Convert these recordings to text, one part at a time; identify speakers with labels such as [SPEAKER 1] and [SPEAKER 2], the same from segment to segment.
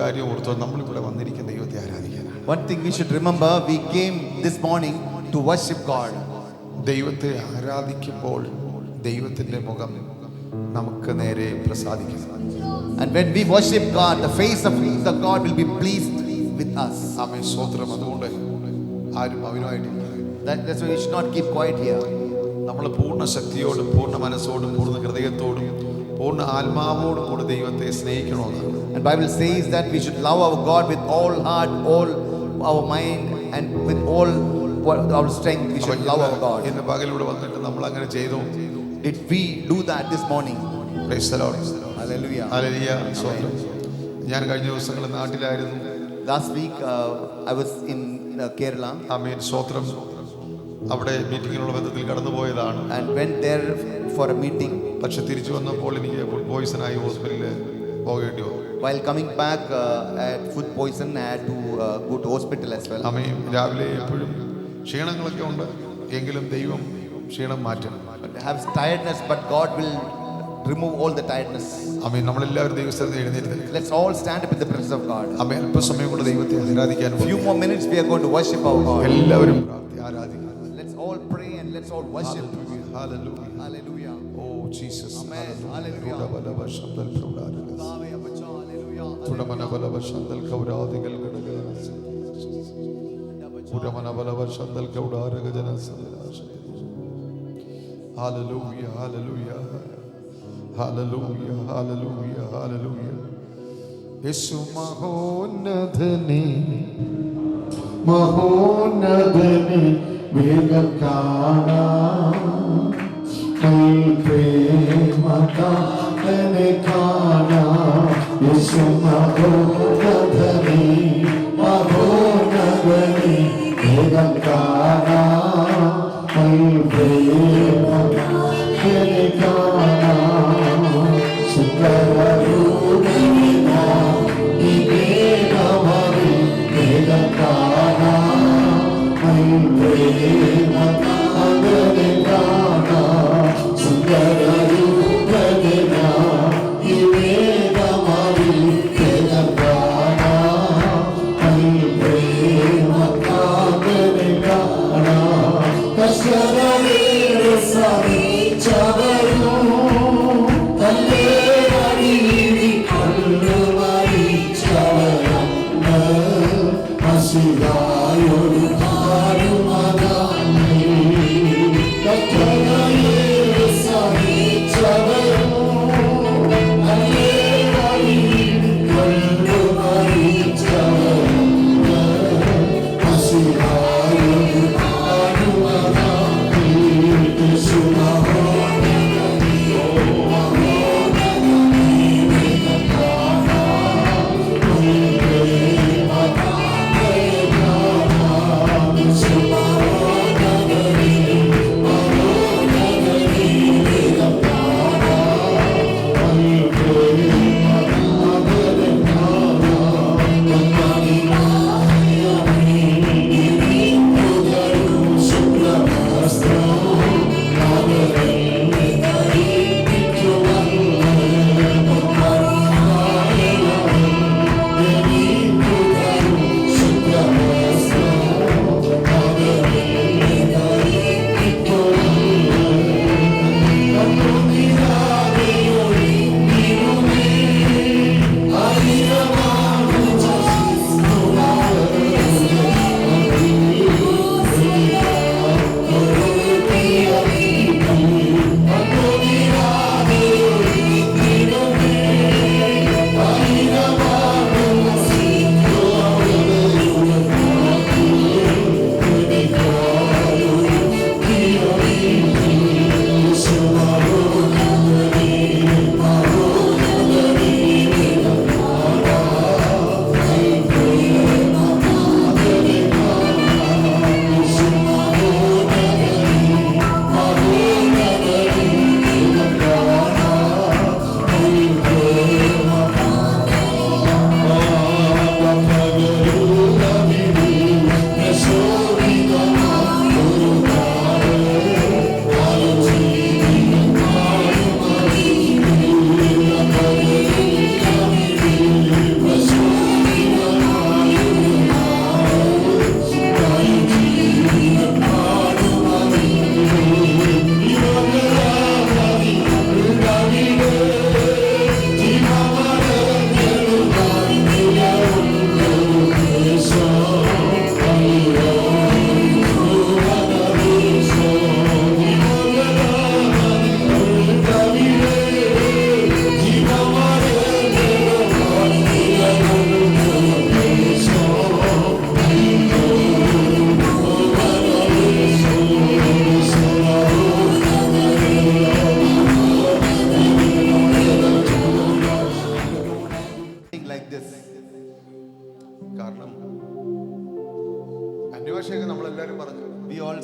[SPEAKER 1] കാര്യം ഓർത്തോ, നമ്മളിവിടെ വന്നിരിക്കുന്ന ദൈവത്തെ ആരാധിക്കാനാണ്.
[SPEAKER 2] One thing we should remember, we came this morning to worship God.
[SPEAKER 1] ദൈവത്തെ ആരാധിക്കുമ്പോൾ ദൈവത്തിന്റെ മുഖം നമുക്ക് നേരെ പ്രസാദിക്കുന്നു.
[SPEAKER 2] And when we worship God, the face of the God will be pleased with us.
[SPEAKER 1] ആമേൻ, സ്തോത്രം. അതുകൊണ്ട് ആരും അവനുമായിട്ടിരിക്കുക.
[SPEAKER 2] That's why we should not keep quiet here.
[SPEAKER 1] നമ്മൾ പൂർണ്ണ ശക്തിയോടും പൂർണ്ണ മനസ്സോടും പൂർണ്ണ ഹൃദയത്തോടും പൂർണ്ണ ആത്മാവോടും കൂടി ദൈവത്തെ സ്നേഹിക്കണമെന്നാണ്.
[SPEAKER 2] And Bible says that we should love our God with all heart, all our mind, and with all our strength. We should love our God.
[SPEAKER 1] ഇന്ന് പകലിലൂടെ വന്നിട്ട് നമ്മൾ അങ്ങനെ ചെയ്തു.
[SPEAKER 2] Did we do that this morning?
[SPEAKER 1] Praise the Lord.
[SPEAKER 2] Hallelujah.
[SPEAKER 1] Hallelujah. സ്തോത്രം. ഞാൻ കഴിഞ്ഞ ദിവസങ്ങളിൽ നാട്ടിലായിരുന്നു.
[SPEAKER 2] Last week I was in Kerala.
[SPEAKER 1] ആമേൻ, സ്തോത്രം. അവിടെ മീറ്റിങ്ങിനുള്ള ബന്ധത്തിൽ കടന്നുപോയതാണ്.
[SPEAKER 2] And went there for a meeting.
[SPEAKER 1] പക്ഷെ തിരിച്ചു വന്നപ്പോൾ എനിക്ക് ഫുഡ് പോയിസൺ ആയി ഹോസ്പിറ്റലിൽ പോകേണ്ടി വന്നു.
[SPEAKER 2] While coming back at food poison, I had to go to hospital as well.
[SPEAKER 1] ആമേൻ. രാവിലെ എപ്പോഴും ക്ഷീണങ്ങളൊക്കെ ഉണ്ട്, എങ്കിലും ദൈവം ക്ഷീണം മാറ്റും.
[SPEAKER 2] I have tiredness, but God will remove all the tiredness.
[SPEAKER 1] ആമേൻ. നമ്മളെല്ലാവരും ദൈവസ്ഥലത്ത് എഴുന്നേറ്റ്
[SPEAKER 2] Let's all stand up in the presence of God.
[SPEAKER 1] ആമേൻ. അല്പസമയം കൊണ്ട് ദൈവത്തെ ആരാധിക്കാൻ.
[SPEAKER 2] Few more minutes we are going to worship our God.
[SPEAKER 1] എല്ലാവരും ആരാധിക്കും.
[SPEAKER 2] Let's all pray and let's all worship.
[SPEAKER 1] Hallelujah.
[SPEAKER 2] Hallelujah.
[SPEAKER 1] Oh Jesus.
[SPEAKER 2] Amen. Hallelujah.
[SPEAKER 1] Hallelujah, hallelujah, hallelujah, hallelujah, hallelujah. യേശു മഹോന്നതനേ, മഹോന്നതനേ, വേഗം കാണാം പ്രേമകാതനെ കാണാം. യേശു മഹോന്നതനേ, മഹോന്നതനേ, വേഗം കാണാം പ്രേമകാതനെ കാണാം. സുന്ദരരൂപിനാ ഈ വേഗമവി വേഗം കാണാം പ്രേമകാതനെ കാണാം. സുന്ദരരൂപിനാ ഈ വേഗമവി വേഗം കാണാം പ്രേമകാതനെ കാണാം. കർഷകരെ സഹിച്ചവരും തന്റെ വഴിയിൽ കൊള്ളുവരിച്ചവരന്ന് മസിഹായൊരു ഭാരുമതാമേ. കർഷകരെ സഹിച്ചവരും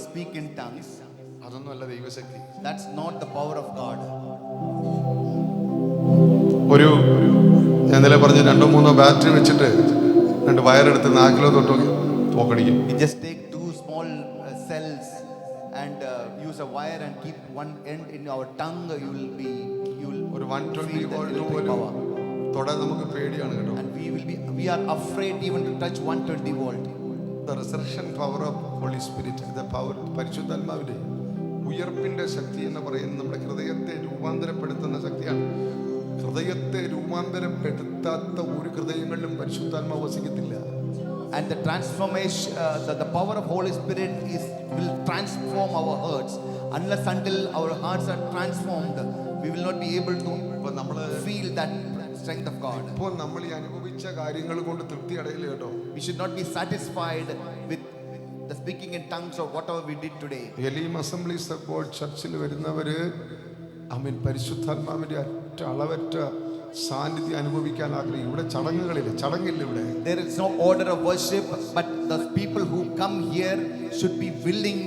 [SPEAKER 2] don't speak in tongues,
[SPEAKER 1] അതൊന്നുമല്ല ദൈവശക്തി.
[SPEAKER 2] that's not the power of God.
[SPEAKER 1] ഞാൻ ഇന്നലെ പറഞ്ഞ 2-3 ബാറ്ററി വെച്ചിട്ട് 2 വയറെടുത്ത് നാക്കിലോ തൊട്ടോ തോക്കടിക്കും.
[SPEAKER 2] You just take 2 small cells and use a wire and keep one end in our tongue. You will
[SPEAKER 1] ഒരു 120
[SPEAKER 2] feel the
[SPEAKER 1] വോൾട്ട്
[SPEAKER 2] electric
[SPEAKER 1] പോലും
[SPEAKER 2] power.
[SPEAKER 1] തൊടാൻ നമുക്ക് പേടിയാണ് കേട്ടോ.
[SPEAKER 2] And we are afraid even to touch 120 volt.
[SPEAKER 1] The resurrection power of Holy Spirit, the power, പരിശുദ്ധാത്മാവിന്റെ ഉയർപ്പിന്റെ ശക്തി എന്ന് പറയുന്നത് നമ്മുടെ ഹൃദയത്തെ രൂപാന്തരപ്പെടുത്തുന്ന ശക്തിയാണ്. ഹൃദയത്തെ രൂപാന്തരപ്പെടുത്താത്ത ഒരു ഹൃദയങ്ങളിലും പരിശുദ്ധാത്മാവ് വസിക്കത്തില്ല.
[SPEAKER 2] And the transformation, the power of Holy Spirit will transform our hearts. Unless until our hearts are transformed, we will not be able to feel that strength of God.
[SPEAKER 1] ഇപ്പോൾ നമ്മൾ ഈ അനുഭവിച്ച കാര്യങ്ങൾ കൊണ്ട് തൃപ്തി അടയില്ല കേട്ടോ.
[SPEAKER 2] We should not be satisfied with the speaking in tongues or whatever we did today.
[SPEAKER 1] എലീം assemblies of God ചർച്ചിൽ വരുന്നവര് പരിശുദ്ധാത്മാവിന്റെ അളവറ്റ സാന്നിധ്യം അനുഭവിക്കാൻ ആഗ്രഹിക്കും. ഇവിടെ ചടങ്ങില്ല ഇവിടെ.
[SPEAKER 2] There is no order of worship, but the people who come here should be willing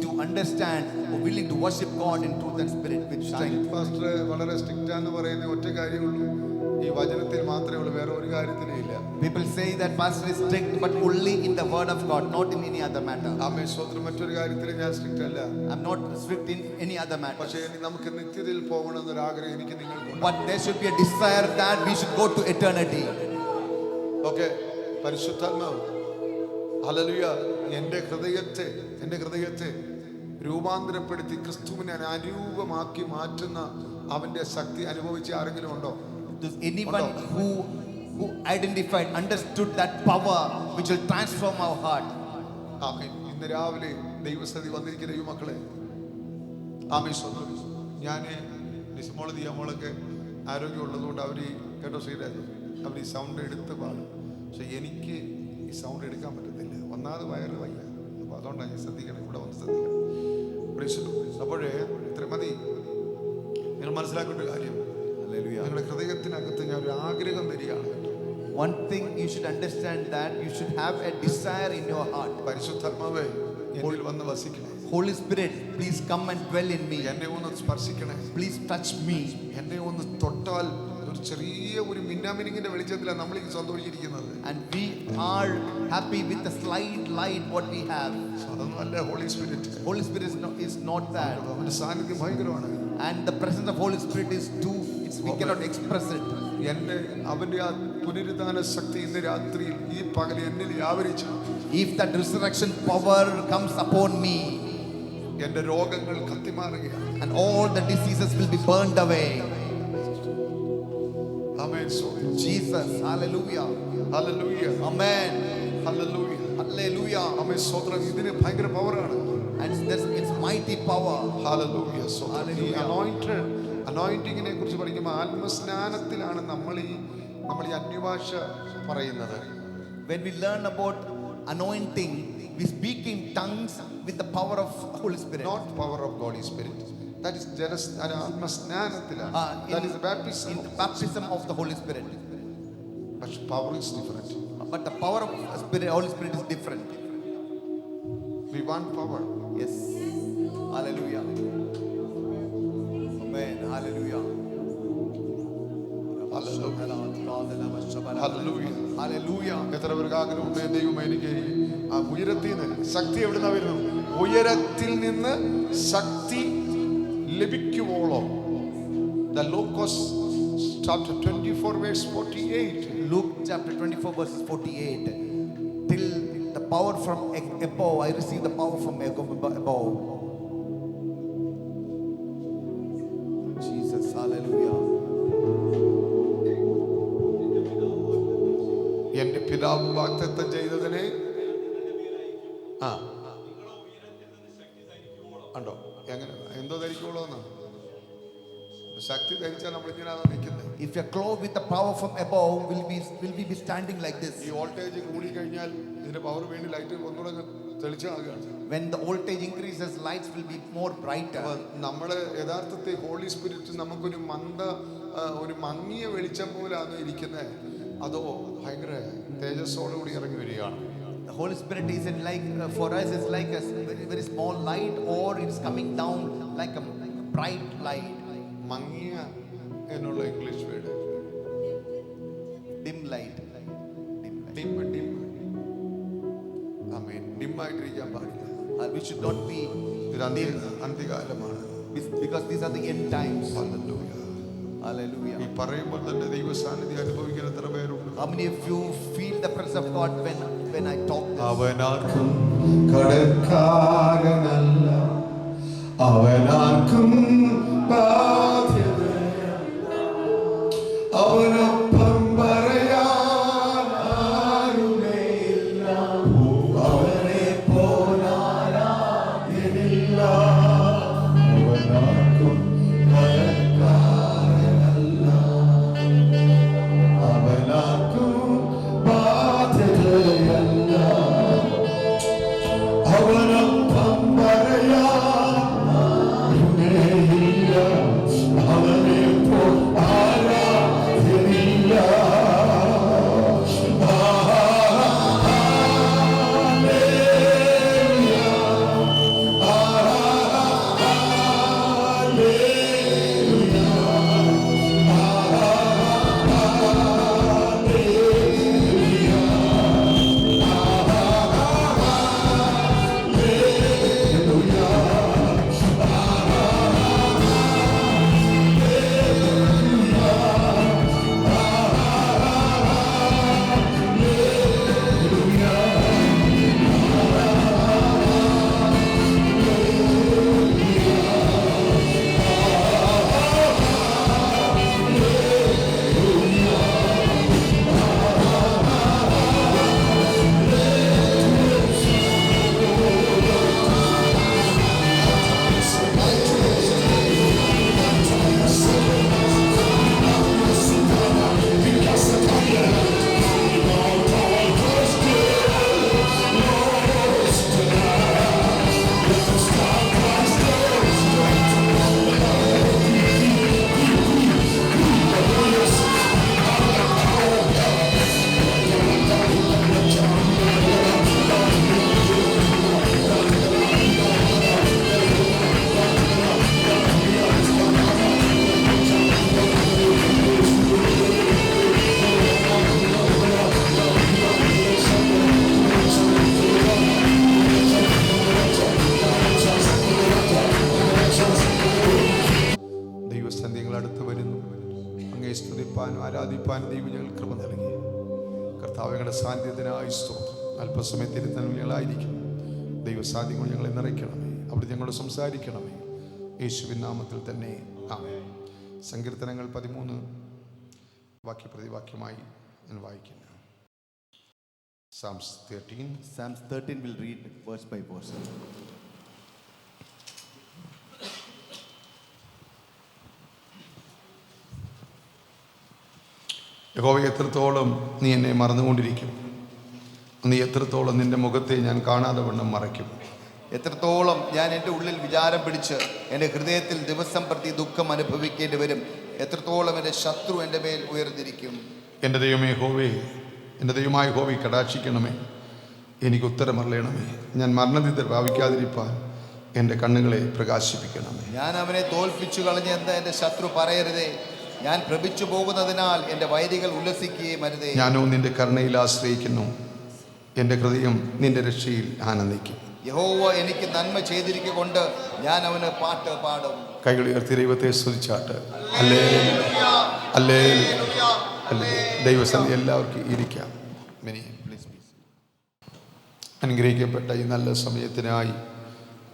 [SPEAKER 2] to understand or willing to worship God in truth and spirit with strength.
[SPEAKER 1] Pastor വളരെ സ്ട്രിക്റ്റ് ആണെന്ന് പറയുന്ന ഒറ്റ കാര്യമുള്ളൂ, ഈ വചനത്തിൽ മാത്രമേ ഉള്ളൂ, വേറെ ഒരു കാര്യത്തിലേ ഇല്ല.
[SPEAKER 2] People say that pastor is strict but only in the word of God, not in any other matter.
[SPEAKER 1] ആമേൻ. സ്വതന്ത്രം മറ്റൊരു കാര്യത്തിൽ ഞാൻ സ്ട്രിക്റ്റ് അല്ല.
[SPEAKER 2] I'm not strict in any other matter.
[SPEAKER 1] പക്ഷേ നമുക്ക് നിത്യതയിൽ പോകണമെന്നൊരു ആഗ്രഹം എനിക്ക് നിങ്ങൾക്കുണ്ട്.
[SPEAKER 2] But there should be a desire that we should go to eternity.
[SPEAKER 1] Okay, പരിശുദ്ധാത്മാവ് ഹല്ലേലൂയ എൻ്റെ ഹൃദയത്തെ രൂപാന്തരപ്പെടുത്തി ക്രിസ്തുവിനെ അനുരൂപമാക്കി മാറ്റുന്ന അവന്റെ ശക്തി അനുഭവിച്ച ആരെങ്കിലും ഉണ്ടോ?
[SPEAKER 2] Does anyone who identified, understood that power which will transform our heart?
[SPEAKER 1] ആമേൻ. ഇന്ന് രാവിലെ ദൈവസന്നിധി വന്നിരിക്കുന്ന ദൈവമക്കളെ, ആമേൻ. ഞാൻ നിസ്മോള് ദിയാമോളൊക്കെ ആരോഗ്യമുള്ളതുകൊണ്ട് അവർ കേട്ടോ ശ്രീരാജ് അവർ ഈ സൗണ്ട് എടുത്ത് പാടും. പക്ഷെ എനിക്ക് ഈ സൗണ്ട് എടുക്കാൻ പറ്റത്തില്ല. ഒന്നാമത് വയറ് വയ്യ. അപ്പോൾ അതുകൊണ്ടാണ് ഞാൻ ശ്രദ്ധിക്കണം, ഇവിടെ വന്ന് ശ്രദ്ധിക്കണം. അപ്പോഴേ ഇത്ര മതി. നിങ്ങൾ മനസ്സിലാക്കേണ്ട ഒരു കാര്യം, നിങ്ങളുടെ ഹൃദയത്തിനകത്ത് ഞാൻ ഒരു ആഗ്രഹം തരികയാണ്.
[SPEAKER 2] One thing you should understand, that you should have a desire in your heart.
[SPEAKER 1] പരിശുദ്ധാത്മാവേ എന്നിൽ വന്ന് വസിക്കണേ.
[SPEAKER 2] Holy Spirit, please come and dwell in me.
[SPEAKER 1] എന്നെ ഒന്ന് സ്പർശിക്കണേ.
[SPEAKER 2] Please touch me.
[SPEAKER 1] എന്നെ ഒന്ന് തൊട്ടാൽ ഒരു ചെറിയ ഒരു മിന്നാമിനിങ്ങിന്റെ വെളിച്ചത്തിലാണ് നമ്മൾ ഈ സന്തോഷിച്ചിരിക്കുന്നത്.
[SPEAKER 2] And we are happy with the slight light what we have.
[SPEAKER 1] അതൊന്നുമല്ല Holy Spirit.
[SPEAKER 2] Holy Spirit is not that.
[SPEAKER 1] അവന്റെ സാന്നിധ്യം ഭയങ്കരമാണ്.
[SPEAKER 2] And the presence of Holy Spirit is too, we cannot express it.
[SPEAKER 1] അവന്റെ ആ പുനരുദ്ധാന ശക്തി ഇന്ന് രാത്രിയിൽ ഈ പകൽ എന്നിൽ വ്യാപരിച്ചു.
[SPEAKER 2] If that resurrection power comes upon me,
[SPEAKER 1] എന്റെ രോഗങ്ങൾ കത്തിമാറുകയാണ്.
[SPEAKER 2] and all the diseases will be burned away.
[SPEAKER 1] Amen.
[SPEAKER 2] Jesus, hallelujah.
[SPEAKER 1] Hallelujah.
[SPEAKER 2] Amen.
[SPEAKER 1] Hallelujah.
[SPEAKER 2] Hallelujah.
[SPEAKER 1] Amen. സ്വതന്ത്രം ഇതിന് ഭയങ്കര പവറാണ്.
[SPEAKER 2] And it's mighty power.
[SPEAKER 1] Hallelujah.
[SPEAKER 2] Hallelujah.
[SPEAKER 1] അനോയിന്റിങ്ങിനെ കുറിച്ച് പറയുമ്പോൾ ആത്മസ്നാനത്തിലാണ് നമ്മൾ ഈ അന്യഭാഷ പറയുന്നത്.
[SPEAKER 2] When we learn about anointing, we speak in tongues with the power of Holy Spirit.
[SPEAKER 1] Not power of Holy Spirit. That is just ആത്മസ്നാനത്തിലാണ്. That is the baptism.
[SPEAKER 2] In the baptism of the Holy Spirit.
[SPEAKER 1] But power is different.
[SPEAKER 2] But the power of Spirit, Holy Spirit is different.
[SPEAKER 1] We want power.
[SPEAKER 2] Yes. Hallelujah. Amen. Hallelujah.
[SPEAKER 1] Hallelujah.
[SPEAKER 2] Hallelujah.
[SPEAKER 1] എത്ര പേർക്ക് ആഗ്രഹമുണ്ട് ദൈവം എനിക്ക് ആ ഉയരത്തിൽ നിന്ന് ശക്തി എവിടുന്നാ വരുന്നു? ഉയരത്തിൽ നിന്ന് ശക്തി ലഭിക്കുവോളം. The Lucas chapter 24 verse 48.
[SPEAKER 2] Luke chapter 24 verse 48. Till the power from above, I receive the power from above. Jesus, hallelujah.
[SPEAKER 1] എന്റെ പിതാവ് വാഗ്ദത്തം ചെയ്തതിനെ ഉണ്ടോ എങ്ങനെ എന്തോ ധരിക്കുള്ളൂ ശക്തി ധരിച്ചാൽ നമ്മൾ ഇങ്ങനെയാണ് നിൽക്കുന്നത്.
[SPEAKER 2] If you are clothed with the power from above, will we be standing like this?
[SPEAKER 1] ഈ വോൾട്ടേജ് കൂടി കഴിഞ്ഞാൽ ഇതിന്റെ പവർ വേണ്ടി ലൈറ്റ് ഒന്നുകൂടെ തെളിച്ചാകുകയാണ്.
[SPEAKER 2] When the voltage increases, lights will be more brighter.
[SPEAKER 1] നമ്മള് യഥാർത്ഥത്തിൽ ഹോളി സ്പിരിറ്റ് നമുക്കൊരു ഒരു മങ്ങിയ വെളിച്ചം പോലാണ് ഇരിക്കുന്നത്, അതോ ഭയങ്കര തേജസ്സോടുകൂടി ഇറങ്ങി വരികയാണ്?
[SPEAKER 2] The Holy Spirit is it like for us it's like a very, very small light, or it's coming down like a bright light.
[SPEAKER 1] മങ്ങിയ എന്നുള്ള English word
[SPEAKER 2] Dim light.
[SPEAKER 1] Dim dim. ആമേൻ. ഡിമ്മായിട്ടിരിക്കാൻ പാടില്ല.
[SPEAKER 2] We should not be
[SPEAKER 1] ഇത് അന്ത്യകാലമാണ്.
[SPEAKER 2] because these are the end times.
[SPEAKER 1] ഹല്ലേലൂയ.
[SPEAKER 2] Hallelujah.
[SPEAKER 1] ഈ പറയുമ്പോൾ തന്നെ ദൈവ സാന്നിധ്യം അനുഭവിക്കുന്ന എത്ര പേരുണ്ട്?
[SPEAKER 2] How many of you feel the presence of God when I talk this?
[SPEAKER 1] അവനാർക്കും കടക്കാരനല്ല, അവനാർക്കും ബാധ്യതയല്ല, അവനൊപ്പം പറയാൻ ആരുമേയില്ല, അവനെ പോലാരാധ്യനില്ല. അവനാർക്കും കടക്കാരനല്ല, അവനാർക്കും ബാധ്യതയല്ല, അവനൊപ്പം പറയാൻ ആരുമേയില്ല, അവനെ പോൽ ആരാധ്യനില്ല. ദൈവസന്ധ്യങ്ങൾ അടുത്ത് വരുന്നു. അങ്ങേ സ്തുതിപ്പാനും ആരാധിപ്പാനും ദൈവം ഞങ്ങൾ കൃപ നൽകി. കർത്താവ് ഞങ്ങളുടെ സാന്നിധ്യത്തിനായി സ്തോത്രം. അല്പസമയത്തിരുത്തങ്ങളായിരിക്കും. ദൈവസാന്നിധ്യം കൊണ്ട് ഞങ്ങളെ നിറയ്ക്കണമേ. അവിടെ ഞങ്ങളോട് സംസാരിക്കണമേ. യേശുവിൻ നാമത്തിൽ തന്നെ ആമേൻ. സങ്കീർത്തനങ്ങൾ 13 വാക്യപ്രതിവാക്യമായി ഞാൻ വായിക്കുന്നു. Psalms 13.
[SPEAKER 2] Psalms 13 will read verse by verse.
[SPEAKER 1] യഹോവ, എത്രത്തോളം നീ എന്നെ മറന്നുകൊണ്ടിരിക്കും? നീ എത്രത്തോളം നിന്റെ മുഖത്തെ ഞാൻ കാണാതെ വണ്ണം മറയ്ക്കും?
[SPEAKER 2] എത്രത്തോളം ഞാൻ എൻ്റെ ഉള്ളിൽ വിചാരം പിടിച്ച് എൻ്റെ ഹൃദയത്തിൽ ദിവസം പ്രതി ദുഃഖം അനുഭവിക്കേണ്ടി വരും? എത്രത്തോളം എൻ്റെ ശത്രു എൻ്റെ മേൽ ഉയർന്നിരിക്കും?
[SPEAKER 1] എൻ്റെ ദൈവമേ യഹോവേ, എൻ്റെ ദൈവമായ യഹോവേ, കടാക്ഷിക്കണമേ, എനിക്ക് ഉത്തരമറിയണമേ. ഞാൻ മരണനിദ്ര പ്രാപിക്കാതിരിപ്പാൻ എൻ്റെ കണ്ണുകളെ പ്രകാശിപ്പിക്കണമേ.
[SPEAKER 2] ഞാൻ അവനെ തോൽപ്പിച്ചു കളഞ്ഞെന്ന് എൻ്റെ ശത്രു പറയരുതേ. ഞാൻ ഭ്രമിച്ചു പോകുന്നതിനാൽ എൻ്റെ വൈരികൾ ഉല്ലസിക്കുകയും അരുതേ.
[SPEAKER 1] ഞാനോ നിന്റെ കരുണയിൽ ആശ്രയിക്കുന്നു, എൻ്റെ ഹൃദയം നിന്റെ രക്ഷയിൽ ആനന്ദിക്കും.
[SPEAKER 2] യഹോവ എനിക്ക് നന്മ ചെയ്തിരിക്കൊണ്ട് ഞാൻ അവന് പാട്ട് പാടും.
[SPEAKER 1] കൈകൾ ഉയർത്തി ദൈവത്തെ സ്തുതിച്ചാട്ട്. Hallelujah, hallelujah, hallelujah. ദൈവസന്നിധി എല്ലാവർക്കും ഇരിക്കാം. അനുഗ്രഹിക്കപ്പെട്ട ഈ നല്ല സമയത്തിനായി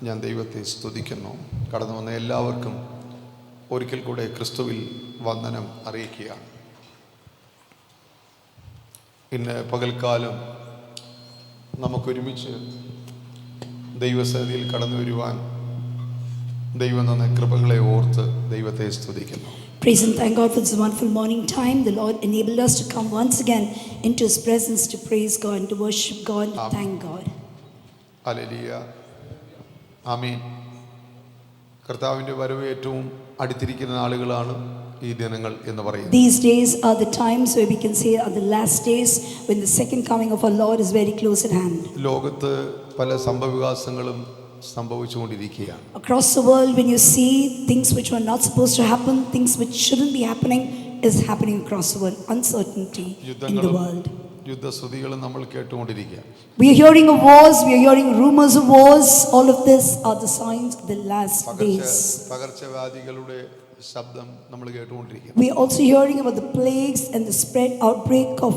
[SPEAKER 1] ഞാൻ ദൈവത്തെ സ്തുതിക്കുന്നു. കടന്നു വന്ന എല്ലാവർക്കും ഒരിക്കൽ കൂടെ ക്രിസ്തുവിൽ വന്ദനം അറിയിക്കുകയാണ്. ഇന്ന് പകൽക്കാലം നമുക്കൊരുമിച്ച് ദൈവസന്നിധിയിൽ കടന്നു വരുവാൻ ദൈവം തന്ന കൃപകളെ ഓർത്ത് ദൈവത്തെ സ്തുതിക്കുന്നു.
[SPEAKER 3] Praise and thank God for this wonderful morning time. The Lord enabled us to come once again into His presence to praise God and to worship God and thank God.
[SPEAKER 1] ഹല്ലേലൂയ, ആമേൻ. കർത്താവിൻ്റെ വരവ് ഏറ്റവും അടുത്തിരിക്കുന്ന ആളുകളാണ്. ഈ ദിനങ്ങൾ എന്ന് പറയുന്നത്.
[SPEAKER 3] These days are the times where we can say are the last days when the second coming of our Lord is very close at hand.
[SPEAKER 1] ലോകത്ത് പല സംഭവവികാസങ്ങളും സംഭവിച്ചുകൊണ്ടിരിക്കുകയാണ്.
[SPEAKER 3] Across the world, when you see things which were not supposed to happen, things which shouldn't be happening is happening across the world. Uncertainty in the world.
[SPEAKER 1] യുദ്ധശ്രുതികളും നമ്മൾ കേട്ടുകൊണ്ടിരിക്കുക.
[SPEAKER 3] We are hearing of wars, we are hearing rumors of wars. All of this are the signs of the last days.
[SPEAKER 1] പകർച്ചവ്യാധികളുടെ ശബ്ദം നമ്മൾ കേട്ടുകൊണ്ടിരിക്കുക.
[SPEAKER 3] We are also hearing about the plagues and the spread outbreak of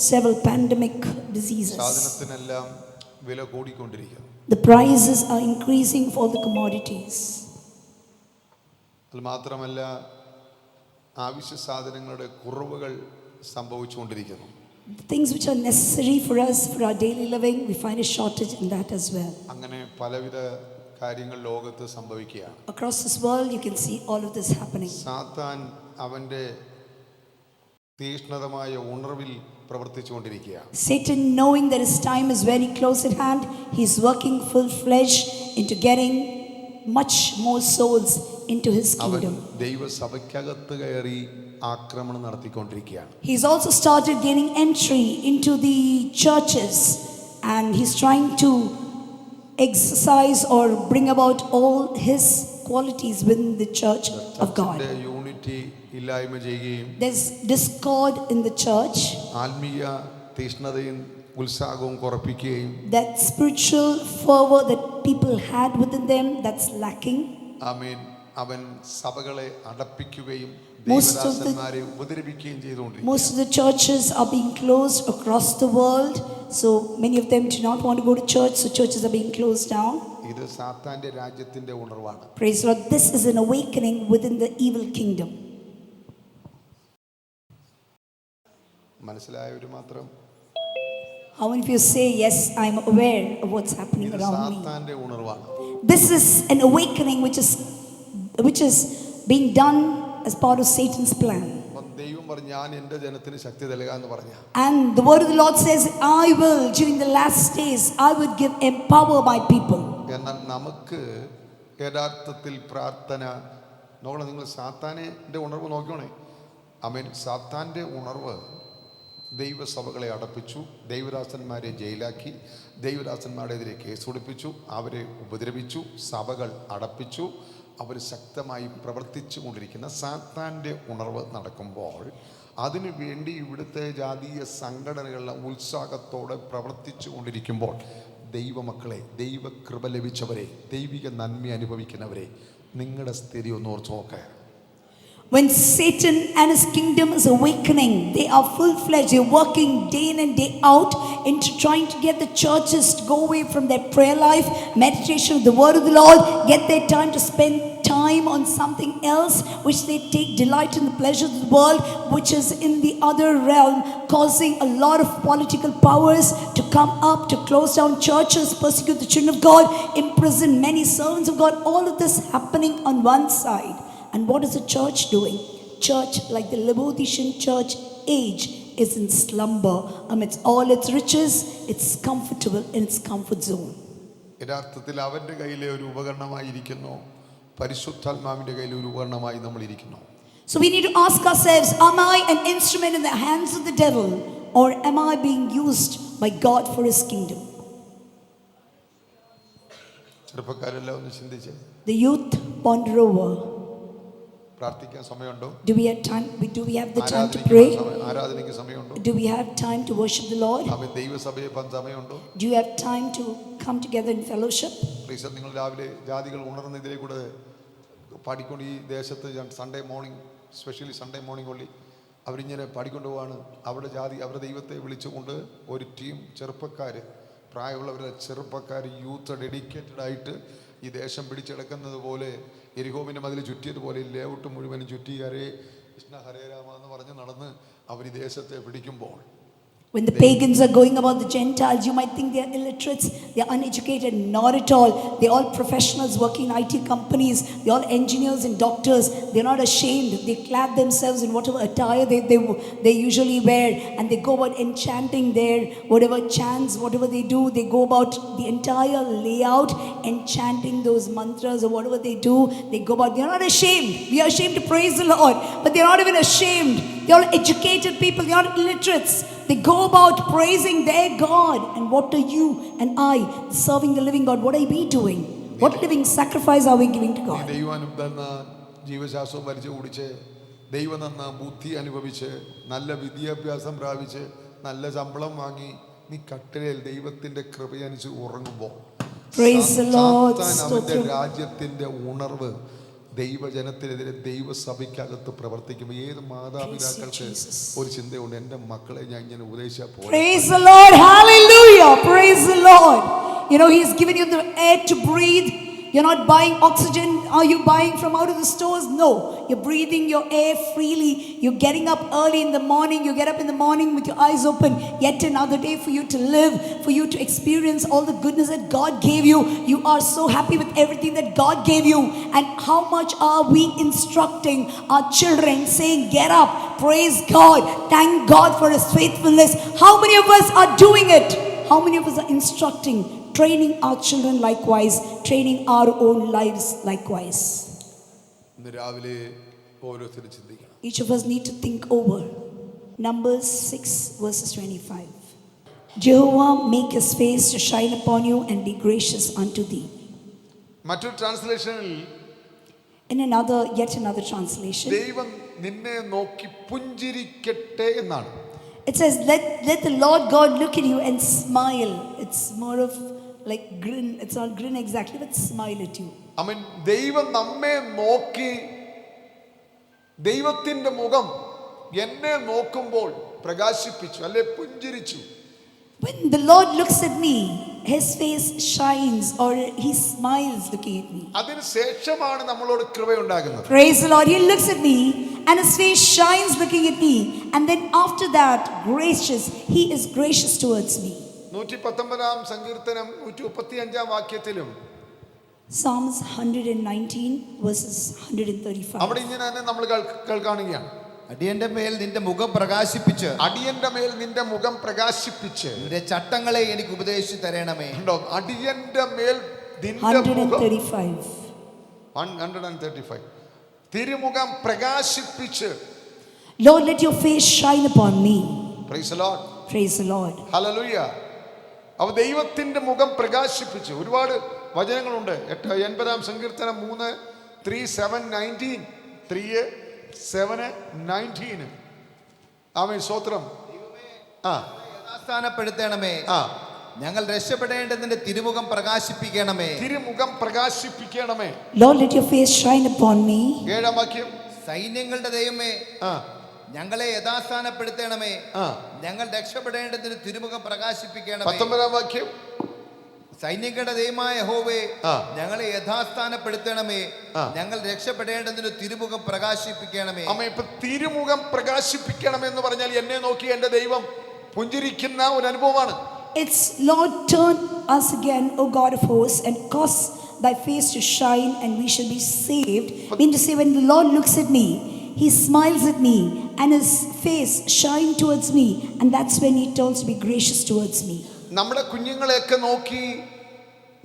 [SPEAKER 3] several pandemic diseases.
[SPEAKER 1] സാധനത്തിനെല്ലാം വില കൂടിക്കൊണ്ടിരിക്കുന്നു.
[SPEAKER 3] The prices are increasing for the commodities.
[SPEAKER 1] അത് മാത്രമല്ല ആവശ്യ സാധനങ്ങളുടെ കുറവുകൾ സംഭവിച്ചുകൊണ്ടിരിക്കുന്നു.
[SPEAKER 3] The things which are necessary for us for our daily living, we find a shortage in that as well.
[SPEAKER 1] അങ്ങനെ പലവിധ കാര്യങ്ങൾ ലോകത്ത് സംഭവിക്കുകയാണ്.
[SPEAKER 3] Across this world, you can see all of this happening.
[SPEAKER 1] സാത്താൻ അവന്റെ തീക്ഷ്ണതമായ ഉണർവിൽ പ്രവർത്തിച്ചുകൊണ്ടിരിക്കുകയാണ്.
[SPEAKER 3] Satan, knowing that his time is very close at hand, he is working full-fledged into getting much more souls into his
[SPEAKER 1] അവൻ
[SPEAKER 3] kingdom.
[SPEAKER 1] ദൈവസഭയ്ക്കകത്ത് കയറി ആക്രമണം നടത്തിക്കൊണ്ടിരിക്കുകയാണ്.
[SPEAKER 3] He's also started gaining entry into the churches, and he's trying to exercise or bring about all his qualities within the church of God.
[SPEAKER 1] Unity ഇല്ലായ്മ ചെയ്യുകയും
[SPEAKER 3] There's discord in the church.
[SPEAKER 1] ആത്മീയ തീക്ഷ്ണതയും ഉത്സാഹവും കുറപ്പിക്കുകയും
[SPEAKER 3] That spiritual fervor that people had within them, that's lacking.
[SPEAKER 1] ആമേൻ. അവൻ സഭകളെ അടപ്പിക്കുകയും
[SPEAKER 3] Most of the-
[SPEAKER 1] ദൈവദാസന്മാരെ ഉപദ്രവിക്കുകയും ചെയ്തുകൊണ്ടിരിക്കുകയാണ്.
[SPEAKER 3] Most of the churches are being closed across the world, so many of them do not want to go to church, so churches are being closed down.
[SPEAKER 1] ഇത് സാത്താന്റെ രാജ്യത്തിന്റെ ഉണർവാണ്.
[SPEAKER 3] Praise the Lord. This is an awakening within the evil kingdom.
[SPEAKER 1] മനസ്സിലായവര് മാത്രം.
[SPEAKER 3] How many of you say, yes, I'm aware of what's happening
[SPEAKER 1] ഇത്
[SPEAKER 3] around me?
[SPEAKER 1] സാത്താന്റെ ഉണർവാണ്.
[SPEAKER 3] This is an awakening which is being done as part of Satan's plan.
[SPEAKER 1] അപ്പം ദൈവം പറഞ്ഞു, ഞാൻ എൻ്റെ ജനത്തിന് ശക്തി നൽകുക എന്ന് പറഞ്ഞ.
[SPEAKER 3] And the word of the Lord says, I will, during the last days, I would empower my people.
[SPEAKER 1] എന്നാൽ നമുക്ക് യഥാർത്ഥത്തിൽ പ്രാർത്ഥന നോക്കണം. നിങ്ങൾ സാത്താന്റെ ഉണർവ് നോക്കണേ. ആമേൻ. സാത്താന്റെ ഉണർവ് ദൈവസഭകളെ അടപ്പിച്ചു, ദൈവദാസന്മാരെ ജയിലാക്കി, ദൈവദാസന്മാരെതിരെ കേസ് കൊടുപ്പിച്ചു, അവരെ ഉപദ്രവിച്ചു, സഭകൾ അടപ്പിച്ചു. അവർ ശക്തമായി പ്രവർത്തിച്ചു കൊണ്ടിരിക്കുന്ന സാത്താൻ്റെ ഉണർവ് നടക്കുമ്പോൾ അതിനു വേണ്ടി ഇവിടുത്തെ ജാതീയ സംഘടനകളുടെ ഉത്സാഹത്തോടെ പ്രവർത്തിച്ചു കൊണ്ടിരിക്കുമ്പോൾ ദൈവമക്കളെ, ദൈവകൃപ ലഭിച്ചവരെ, ദൈവിക നന്മ അനുഭവിക്കുന്നവരെ, നിങ്ങളുടെ സ്ഥിതി ഒന്ന് ഓർത്ത് നോക്കുക.
[SPEAKER 3] When Satan and his kingdom is awakening, they are full-fledged. They're working day in and day out into trying to get the churches to go away from their prayer life, meditation of the word of the Lord, get their time to spend time on something else, which they take delight in the pleasures of the world, which is in the other realm, causing a lot of political powers to come up to close down churches, persecute the children of God, imprison many servants of God. All of this happening on one side. And what is the church doing? Church, like the Laodicean church age, is in slumber. Amidst all its riches, it's comfortable in its comfort zone.
[SPEAKER 1] യഥാർത്ഥത്തിൽ അവൻ്റെ കയ്യിലെ ഒരു ഉപകരണമായിരിക്കുന്നു, പരിശുദ്ധാത്മാവിൻ്റെ കയ്യിലെ ഒരു ഉപകരണമായി നമ്മൾ ഇരിക്കുന്നു.
[SPEAKER 3] So we need to ask ourselves, am I an instrument in the hands of the devil, or am I being used by God for his kingdom?
[SPEAKER 1] ചെറുപ്പക്കാരെല്ലാം ഒന്ന് ചിന്തിച്ച്.
[SPEAKER 3] The youth ponder over.
[SPEAKER 1] പ്രാർത്ഥിക്കാൻ സമയമുണ്ടോ?
[SPEAKER 3] Do we have time? Do we have the time to pray?
[SPEAKER 1] ആരാധനയ്ക്ക് സമയമുണ്ടോ?
[SPEAKER 3] Do we have time to worship the Lord?
[SPEAKER 1] അവൻ ദൈവസഭയെ സമയമുണ്ടോ?
[SPEAKER 3] Do you have time to come together in fellowship?
[SPEAKER 1] Please, നിങ്ങൾ രാവിലെ ജാതികൾ ഉണർന്ന ഇതിലെ കൂടെ പാടിക്കൊണ്ട് ഈ ദേശത്ത് Sunday morning, specially Sunday morning ഉള്ളി അവരിങ്ങനെ പാടിക്കൊണ്ട് പോവാണ്. അവിടെ ജാതി അവരുടെ ദൈവത്തെ വിളിച്ചുകൊണ്ട് ഒരു ടീം ചെറുപ്പക്കാർ, പ്രായമുള്ളവരുടെ ചെറുപ്പക്കാർ, യൂത്ത് ഡെഡിക്കേറ്റഡ് ആയിട്ട് ഈ ദേശം പിടിച്ചെടുക്കുന്നത് പോലെ, എരിഹോവിൻ്റെ മതിൽ ചുറ്റിയതുപോലെ ലേഔട്ട് മുഴുവനും ചുറ്റി ഹരേ കൃഷ്ണ ഹരേ രാമ എന്ന് പറഞ്ഞ് നടന്ന് അവർ ഈ ദേശത്തെ പിടിക്കുമ്പോൾ
[SPEAKER 3] When the pagans are going about the Gentiles, you might think they are illiterates, they are uneducated. Not at all. They're all professionals working in IT companies. They're all engineers and doctors. They're not ashamed. They clad themselves in whatever attire they usually wear, and they go about enchanting their whatever chants, whatever they do. They go about the entire layout, enchanting those mantras or whatever they do. They go about, they're not ashamed. We are ashamed to praise the Lord, but they're not even ashamed. They're all educated people. They're not illiterates. They go about praising their God. And what are you and I, serving the living God, what are we doing? What living sacrifice are we giving to God?
[SPEAKER 1] ദൈവം തന്ന ജീവശാസ്ത്രവും വലിച്ചു കുടിച്ച്, ദൈവം തന്ന ബുദ്ധി അനുഭവിച്ച്, നല്ല വിദ്യാഭ്യാസം പ്രാപിച്ച്, നല്ല ശമ്പളം വാങ്ങി, നീ കട്ടിലേൽ ദൈവത്തിന്റെ കൃപയനുസരിച്ച് ഉറങ്ങുമ്പോൾ
[SPEAKER 3] Praise the Lord.
[SPEAKER 1] അവന്റെ രാജ്യത്തിന്റെ ഉണർവ് ദൈവജനത്തിനെതിരെ ദൈവസഭയ്ക്കകത്ത് പ്രവർത്തിക്കുമ്പോൾ ഏത് മാതാപിതാക്കൾക്ക് ഒരു ചിന്തയുണ്ട്, എൻ്റെ മക്കളെ ഞാൻ ഇങ്ങനെ ഉപദേശിച്ചാൽ പോലെ.
[SPEAKER 3] Praise the Lord. Hallelujah. Praise the Lord. You know, He's given you the air to breathe. You're not buying oxygen. Are you buying from out of the stores? No. You're breathing your air freely. You're getting up early in the morning. You get up in the morning with your eyes open. Yet another day for you to live, for you to experience all the goodness that God gave you. You are so happy with everything that God gave you. And how much are we instructing our children, saying, get up, praise God, thank God for His faithfulness? How many of us are doing it? How many of us are instructing, training our children likewise, training our own lives likewise?
[SPEAKER 1] ഇന്ന് രാവിലെ ഓരോരുത്തരും ചിന്തിക്കണം.
[SPEAKER 3] Each of us need to think over. Numbers 6 verses 25. Jehovah make His face to shine upon you and be gracious unto thee.
[SPEAKER 1] മറ്റൊരു ട്രാൻസ്ലേഷനിൽ
[SPEAKER 3] In yet another translation,
[SPEAKER 1] ദൈവം നിന്നെ നോക്കി പുഞ്ചിരിക്കട്ടെ എന്നാണ്.
[SPEAKER 3] it says, let the Lord God look at you and smile. It's more of like grin. It's not grin exactly, but smile at you.
[SPEAKER 1] ആമേൻ. ദൈവം നമ്മെ നോക്കി, ദൈവത്തിന്റെ മുഖം എന്നെ നോക്കുമ്പോൾ പ്രകാശിപ്പിച്ചു, അല്ലെ പുഞ്ചിരിച്ചു.
[SPEAKER 3] When the Lord looks at me, His face shines, or He smiles looking at me.
[SPEAKER 1] അതിനുശേഷമാണ് നമ്മളോട് കൃപയുണ്ടാകുന്നത്.
[SPEAKER 3] Praise the Lord. He looks at me and His face shines looking at me, and then after that, gracious, He is gracious towards me.
[SPEAKER 1] 119 സങ്കീർത്തനം 135 വാക്യത്തിലും
[SPEAKER 3] Psalms 119 verses 135.
[SPEAKER 1] അവിടെ ഇങ്ങനെ തന്നെ നമ്മൾ കേൾക്കുകയാണ്,
[SPEAKER 2] അടിയന്റെ മേൽ നിന്റെ മുഖം പ്രകാശിപ്പിച്ച്,
[SPEAKER 1] അടിയന്റെ മേൽ നിന്റെ മുഖം പ്രകാശിപ്പിച്ച്
[SPEAKER 2] നിന്റെ ചട്ടങ്ങളെ എനിക്ക് ഉപദേശിച്ചു തരണമേ.
[SPEAKER 1] ഉണ്ടോ? അടിയന്റെ മേൽ നിന്റെ മുഖം 135 തിരുമുഖം പ്രകാശിപ്പിച്ച്.
[SPEAKER 3] Lord, let your face shine upon me.
[SPEAKER 1] Praise the Lord.
[SPEAKER 3] Praise the Lord.
[SPEAKER 1] Hallelujah. അവ ദൈവത്തിന്റെ മുഖം പ്രകാശിപ്പിച്ചു. ഒരുപാട് വചനങ്ങളുണ്ട്. 80 സങ്കീർത്തനം 3:7-19 ആമേൻ. സ്തോത്രം.
[SPEAKER 2] യഥാസ്ഥാനപ്പെടുത്തണമേ, ഞങ്ങൾ രക്ഷപ്പെടേണ്ടതിന്റെ തിരുമുഖം പ്രകാശിപ്പിക്കണമേ.
[SPEAKER 1] തിരുമുഖം പ്രകാശിപ്പിക്കണമേ.
[SPEAKER 3] Lord, let your face shine upon me.
[SPEAKER 1] 7 വാക്യം,
[SPEAKER 2] സൈന്യങ്ങളുടെ ദൈവമേ, ഞങ്ങളെ യഥാസ്ഥാനപ്പെടുത്തണമേ, ഞങ്ങൾ രക്ഷപ്പെടേണ്ടതിന് തിരുമുഖം പ്രകാശിപ്പിക്കണമേ.
[SPEAKER 1] 19 വാക്യം,
[SPEAKER 2] സൈന്യങ്ങളുടെ ദൈവമായ യഹോവേ, ഞങ്ങളെ യഥാസ്ഥാനപ്പെടുത്തണമേ, ഞങ്ങൾ രക്ഷപ്പെടേണ്ടതിന് തിരുമുഖം പ്രകാശിപ്പിക്കണമേ.
[SPEAKER 1] ഇപ്പൊ തിരുമുഖം പ്രകാശിപ്പിക്കണം എന്ന് പറഞ്ഞാൽ എന്നെ നോക്കി എന്റെ ദൈവം പുഞ്ചിരിക്കുന്ന ഒരു അനുഭവമാണ്.
[SPEAKER 3] It's Lord, turn us again, O God of hosts, and cause thy face to shine, and we shall be saved. Mean to say, when the Lord looks at me, He smiles at me, and His face shines towards me, and that's when He turns to be gracious towards me.
[SPEAKER 1] നമ്മുടെ കുഞ്ഞുങ്ങളെയൊക്കെ നോക്കി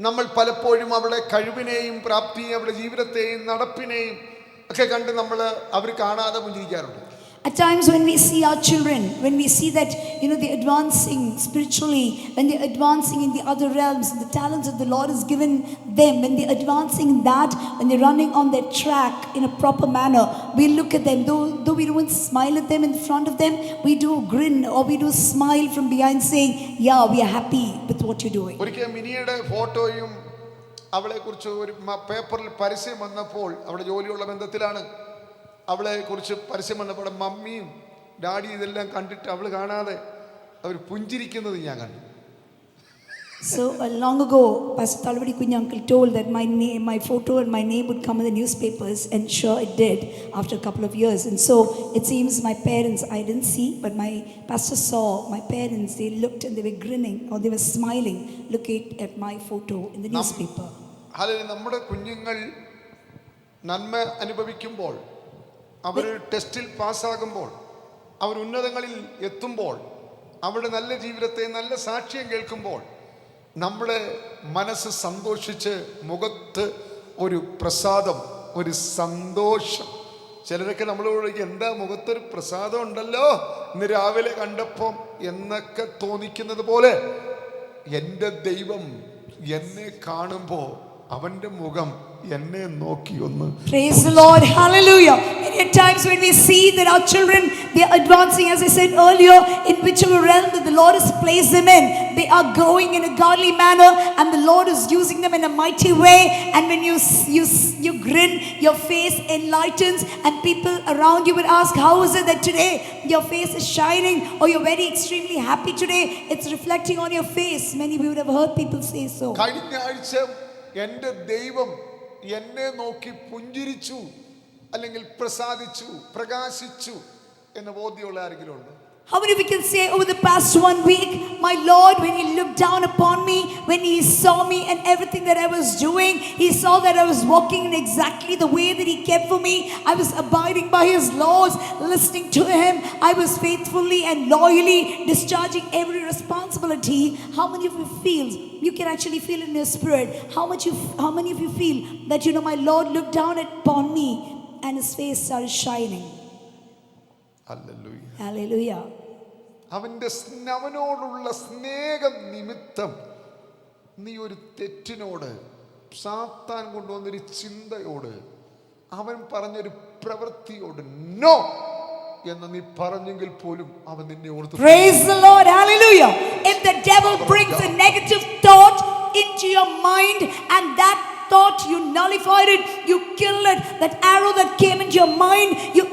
[SPEAKER 1] നമ്മൾ പലപ്പോഴും അവരുടെ കഴിവിനെയും പ്രാപ്തിയെയും അവരുടെ ജീവിതത്തെയും നടപ്പിനെയും ഒക്കെ കണ്ട് അവർ കാണാതെ പുഞ്ചിരിക്കാറുണ്ട്.
[SPEAKER 3] At times when we see our children, when we see that, they're advancing spiritually, when they're advancing in the other realms, the talents that the Lord has given them, when they're advancing in that, when they're running on their track in a proper manner, we look at them, though we don't smile at them in front of them, we do grin or we do smile from behind saying, yeah, we are happy with what you're doing.
[SPEAKER 1] ഒരിക്കൽ മിനിയുടെ ഫോട്ടോയും അവളെ കുറിച്ച് ഒരു പേപ്പറിൽ പരസ്യം വന്നപ്പോൾ, അവിടെ ജോലിയുള്ള ബന്ധത്തിലാണ്, അവളെ കുറിച്ച് പരസ്യം വന്നപ്പോൾ മമ്മിയും ഡാഡി ഇതെല്ലാം കണ്ടിട്ട് അവൾ കാണാതെ അവർ പുഞ്ചിരിക്കുന്നത് ഞാൻ കണ്ടു.
[SPEAKER 3] So long ago, Pastor Talvadi Kunya uncle told that my photo and my name would come in the newspapers, and sure it did after a couple of years. And so it seems my parents, I didn't see, but my pastor saw my parents. They looked and they were grinning, or they were smiling, looking at my photo in the newspaper.
[SPEAKER 1] Hallelujah. നമ്മുടെ കുഞ്ഞുങ്ങൾ നന്മ അനുഭവിക്കുമ്പോൾ, അവർ ടെസ്റ്റിൽ പാസ്സാകുമ്പോൾ, അവർ ഉന്നതങ്ങളിൽ എത്തുമ്പോൾ, അവരുടെ നല്ല ജീവിതത്തെ നല്ല സാക്ഷ്യം കേൾക്കുമ്പോൾ നമ്മുടെ മനസ്സ് സന്തോഷിച്ച് മുഖത്ത് ഒരു പ്രസാദം, ഒരു സന്തോഷം. ചിലരൊക്കെ നമ്മളോട് എന്താ മുഖത്തൊരു പ്രസാദം ഉണ്ടല്ലോ ഇന്ന് രാവിലെ കണ്ടപ്പം എന്നൊക്കെ തോന്നിക്കുന്നത് പോലെ എൻ്റെ ദൈവം എന്നെ കാണുമ്പോൾ അവൻ്റെ മുഖം എന്നെ നോക്കി ഒന്ന്.
[SPEAKER 3] Praise the Lord, hallelujah. Many a times when we see that our children, they are advancing, as I said earlier, in whichever realm that the Lord has placed them in, they are going in a godly manner, and the Lord is using them in a mighty way. And when you grin, your face enlightens, and people around you will ask, how is it that today your face is shining, or you're very extremely happy today? It's reflecting on your face. Many of you would have heard people say so.
[SPEAKER 1] കഴിഞ്ഞ ആഴ്ച എൻ്റെ ദൈവം എന്നെ നോക്കി പുഞ്ചിരിച്ചു, അല്ലെങ്കിൽ പ്രസാദിച്ചു, പ്രകാശിച്ചു എന്ന് ബോധ്യമുള്ള ആരെങ്കിലും ഉണ്ട്?
[SPEAKER 3] How many of you can say over the past 1 week, my Lord, when He looked down upon me, when He saw me and everything that I was doing, He saw that I was walking in exactly the way that He kept for me. I was abiding by His laws, listening to Him. I was faithfully and loyally discharging every responsibility. How many of you feel? You can actually feel it in your spirit. How many of you feel that, my Lord looked down upon me and His face started shining?
[SPEAKER 1] Hallelujah.
[SPEAKER 3] Hallelujah.
[SPEAKER 1] അവനോടുള്ള സ്നേഹം നിമിത്തം നീ ഒരു തെറ്റിനോട്, സാത്താൻ കൊണ്ടുവന്നൊരു ചിന്തയോട്, അവൻ പറഞ്ഞൊരു പ്രവൃത്തിയോട് no എന്ന് നീ പറഞ്ഞെങ്കിൽ പോലും അവൻ നിന്നെ ഓർത്ത്.
[SPEAKER 3] Praise the Lord, hallelujah. If the devil brings a negative thought into your mind, and that thought you nullified it, you killed it, that arrow that came into your mind, you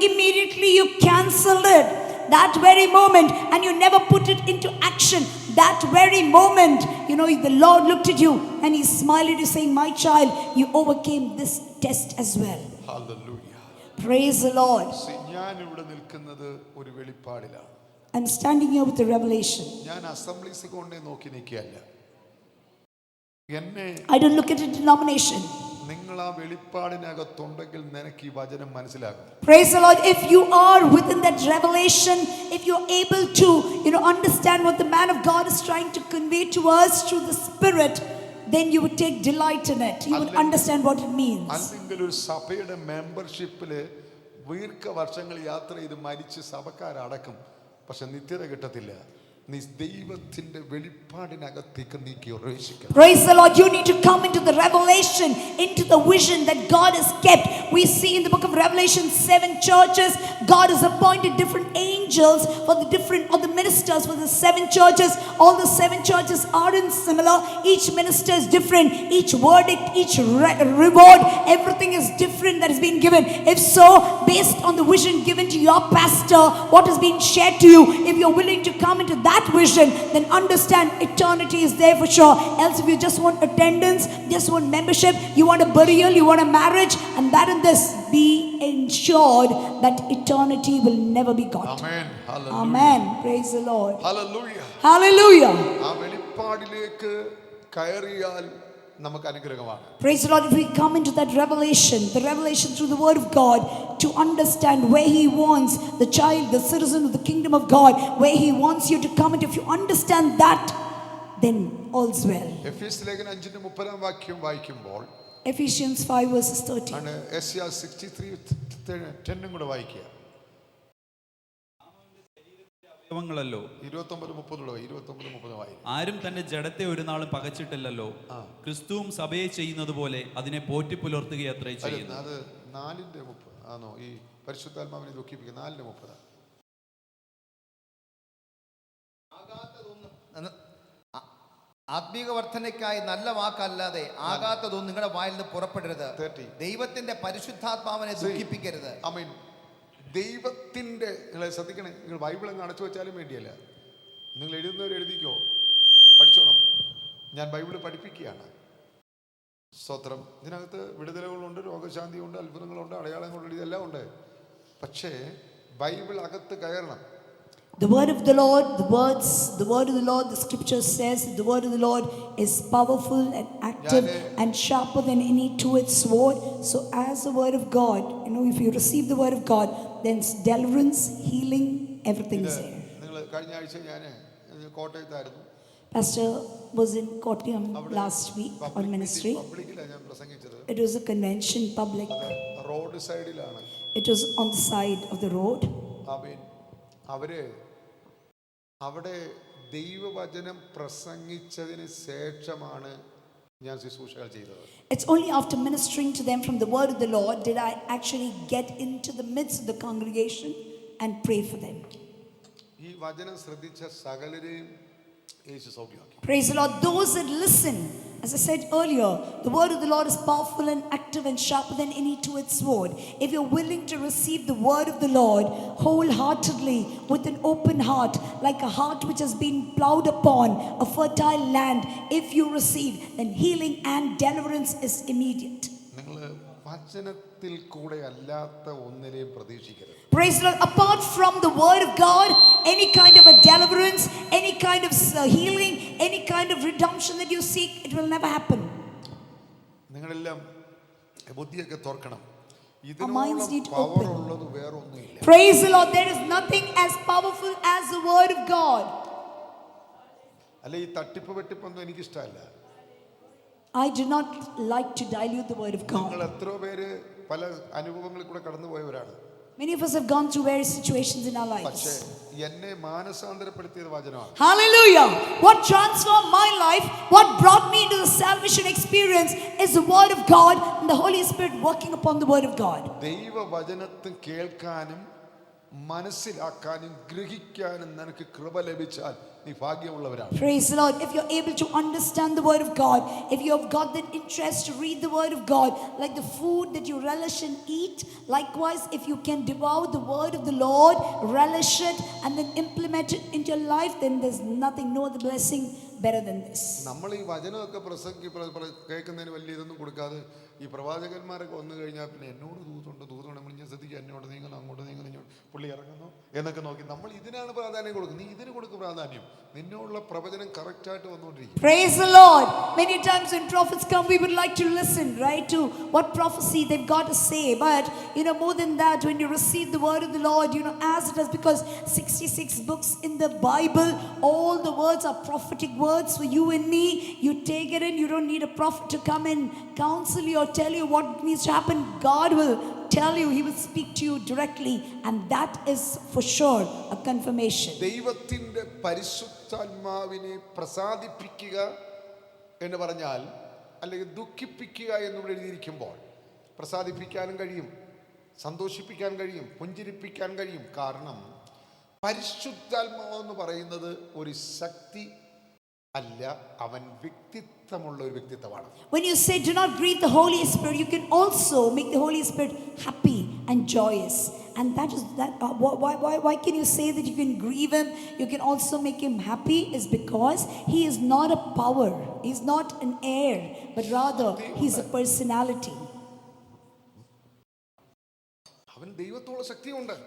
[SPEAKER 3] cancelled it that very moment, and you never put it into action. That very moment, the Lord looked at you and He smiled at you, saying, my child, you overcame this test as well.
[SPEAKER 1] Hallelujah.
[SPEAKER 3] Praise the Lord.
[SPEAKER 1] ഞാൻ ഇവിടെ നിൽക്കുന്നത് ഒരു വെളിപ്പാടിലാണ്.
[SPEAKER 3] I'm standing here with the revelation.
[SPEAKER 1] ഞാൻ assemblies കൊണ്ടേ നോക്കി നിൽക്കുകയല്ല. എന്നെ
[SPEAKER 3] I don't look at a denomination.
[SPEAKER 1] നിങ്ങൾ ആ വെളിപ്പാടിനകത്തുണ്ടെങ്കിൽ നിനക്ക് ഈ വചനം മനസ്സിലാകും.
[SPEAKER 3] Praise the Lord. If you are within that revelation, if you're able to, understand what the man of God is trying to convey to us through the Spirit, then you would take delight in it. You would understand what it means.
[SPEAKER 1] അല്ലെങ്കിൽ ഒരു സഭയുടെ മെമ്പർഷിപ്പില് ദീർഘവർഷങ്ങൾ യാത്ര ചെയ്ത് മരിച്ച് സഭക്കാരടക്കും, പക്ഷെ നിത്യത കിട്ടത്തില്ല. നീ ദൈവത്തിന്റെ വെളിപ്പാടിനകത്തേക്ക് നീ പ്രവേശിക്കണം.
[SPEAKER 3] Praise the Lord. You need to come into the revelation, into the vision that God has kept. We see in the book of Revelation 7 churches, God has appointed different angels for the ministers for the 7 churches. All the 7 churches aren't similar. Each minister is different. Each verdict, each reward, everything is different that has been given. If so, based on the vision given to your pastor, what has been shared to you, if you're willing to come into that vision, then understand eternity is there for sure. Else if you just want attendance, just want membership, you want a burial, you want a marriage, and that and this, be ensured that eternity will never be got.
[SPEAKER 1] Amen. Hallelujah.
[SPEAKER 3] Amen. Praise the Lord.
[SPEAKER 1] Hallelujah.
[SPEAKER 3] Hallelujah.
[SPEAKER 1] ആ വെളിപ്പാടിലേക്ക് കയറിയാൽ നമുക്ക് അനുഗ്രഹമാണ്.
[SPEAKER 3] Praise the Lord. If we come into that revelation, the revelation through the word of God, to understand where He wants the child, the citizen of the kingdom of God, where He wants you to come into, if you understand that, then all's well.
[SPEAKER 1] എഫേസ്യ ലേഖനം 5:30 വാക്യം വായിക്കുമ്പോൾ,
[SPEAKER 3] Ephesians 5 verses 30.
[SPEAKER 1] ആണ് SI 63:10 കൂടെ വായിക്കുക. 29:30 വായിക്കുക.
[SPEAKER 4] ആരും തന്റെ ജഡത്തെ ഒരു നാളും പകച്ചിട്ടില്ലല്ലോ, ക്രിസ്തുവും സഭയെ ചെയ്യുന്നത് പോലെ അതിനെ പോറ്റി പുലർത്തുകയത്രേ ചെയ്യുന്നത്.
[SPEAKER 1] അത് 4:30 ആണോ? ഈ പരിശുദ്ധാത്മാവിനെ ദുഃഖിപ്പിക്കുക 4:30.
[SPEAKER 2] ആത്മീക വർധനയ്ക്കായി നല്ല വാക്കല്ലാതെ ആകാത്തതൊന്നും നിങ്ങളുടെ വായിൽ നിന്ന് പുറപ്പെടരുത്.
[SPEAKER 1] 30.
[SPEAKER 2] ദൈവത്തിന്റെ പരിശുദ്ധാത്മാവിനെ ദുഃഖിപ്പിക്കരുത്.
[SPEAKER 1] ആമേൻ. ദൈവത്തിന്റെ, നിങ്ങളെ ശ്രദ്ധിക്കണേ, നിങ്ങൾ ബൈബിൾ അങ്ങ് അടച്ചു വെച്ചാലും വേണ്ടിയല്ല, നിങ്ങൾ എഴുതുന്നവർ എഴുതിക്കോ, പഠിച്ചോണം. ഞാൻ ബൈബിള് പഠിപ്പിക്കുകയാണ്. സ്തോത്രം. ഇതിനകത്ത് വിടുതലുകളുണ്ട്, രോഗശാന്തിയുണ്ട്, അത്ഭുതങ്ങളുണ്ട്, അടയാളങ്ങളുണ്ട്, ഇതെല്ലാം ഉണ്ട്. പക്ഷേ ബൈബിൾ അകത്ത് കയറണം.
[SPEAKER 3] The word of the Lord, the word of the Lord, the scripture says the word of the Lord is powerful and active and sharper than any two-edged sword. So as the word of God, if you receive the word of God, then it's deliverance, healing, everything is there.
[SPEAKER 1] നിങ്ങൾ കഴിഞ്ഞ ആഴ്ച ഞാൻ കോട്ടയത്തായിരുന്നു.
[SPEAKER 3] Pastor was in Kottayam last week on ministry.
[SPEAKER 1] പബ്ലിക്കിലാണ് ഞാൻ പ്രസംഗിച്ചത്.
[SPEAKER 3] It was a convention, public.
[SPEAKER 1] Road സൈഡിലാണ്.
[SPEAKER 3] It was on the side of the road.
[SPEAKER 1] അവര് അവിടെ ദൈവവചനം പ്രസംഗിച്ചതിന് ശേഷമാണ് ഞാൻ ശുശ്രൂഷകൾ ചെയ്തത്.
[SPEAKER 3] It's only after ministering to them from the word of the Lord did I actually get into the midst of the congregation and pray for them.
[SPEAKER 1] ഈ വചനം ശ്രദ്ധിച്ച സകലരെയും യേശു സൗഖ്യമാക്കി.
[SPEAKER 3] Praise the Lord. Those that listen, as I said earlier, the word of the Lord is powerful and active and sharper than any two-edged sword. If you're willing to receive the word of the Lord wholeheartedly with an open heart, like a heart which has been plowed upon a fertile land, if you receive, then healing and deliverance is immediate.
[SPEAKER 1] നിങ്ങൾ വചനത്തിൽ കൂടെ അല്ലാത്ത ഒന്നിനെയും പ്രതീക്ഷിക്കരുത്.
[SPEAKER 3] Praise the Lord. Apart from the word of God, any kind of a deliverance, any kind of healing, any kind of redemption that you seek, it will never happen.
[SPEAKER 1] നിങ്ങളെല്ലാം ബുദ്ധിയൊക്കെ തുറക്കണം.
[SPEAKER 3] minds need
[SPEAKER 1] ഇതിനോളം
[SPEAKER 3] to
[SPEAKER 1] power
[SPEAKER 3] open.
[SPEAKER 1] ഉള്ളത് വേറൊന്നുമില്ല.
[SPEAKER 3] Praise the Lord. There is nothing as powerful as the word of God.
[SPEAKER 1] അല്ല, ഈ തട്ടിപ്പ് വെട്ടിപ്പൊന്നും എനിക്കിഷ്ടമല്ല.
[SPEAKER 3] I do not like to dilute the word of
[SPEAKER 1] നിങ്ങൾ
[SPEAKER 3] God.
[SPEAKER 1] എത്രയോ പേര് പല അനുഭവങ്ങളിൽ കൂടെ കടന്നു പോയവരാണ്.
[SPEAKER 3] Many of us have gone through various situations in our
[SPEAKER 1] പക്ഷേ
[SPEAKER 3] lives.
[SPEAKER 1] എന്നെ മാനസാന്തരപ്പെടുത്തിയത് വചനമാണ്.
[SPEAKER 3] Hallelujah. What transformed my life, what brought me into the salvation experience is the word of God and the Holy Spirit working upon the word of God.
[SPEAKER 1] ദൈവവചനത്തെ കേൾക്കാനും മനസ്സിലാക്കാനും ഗ്രഹിക്കാനും നിനക്ക് കൃപ ലഭിച്ചാൽ നീ ഭാഗ്യമുള്ളവരാണ്.
[SPEAKER 3] Praise the Lord. If you're able to understand the word of God, if you have got that interest to read the word of God, like the food that you relish and eat, likewise, if you can devour the word of the Lord, relish it, and then implement it into your life, then there's nothing, no other blessing better than this.
[SPEAKER 1] നമ്മൾ ഈ വചനമൊക്കെ കേൾക്കുന്നതിന് വലിയ ഇതൊന്നും കൊടുക്കാതെ ഈ പ്രവാചകന്മാരൊക്കെ വന്നു കഴിഞ്ഞാൽ പിന്നെ എന്നോട് ദൂതുണ്ട് നമ്മൾ ഞാൻ ശ്രദ്ധിക്കുക, എന്നോട് നീങ്ങുന്നു, അങ്ങോട്ട് നീങ്ങുന്നു, ഇങ്ങോട്ട് പുള്ളി ഇറങ്ങുന്നു എന്നൊക്കെ നോക്കി നമ്മൾ ഇതിനാണ് പ്രാധാന്യം കൊടുക്കുന്നത്. നീ ഇതിന് കൊടുക്കും പ്രാധാന്യം. നിന്നോടുള്ള പ്രവചനം കറക്റ്റായിട്ട് വന്നുകൊണ്ടിരിക്കും.
[SPEAKER 3] Praise the Lord. Many times when prophets come, we would like to listen, right, to what prophecy they've got to say. But more than that, when you receive the word of the Lord, as it is, because 66 books in the Bible, all the words are prophetic words for you and me. You take it in. You don't need a prophet to come and counsel you or tell you what needs to happen. God will tell you. He will speak to you directly, and that is for sure a confirmation.
[SPEAKER 1] ദൈവത്തിന്റെ പരിശുദ്ധാത്മാവിനെ പ്രസാദിപ്പിക്കുക എന്ന് പറഞ്ഞാൽ, അല്ലെങ്കിൽ ദുഃഖിപ്പിക്കുക എന്നിവിടെ എഴുതിയിരിക്കുമ്പോൾ, പ്രസാദിപ്പിക്കാനും കഴിയും, സന്തോഷിപ്പിക്കാൻ കഴിയും, പുഞ്ചിരിപ്പിക്കാൻ കഴിയും. കാരണം പരിശുദ്ധാത്മാവ് എന്ന് പറയുന്നത് ഒരു ശക്തി അല്ല, അവൻ വ്യക്തിത്വമുള്ള ഒരു വ്യക്തിത്വമാണ്.
[SPEAKER 3] When you say do not grieve the Holy Spirit, you can also make the Holy Spirit happy and joyous. And that is that. Why can you say that you can grieve him? You can also make him happy, is because he is not a power. He is not an air, but rather he is a personality.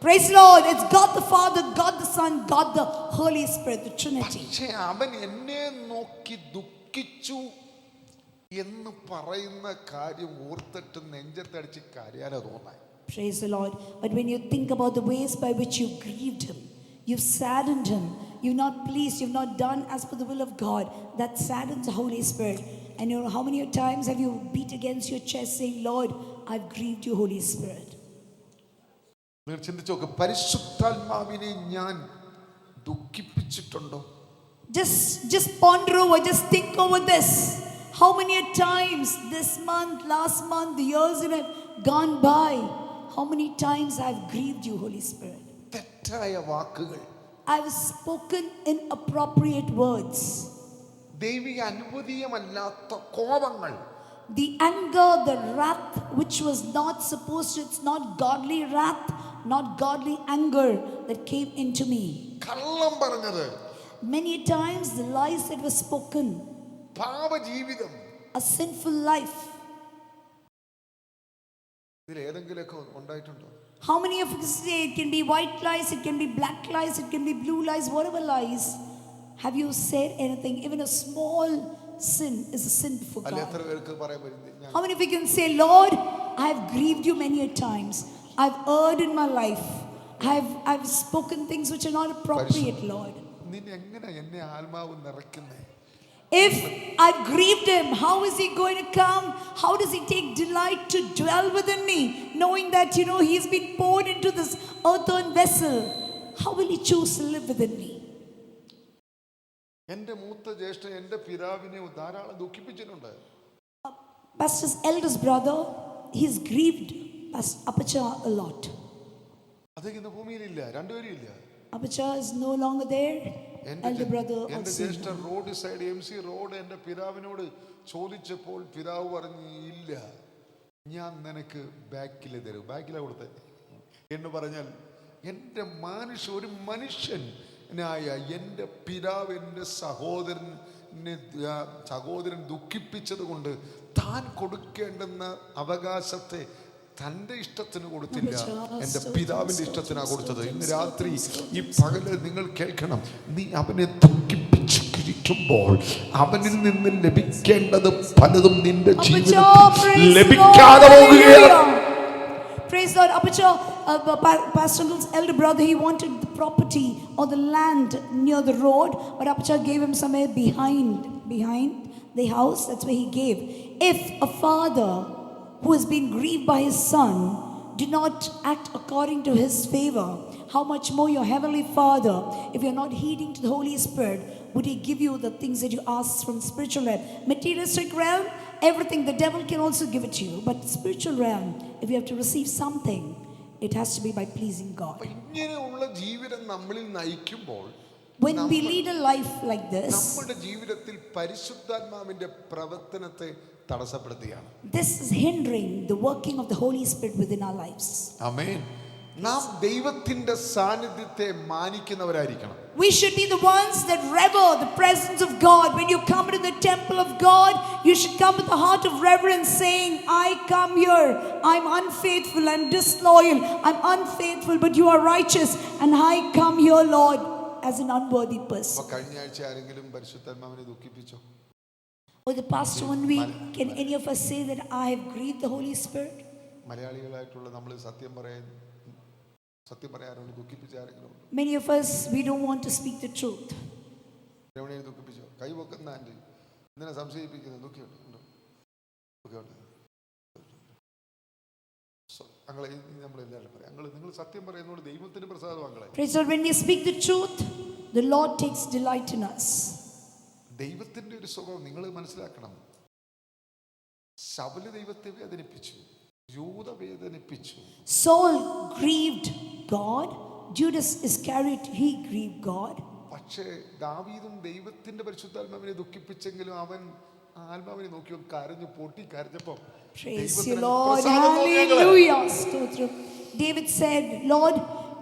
[SPEAKER 3] Praise the Lord. It's God the Father, God the Son, God the Holy Spirit, the Trinity.
[SPEAKER 1] പക്ഷേ അവൻ എന്നെ നോക്കി ദുഃഖിച്ചു എന്ന് പറയുന്ന കാര്യം ഓർത്തിട്ട് നെഞ്ചത്തടിച്ച് കരയാനാ തോന്നാൻ.
[SPEAKER 3] Praise the Lord. But when you think about the ways by which you grieved him, you've saddened him, you've not pleased, you've not done as per the will of God, that saddens the Holy Spirit. And how many times have you beat against your chest saying, Lord, I've grieved you, Holy Spirit.
[SPEAKER 1] നിങ്ങൾ ചിന്തിച്ചു നോക്ക്, പരിശുദ്ധാത്മാവിനെ ഞാൻ ദുഃഖിപ്പിച്ചിട്ടുണ്ടോ?
[SPEAKER 3] Just ponder over, just think over this. How many times this month, last month, the years that have gone by, how many times I've grieved you, Holy Spirit?
[SPEAKER 1] തെറ്റായ വാക്കുകൾ,
[SPEAKER 3] I've spoken inappropriate words.
[SPEAKER 1] ദൈവിക അനുവദീയമല്ലാത്ത കോപങ്ങൾ,
[SPEAKER 3] The anger, the wrath, which was not supposed to, it's not godly wrath, not godly anger that came into me.
[SPEAKER 1] കള്ളം പറഞ്ഞത്,
[SPEAKER 3] Many times the lies that were spoken.
[SPEAKER 1] പാപജീവിതം,
[SPEAKER 3] a sinful life.
[SPEAKER 1] ഇതിൽ ഏതെങ്കിലുമൊക്കെ ഉണ്ടായിട്ടുണ്ടോ?
[SPEAKER 3] How many of us say it can be white lies, it can be black lies, it can be blue lies, whatever lies? Have you said anything? Even a small sin is a sin before
[SPEAKER 1] അല്ല,
[SPEAKER 3] God.
[SPEAKER 1] എത്ര പേർക്ക് പറയാൻ പറ്റും?
[SPEAKER 3] How many of you can say, Lord, I have grieved you many a times. I've erred in my life. I've spoken things which are not appropriate, Lord.
[SPEAKER 1] നിന്നെ എങ്ങനെ എന്നെ ആത്മാവ് നിറയ്ക്കുന്നേ?
[SPEAKER 3] If I've grieved him, how is he going to come? How does he take delight to dwell within me? Knowing that, he's been poured into this earthen vessel. How will he choose to live within me?
[SPEAKER 1] എന്റെ മൂത്ത ജ്യേഷ്ഠൻ എന്റെ പിതാവിനെ ധാരാളം ദുഃഖിപ്പിച്ചിട്ടുണ്ട്.
[SPEAKER 3] Pastor's eldest brother, he's grieved Pastor Apacha a lot.
[SPEAKER 1] അദ്ദേഹം ഇന്ന് ഭൂമിയിലില്ല, രണ്ടുപേരും ഇല്ല.
[SPEAKER 3] Apacha is no longer there. Elder brother
[SPEAKER 1] എന്റെ
[SPEAKER 3] also.
[SPEAKER 1] ജ്യേഷ്ഠൻ റോഡ് സൈഡ് MC റോഡ് എന്റെ പിതാവിനോട് ചോദിച്ചപ്പോൾ പിതാവ് പറഞ്ഞു, ഇല്ല, ഞാൻ നിനക്ക് ബാക്കിലെ തരും. ബാക്കിലെ കൊടുത്തേ എന്ന് പറഞ്ഞാൽ എൻ്റെ ഒരു മനുഷ്യനായ എൻ്റെ പിതാവ് എൻ്റെ സഹോദരൻ ദുഃഖിപ്പിച്ചത് കൊണ്ട് താൻ കൊടുക്കേണ്ടുന്ന അവകാശത്തെ തൻ്റെ ഇഷ്ടത്തിന് കൊടുത്തില്ല, എൻ്റെ പിതാവിൻ്റെ ഇഷ്ടത്തിനാണ് കൊടുത്തത്. ഇന്ന് രാത്രി ഈ പകല് നിങ്ങൾ കേൾക്കണം, നീ അവനെ ദുഃഖിപ്പിച്ചിരിക്കുമ്പോൾ അവനിൽ നിന്ന് ലഭിക്കേണ്ടത് പലതും നിന്റെ ജീവിതത്തിൽ ലഭിക്കാതെ പോകുകയാണ്.
[SPEAKER 3] Praise God. Apacha, Pastor Uncle's elder brother, he wanted the property or the land near the road, but Apacha gave him somewhere behind the house. That's where he gave. If a father who has been grieved by his son did not act according to his favor, how much more your heavenly Father, if you're not heeding to the Holy Spirit, would he give you the things that you ask from spiritual realm? Materialistic realm, everything the devil can also give it to you, but spiritual realm, if you have to receive something, it has to be by pleasing God.
[SPEAKER 1] ഇങ്ങനെയുള്ള ജീവിതം നമ്മളിൽ നയിക്കുമ്പോൾ,
[SPEAKER 3] when we lead a life like this,
[SPEAKER 1] നമ്മുടെ ജീവിതത്തിൽ പരിശുദ്ധാത്മാവിന്റെ പ്രവർത്തനത്തെ തടസ്സപ്പെടുത്തുകയാണ്.
[SPEAKER 3] This is hindering the working of the Holy Spirit within our lives.
[SPEAKER 1] ആമേൻ. നാം ദൈവത്തിന്റെ സാന്നിധ്യത്തെ മാനിക്കുന്നവരായിരിക്കണം.
[SPEAKER 3] We should be the ones that revere the presence of God. When you come to the temple of God, you should come with a heart of reverence, saying, I come here, I'm unfaithful, I'm disloyal, I'm unfaithful, but you are righteous, and I come here, Lord, as an unworthy person.
[SPEAKER 1] കഴിഞ്ഞ ആഴ്ച ആരെങ്കിലും പരിശുദ്ധാത്മാവിനെ ദുഃഖിപ്പിച്ചോ?
[SPEAKER 3] Or the past 1 week, can any of us say that I have grieved the Holy Spirit?
[SPEAKER 1] മലയാളികളായിട്ടുള്ള നമ്മൾ സത്യം പറയാറുണ്ട്. ദുഃഖിപ്പിച്ച ആരെങ്കിലും?
[SPEAKER 3] Many of us, we don't want to speak the truth.
[SPEAKER 1] എവിടെയും ദുഃഖിപ്പിച്ചോ? കൈ വെക്കുന്ന ആൻറ്റി എന്തിനാ സംശയിപ്പിക്കുന്നത്? ദുഃഖിയുണ്ട്. നമ്മളെല്ലാവരും പറയാം, നിങ്ങൾ സത്യം പറയുന്നോട് ദൈവത്തിന് പ്രസാദം.
[SPEAKER 3] Praise God. When we speak the truth, the Lord takes delight in us.
[SPEAKER 1] ദൈവത്തിന്റെ ഒരു സ്വഭാവം നിങ്ങൾ മനസ്സിലാക്കണം. ശൗല് ദൈവത്തെ വേദനിപ്പിച്ചു, യൂദ വേദനിപ്പിച്ചു.
[SPEAKER 3] Saul grieved God. Judas Iscariot, he grieved God.
[SPEAKER 1] പക്ഷേ ദാവീദും ദൈവത്തിന്റെ പരിശുദ്ധാത്മാവിനെ ദുഃഖിപ്പിച്ചെങ്കിലും അവൻ ആത്മാവിനെ നോക്കി കരഞ്ഞു കരഞ്ഞപ്പോ,
[SPEAKER 3] Praise you, Lord. Hallelujah. Stotram. David said, Lord,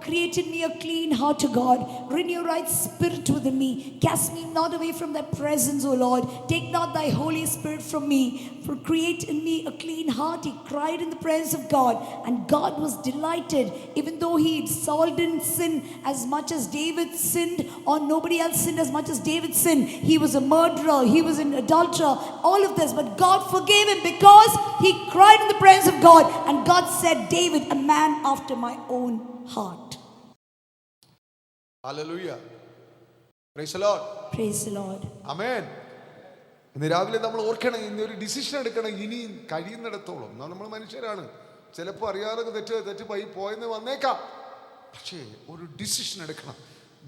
[SPEAKER 3] create in me a clean heart, O God. Renew right spirit within me. Cast me not away from thy presence, O Lord. Take not thy Holy Spirit from me. For create in me a clean heart. He cried in the presence of God. And God was delighted. Even though Saul didn't sin as much as David sinned, or nobody else sinned as much as David sinned. He was a murderer. He was an adulterer. All of this. But God forgave him because he cried in the presence of God. And God said, David, a man after my own heart.
[SPEAKER 1] Hallelujah. Praise the Lord.
[SPEAKER 3] Praise the Lord.
[SPEAKER 1] Amen. ഇന്ന് രാവിലെ നമ്മൾ ഓർക്കണം, ഇന്നൊരു decision എടുക്കണം. ഇനി കഴിയുന്നിടത്തോളം നമ്മൾ മനുഷ്യരാണ്, ചിലപ്പോൾ അറിയാതെ തെറ്റ് പോയെന്ന് വന്നേക്കാം. പക്ഷേ ഒരു ഡിസിഷൻ എടുക്കണം.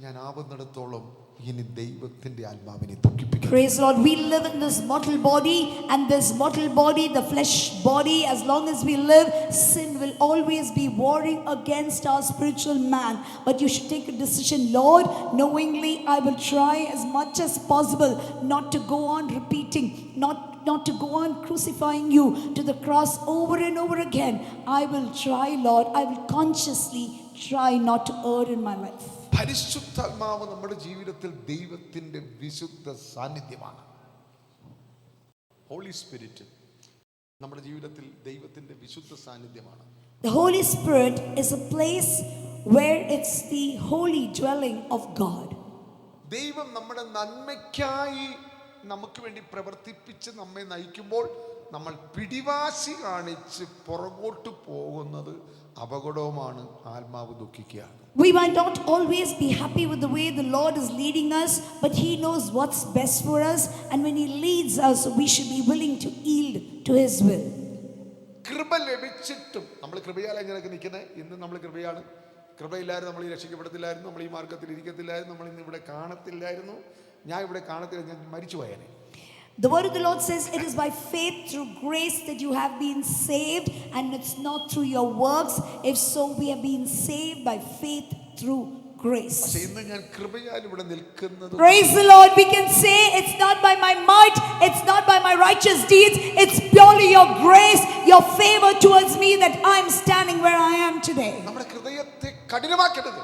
[SPEAKER 1] ഞാൻ ആവുന്നിടത്തോളം ഇനി ദൈവത്തിന്റെ ആത്മാവിനെ ദുഃഖിപ്പിക്കും.
[SPEAKER 3] Praise the Lord. We live in this mortal body, and this mortal body, the flesh body, as long as we live, sin will always be warring against our spiritual man. But you should take a decision. Lord, knowingly I will try as much as possible not to go on repeating, not to go on crucifying you to the cross over and over again. I will try, Lord. I will consciously try not to err in my life.
[SPEAKER 1] പരിശുദ്ധാത്മാവ് നമ്മുടെ ജീവിതത്തിൽ ദൈവത്തിന്റെ വിശുദ്ധ സാന്നിധ്യമാണ്. Holy spirit നമ്മുടെ ജീവിതത്തിൽ ദൈവത്തിൻ്റെ വിശുദ്ധ സാന്നിധ്യമാണ്.
[SPEAKER 3] The Holy Spirit is a place where it's the holy dwelling of God.
[SPEAKER 1] ദൈവം നമ്മുടെ നന്മയ്ക്കായി നമുക്ക് വേണ്ടി പ്രവർത്തിപ്പിച്ച് നമ്മെ നയിക്കുമ്പോൾ നമ്മൾ പിടിവാശി കാണിച്ച് പുറകോട്ട് പോകുന്നത് അപകടവുമാണ്, ആത്മാവ് ദുഃഖിക്കുകയാണ്.
[SPEAKER 3] We might not always be happy with the way the Lord is leading us, but He knows what's best for us, and when He leads us, we should be willing to yield to His will.
[SPEAKER 1] കൃപ ലഭിച്ചിട്ടും നമ്മൾ കൃപയാൽ എങ്ങനെയൊക്കെ നിൽക്കുന്നത്? ഇന്ന് നമ്മൾ കൃപയാണ്. കൃപയില്ലായിരുന്നു നമ്മൾ ഈ രക്ഷിക്കപ്പെടത്തില്ലായിരുന്നു, നമ്മൾ ഈ മാർഗത്തിൽ ഇരിക്കത്തില്ലായിരുന്നു, നമ്മൾ ഇന്ന് ഇവിടെ കാണത്തില്ലായിരുന്നു. ഞാൻ ഇവിടെ കാണത്തില്ല, ഞാൻ മരിച്ചു പോയേനെ.
[SPEAKER 3] The word of the Lord says it is by faith through grace that you have been saved, and it's not through your works. If so, we have been saved by faith through grace.
[SPEAKER 1] പക്ഷേ ഇന്ന് ഞാൻ കൃപയാൽ ഇവിടെ നിൽക്കുന്നത്.
[SPEAKER 3] Praise the Lord. We can say it's not by my might, it's not by my righteous deeds, it's purely your grace, your favor towards me that I'm standing where I am today.
[SPEAKER 1] നമ്മുടെ ഹൃദയത്തെ കഠിനമാക്കരുത്.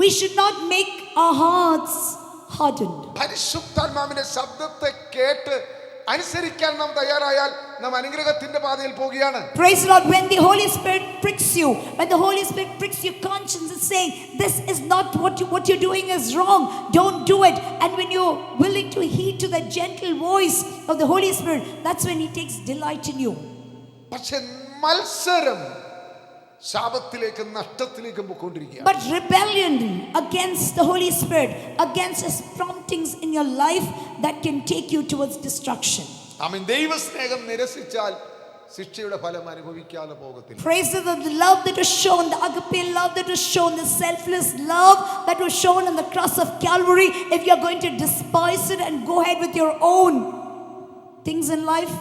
[SPEAKER 3] We should not make our hearts hardened.
[SPEAKER 1] പരിശുദ്ധാത്മാവിന്റെ ശബ്ദത്തെ കേട്ട് അനുസരിക്കാൻ നാം തയ്യാറായാൽ നാം അനുഗ്രഹത്തിന്റെ പാതയിൽ പോകുകയാണ്.
[SPEAKER 3] Praise the Lord. When the Holy Spirit pricks you, when the Holy Spirit pricks your conscience and saying this is not what you're doing is wrong, don't do it, and when you're willing to heed to the gentle voice of the Holy Spirit, that's when He takes delight in you.
[SPEAKER 1] പക്ഷെ മത്സരം ശാപത്തിലേക്കും നഷ്ടത്തിലേക്കും പോയിക്കൊണ്ടിരിക്കുകയാണ്.
[SPEAKER 3] But rebellion against the Holy Spirit, against His promptings in your life, that can take you towards destruction.
[SPEAKER 1] ആമേൻ. ദൈവസ്നേഹം നിരസിച്ചാൽ ശിക്ഷയുടെ ഫലം അനുഭവിക്കാതെ പോകത്തില്ല.
[SPEAKER 3] Praise the love that was shown, the agape love that was shown, the selfless love that was shown on the cross of Calvary. If you're going to despise it and go ahead with your own things in life,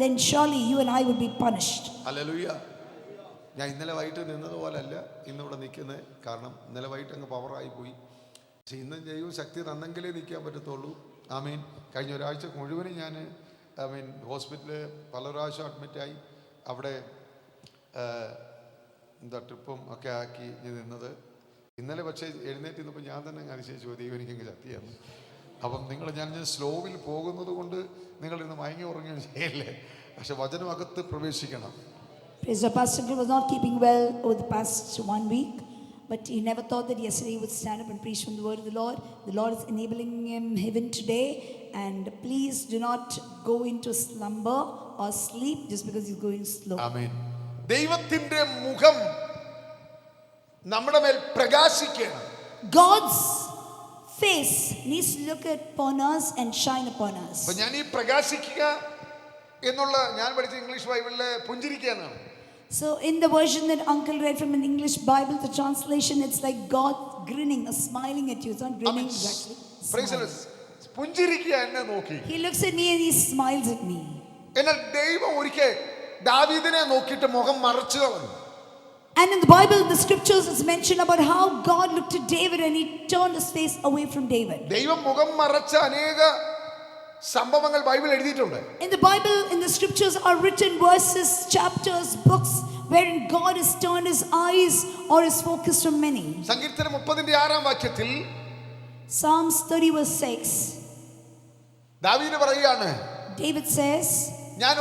[SPEAKER 3] then surely you and I will be punished.
[SPEAKER 1] Hallelujah. ഞാൻ ഇന്നലെ വൈകിട്ട് നിന്നതുപോലല്ല ഇന്നിവിടെ നിൽക്കുന്നത്. കാരണം ഇന്നലെ വൈകിട്ട് അങ്ങ് പവറായി പോയി. പക്ഷെ ഇന്ന് ദൈവം ശക്തി തന്നെങ്കിലേ നിൽക്കാൻ പറ്റത്തുള്ളൂ. ആമീൻ. കഴിഞ്ഞ ഒരാഴ്ച മുഴുവനും ഞാൻ ഹോസ്പിറ്റലിൽ പല പ്രാവശ്യം അഡ്മിറ്റായി. അവിടെ ട്രിപ്പും ഒക്കെ ആക്കി നിന്നത്. ഇന്നലെ പക്ഷേ എഴുന്നേറ്റ് നിന്നപ്പോൾ ഞാൻ തന്നെ അതിശയിച്ചു, ദൈവം എനിക്കങ്ങ് ശക്തിയാണ്. അപ്പം ഞാൻ സ്ലോവിൽ പോകുന്നത് കൊണ്ട് നിങ്ങളിന്ന് മയങ്ങി ഉറങ്ങുകയും ചെയ്യല്ലേ. പക്ഷെ വചനമകത്ത് പ്രവേശിക്കണം.
[SPEAKER 3] Praise the Pastor Uncle was not keeping well over the past 1 week, but he never thought that yesterday he would stand up and preach from the word of the Lord. The Lord is enabling him even today, and please do not go into slumber or sleep just because he's going slow.
[SPEAKER 1] ആമേൻ. ദൈവത്തിന്റെ മുഖം നമ്മുടെ മേൽ പ്രകാശിക്കണം.
[SPEAKER 3] God's face needs to look upon us and shine upon us.
[SPEAKER 1] അപ്പോൾ ഞാൻ ഈ പ്രകാശിക്കുക എന്നുള്ള ഞാൻ പഠിച്ച ഇംഗ്ലീഷ് ബൈബിളിലെ പുഞ്ചിരിക്കാനാണ്.
[SPEAKER 3] So in the version that Uncle read from an English Bible, the translation, it's like God grinning or smiling at you. It's not grinning exactly.
[SPEAKER 1] Praise the Lord. പുഞ്ചിരിക്കുക എന്നെ നോക്കി.
[SPEAKER 3] He looks at me and he smiles at me.
[SPEAKER 1] എന്നാൽ ദൈവം ഒരിക്കൽ ദാവീദിനെ നോക്കിയിട്ട് മുഖം മറച്ചു കളഞ്ഞു.
[SPEAKER 3] And in the Bible, the scriptures, it's mentioned about how God looked at David and He turned His face away from David.
[SPEAKER 1] ദൈവം മുഖം മറച്ച അനേക സംഭവങ്ങൾ ബൈബിൾ എഴുതിയിട്ടുണ്ട്.
[SPEAKER 3] In the Bible, in the scriptures are written verses, chapters, books wherein God has turned His eyes or His focus from many.
[SPEAKER 1] സങ്കീർത്തനം 30:6 വാക്യത്തിൽ
[SPEAKER 3] Psalms 30 verse 6.
[SPEAKER 1] ദാവീദ് പറയുകയാണ്,
[SPEAKER 3] David says,
[SPEAKER 1] ഞാൻ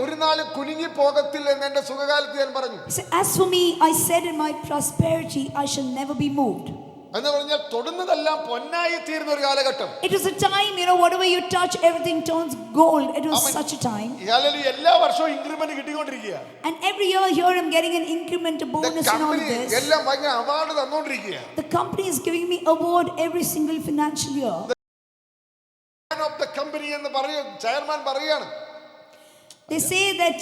[SPEAKER 1] ഒരു നാളും കുനിങ്ങി പോകത്തില്ല എന്ന് എന്റെ സുഖകാലത്ത് ഞാൻ പറഞ്ഞു.
[SPEAKER 3] as for me, I said in my prosperity, I shall never be moved.
[SPEAKER 1] എന്ന് പറഞ്ഞാൽ തൊടുന്നതെല്ലാം പൊന്നായി തീരുന്ന ഒരു കാലഘട്ടം.
[SPEAKER 3] It was a time, whatever you touch, everything turns gold. It was such a time.
[SPEAKER 1] എല്ലാ വർഷവും increment കിട്ടിക്കൊണ്ടിരിക്കുക.
[SPEAKER 3] And every year here I'm getting an increment, a bonus and all this.
[SPEAKER 1] എല്ലാം ഭയങ്കര award തന്നോണ്ടിരിക്കുക.
[SPEAKER 3] The company is giving me award every single financial year.
[SPEAKER 1] Of the company എന്ന് പറയും, chairman പറയാണ്.
[SPEAKER 3] They say that,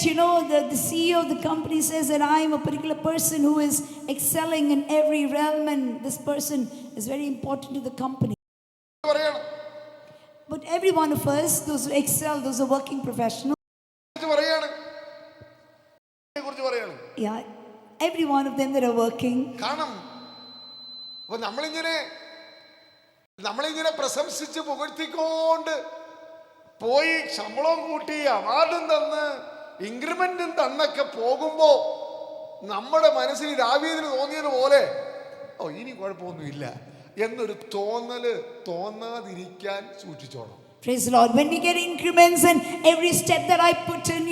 [SPEAKER 3] the CEO of the company says that I am a particular person who is excelling in every realm, and this person is very important to the company. But every one of us, those who excel, those who are working professionals, yeah, every one of them that are working,
[SPEAKER 1] നമ്മളിങ്ങനെ പ്രശംസിച്ച് പുകഴ്ത്തിക്കൊണ്ട് പോയി ശമ്പളം കൂട്ടി അവാർഡും തന്ന് ഇൻക്രിമെന്റും തന്നൊക്കെ പോകുമ്പോ നമ്മുടെ മനസ്സിൽ ദാവീദിന് തോന്നിയതുപോലെ ഇനി കുഴപ്പമൊന്നുമില്ല എന്നൊരു തോന്നല് തോന്നാതിരിക്കാൻ സൂക്ഷിച്ചോണം.
[SPEAKER 3] Praise the Lord. When we get increments and every step that I put in,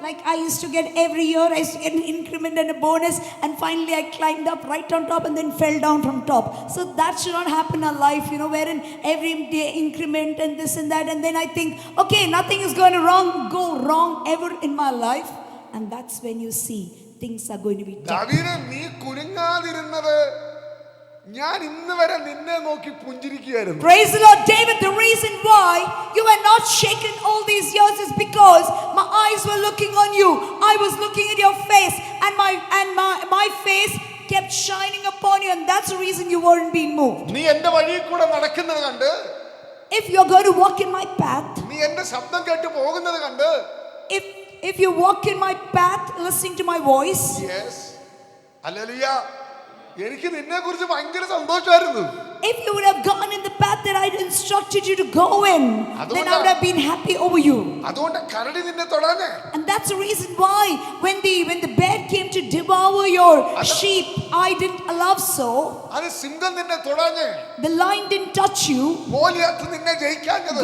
[SPEAKER 3] like I used to get every year, I used to get an increment and a bonus, and finally I climbed up right on top and then fell down from top. So that should not happen in our life, wherein every day increment and this and that, and then I think, okay, nothing is going to go wrong ever in my life, and that's when you see things are going to be tough.
[SPEAKER 1] ദാവീദേ, നീ കുലുങ്ങാതിരുന്നത് ഞാൻ ഇന്ന് വരെ നിന്നെ നോക്കി പുഞ്ചിരിക്കുകയായിരുന്നു.
[SPEAKER 3] Praise the Lord. David, the reason why you were not shaken all these years is because my eyes were looking on you. I was looking at your face, and my face kept shining upon you, and that's the reason you weren't being moved.
[SPEAKER 1] നീ എൻ്റെ വഴിയിൽ കൂടെ നടക്കുന്നത് കണ്ട്,
[SPEAKER 3] If you're going to walk in my path,
[SPEAKER 1] നീ എൻ്റെ ശബ്ദം കേട്ട് പോകുന്നത് കണ്ട്,
[SPEAKER 3] if you walk in my path listening to my voice,
[SPEAKER 1] yes hallelujah, എനിക്ക് നിന്നെ കുറിച്ച് ഭയങ്കര സന്തോഷമായിരുന്നു.
[SPEAKER 3] if you would have gone in the path that I instructed you to go in, then I would have been happy over you.
[SPEAKER 1] അതുകൊണ്ട് കരടി നിന്നെ തൊടാനേ.
[SPEAKER 3] And that's the reason why when the bear came to devour your sheep, I didn't allow so.
[SPEAKER 1] അത് സിംഹം നിന്നെ തൊടാനേ.
[SPEAKER 3] The lion didn't touch you.
[SPEAKER 1] Goliath നിന്നെ ജയിക്കാഞ്ഞത്.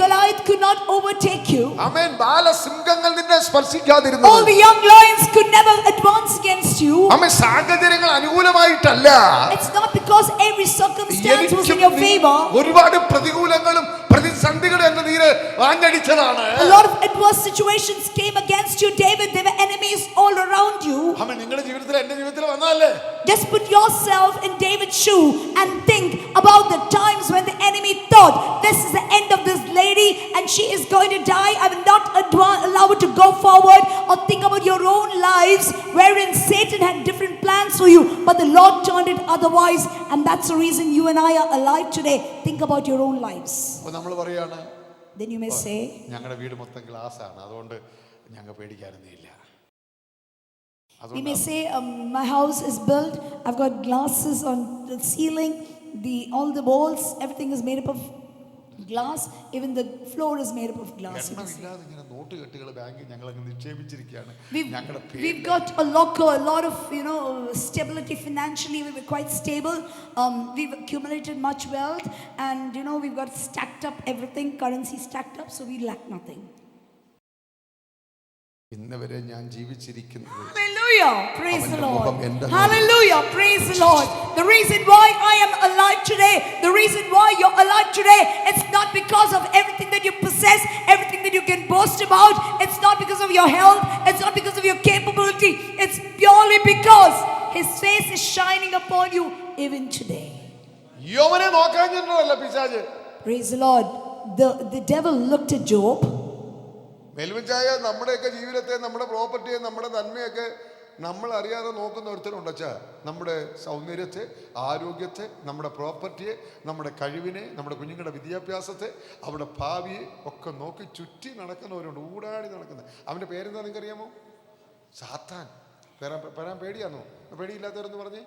[SPEAKER 3] Goliath could not overtake you.
[SPEAKER 1] ആമേൻ. ബാലസിംഹങ്ങൾ നിന്നെ സ്പർശിക്കാതിരുന്നത്.
[SPEAKER 3] All the young lions could never advance against you.
[SPEAKER 1] ആമേൻ. സാഹചര്യങ്ങൾ അനുകൂലമായിട്ടല്ല.
[SPEAKER 3] It's not because every circumstance was in your favor.
[SPEAKER 1] ഒരുപാട് പ്രതികൂലങ്ങളും പ്രതിസന്ധികളും എന്ന നീര് ആഞ്ഞടിച്ചതാണ്.
[SPEAKER 3] A lot of adverse situations came against you, David. There were enemies all around you.
[SPEAKER 1] ആമേൻ. നിങ്ങളുടെ ജീവിതത്തിൽ എൻ്റെ ജീവിതത്തിൽ വന്നതല്ലേ?
[SPEAKER 3] Just put yourself in David's shoe and think about the times when the enemy thought, this is the end of this lady and she is going to die. I will not allow her to go forward. Or think about your own lives wherein Satan had different plans for you, but the Lord turned it otherwise, and that's the reason you and I are alive today. Think about your own lives.
[SPEAKER 1] അപ്പോൾ നമ്മൾ പറയാണ്,
[SPEAKER 3] Then you may say,
[SPEAKER 1] ഞങ്ങളുടെ വീട് മൊത്തം glass ആണ്, അതുകൊണ്ട് ഞങ്ങൾ പേടിക്കാനൊന്നുമില്ല.
[SPEAKER 3] we may say, my house is built, I've got glasses on the ceiling, all the walls, everything is made up of glass, even the floor is made up of glass.
[SPEAKER 1] എണ്ണമില്ലാതെ ഇങ്ങനെ not കെട്ടുകൾ ബാങ്കിൽ ഞങ്ങൾ അങ്ങ് നിക്ഷേപിച്ചിരിക്കുകയാണ്.
[SPEAKER 3] We've got a locker, a lot of stability financially. We were quite stable. We've accumulated much wealth, and we've got stacked up everything, currency stacked up, so we lack nothing.
[SPEAKER 1] ഇന്ന് വരെ ഞാൻ ജീവിച്ചിരിക്കുന്നത്.
[SPEAKER 3] Hallelujah, praise the Lord.
[SPEAKER 1] അവന്റെ മുഖം എൻ്റെ
[SPEAKER 3] Hallelujah, praise the Lord. The reason why I am alive today, the reason why you're alive today, it's not because of everything that you possess, everything that you can boast about. It's not because of your health, it's not because of your capability. It's purely because His face is shining upon you even today.
[SPEAKER 1] യോവനെ നോക്കാഞ്ഞിട്ടല്ല പിശാച്.
[SPEAKER 3] Praise the Lord. The devil looked at Job.
[SPEAKER 1] മെൽവിൻചായ നമ്മുടെയൊക്കെ ജീവിതത്തെ, നമ്മുടെ പ്രോപ്പർട്ടിയെ, നമ്മുടെ നന്മയൊക്കെ നമ്മൾ അറിയാതെ നോക്കുന്ന ഒരുത്തരുണ്ട് അച്ഛാ. നമ്മുടെ സൗന്ദര്യത്തെ, ആരോഗ്യത്തെ, നമ്മുടെ പ്രോപ്പർട്ടിയെ, നമ്മുടെ കഴിവിനെ, നമ്മുടെ കുഞ്ഞുങ്ങളുടെ വിദ്യാഭ്യാസത്തെ, അവരുടെ ഭാവിയെ ഒക്കെ നോക്കി ചുറ്റി നടക്കുന്നവരുണ്ട്, ഊടാടി നടക്കുന്നത്. അവൻ്റെ പേരെന്താ നിങ്ങൾക്കറിയാമോ? സാത്താൻ. വരാൻ പേടിയാന്നോ? പേടിയില്ലാത്തവരെന്ന് പറഞ്ഞേ.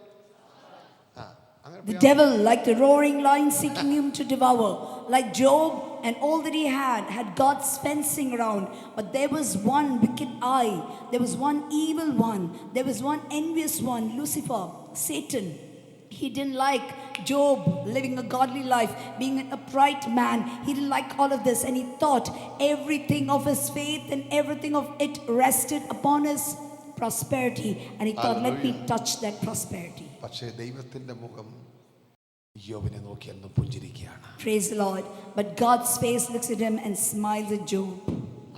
[SPEAKER 3] The devil, like the roaring lion, seeking him to devour. Like Job and all that he had God's fencing around. But there was one wicked eye. There was one evil one. There was one envious one, Lucifer, Satan. He didn't like Job living a godly life, being an upright man. He didn't like all of this, and he thought everything of his faith and everything of it rested upon his prosperity. And he thought, let me touch that prosperity.
[SPEAKER 1] പക്ഷേ ദൈവത്തിന്റെ മുഖം യോബിനെ നോക്കി എന്നും പുഞ്ചിരിക്കുകയാണ്.
[SPEAKER 3] Praise the Lord. But God's face looks at him and smiles at Job.